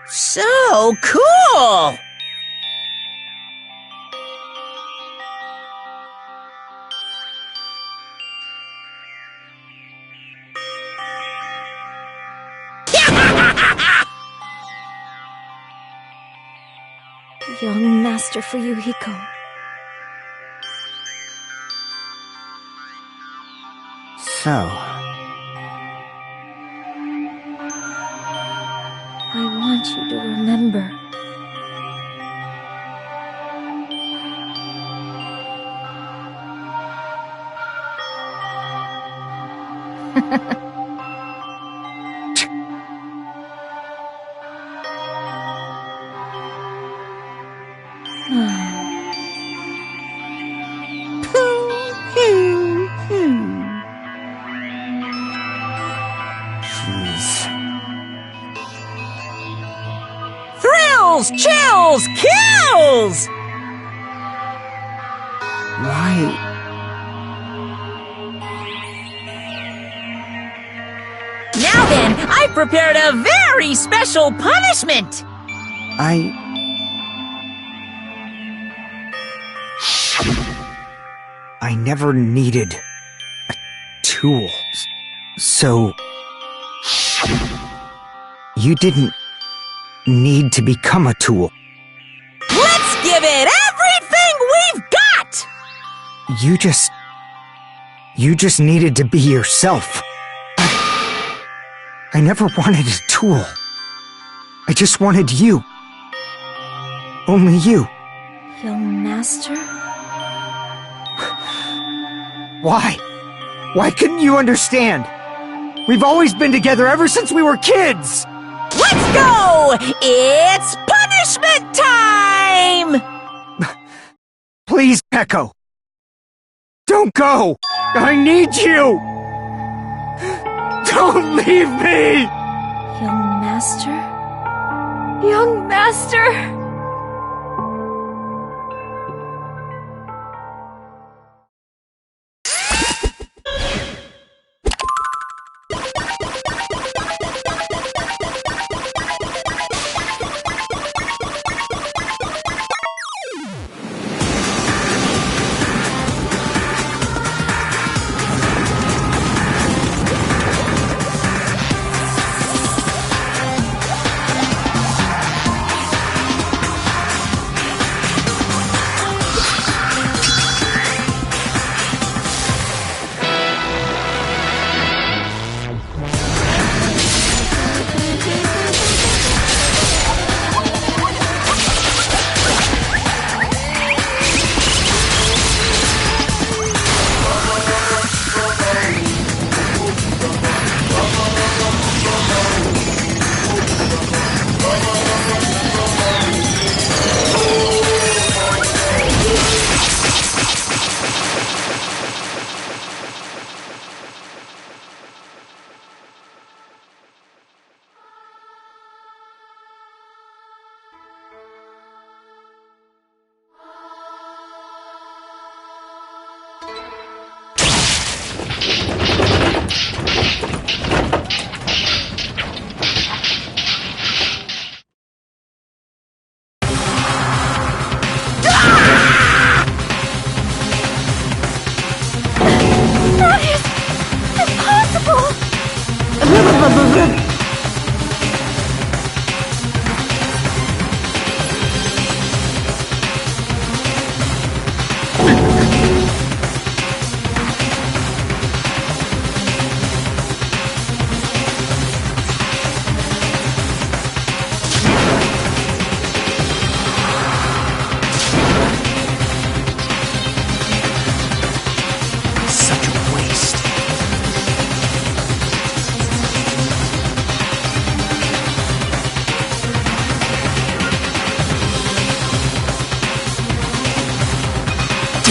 So cool! Young Master Fuyuhiko. So, I want you to remember. Thrills, chills, kills! why? Now then, I've prepared a very special punishment! I never needed a tool. So, you didn't need to become a tool. Let's give it everything we've got! You just needed to be yourself. I never wanted a tool. I just wanted you. Only you. Young Master? Why? Why couldn't you understand? We've always been together ever since we were kids! Let's go! It's punishment time! Please, Peko! Don't go! I need you! Don't leave me! Young Master? Young Master!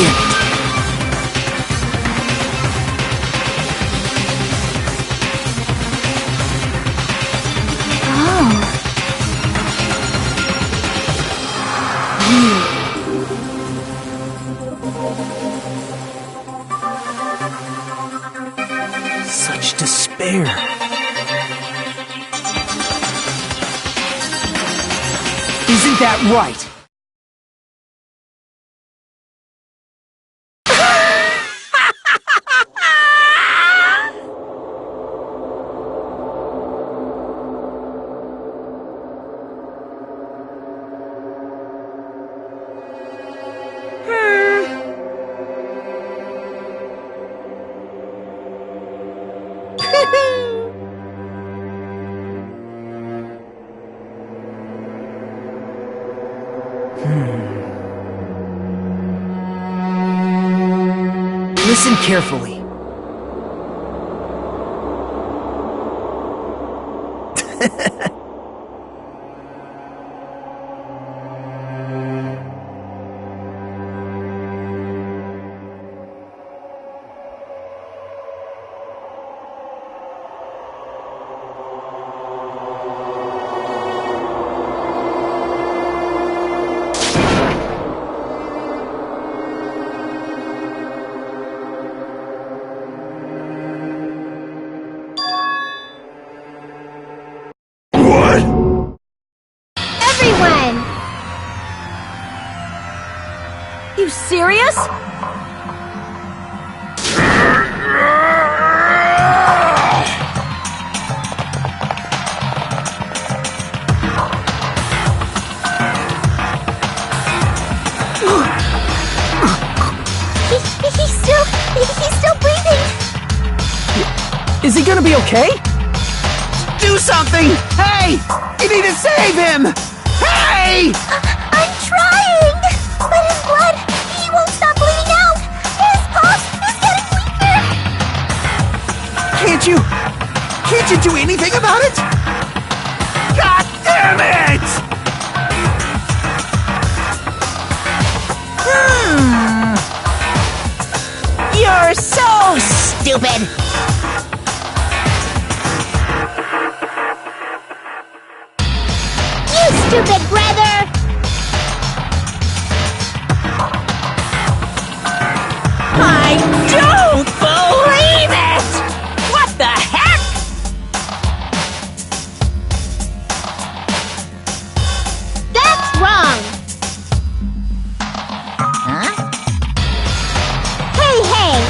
him! Such despair. Isn't that right? Listen carefully. Everyone! You serious? He's still breathing! Is he gonna be okay? Do something! Hey! You need to save him! Hey! I'm trying! But his blood, he won't stop bleeding out! His pulse is getting weaker! Can't you do anything about it? God damn it! You're so stupid! You stupid brother! I don't believe it! What the heck? That's wrong! Huh? Hey!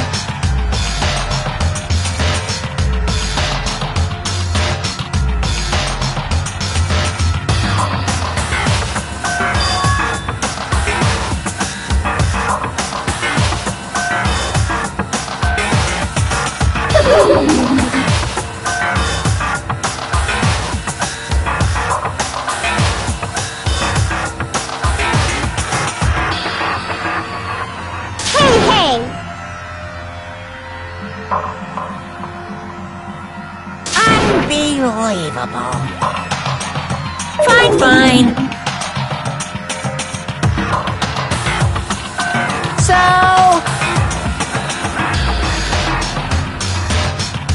Unbelievable. Fine. So,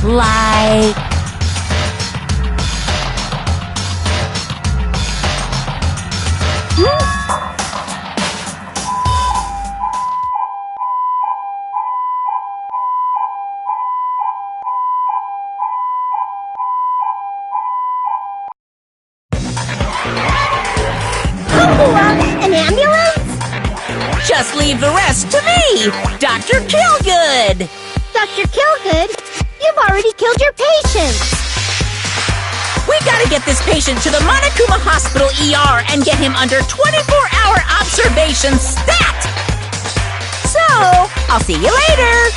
like, An ambulance? just leave the rest to me, Dr. Killgood. Dr. Killgood, you've already killed your patient. We gotta get this patient to the Monokuma Hospital ER and get him under 24-hour observation stat! So, I'll see you later!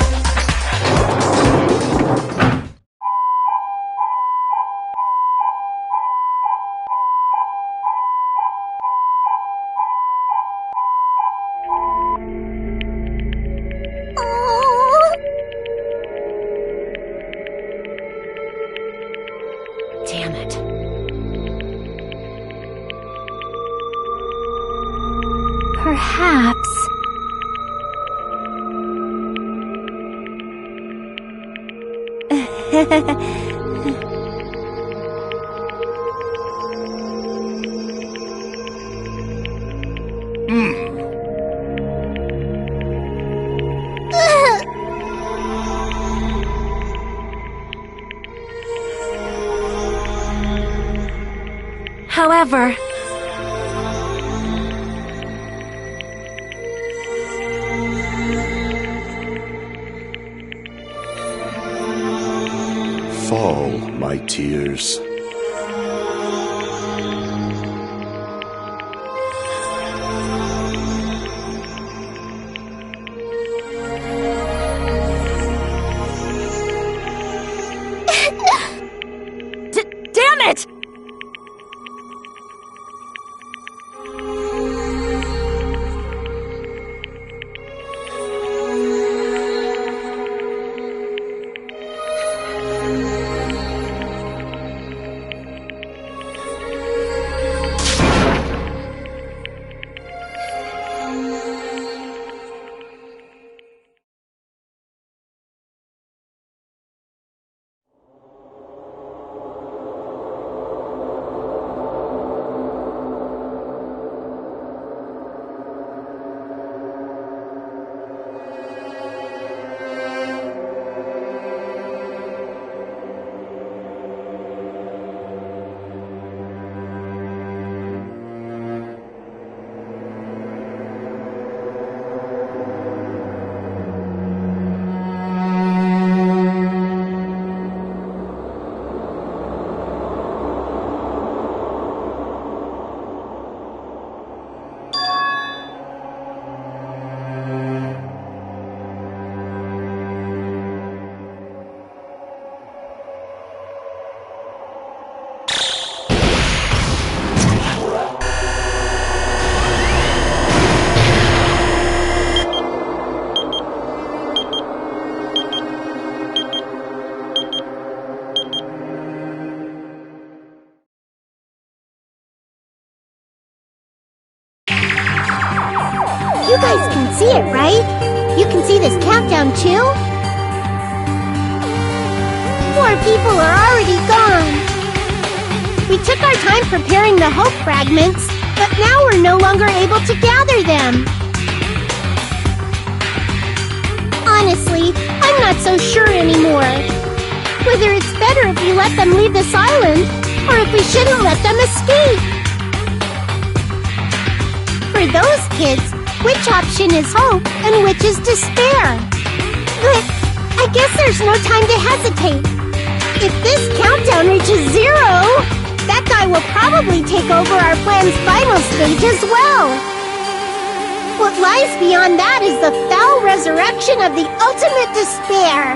Oh, Damn it. However, Fall, my tears. Damn it! You guys can see it, right? You can see this countdown too? More people are already gone. We took our time preparing the hope fragments, but now we're no longer able to gather them. Honestly, I'm not so sure anymore. Whether it's better if we let them leave this island, or if we shouldn't let them escape. For those kids, which option is hope and which is despair? But I guess there's no time to hesitate. If this countdown reaches 0, that guy will probably take over our plan's final stage as well. What lies beyond that is the foul resurrection of the ultimate despair.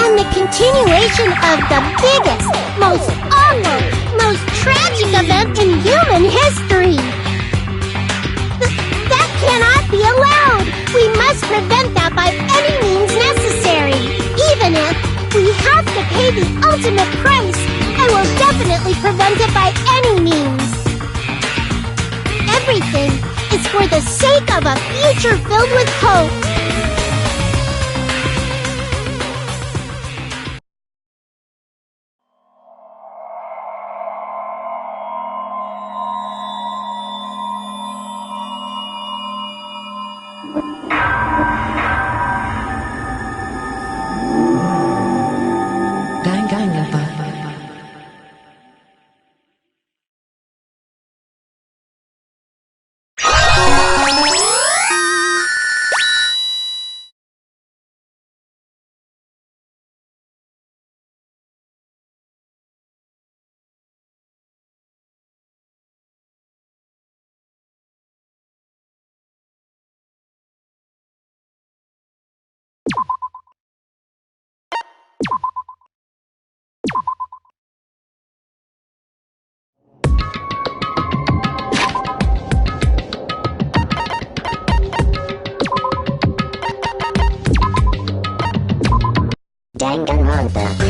And the continuation of the biggest, most awful, most tragic event in human history. That cannot be allowed! We must prevent that by any means necessary. Even if we have to pay the ultimate price, I will definitely prevent it by any means. Everything is for the sake of a future filled with hope. DanganRonpa. DanganRonpa.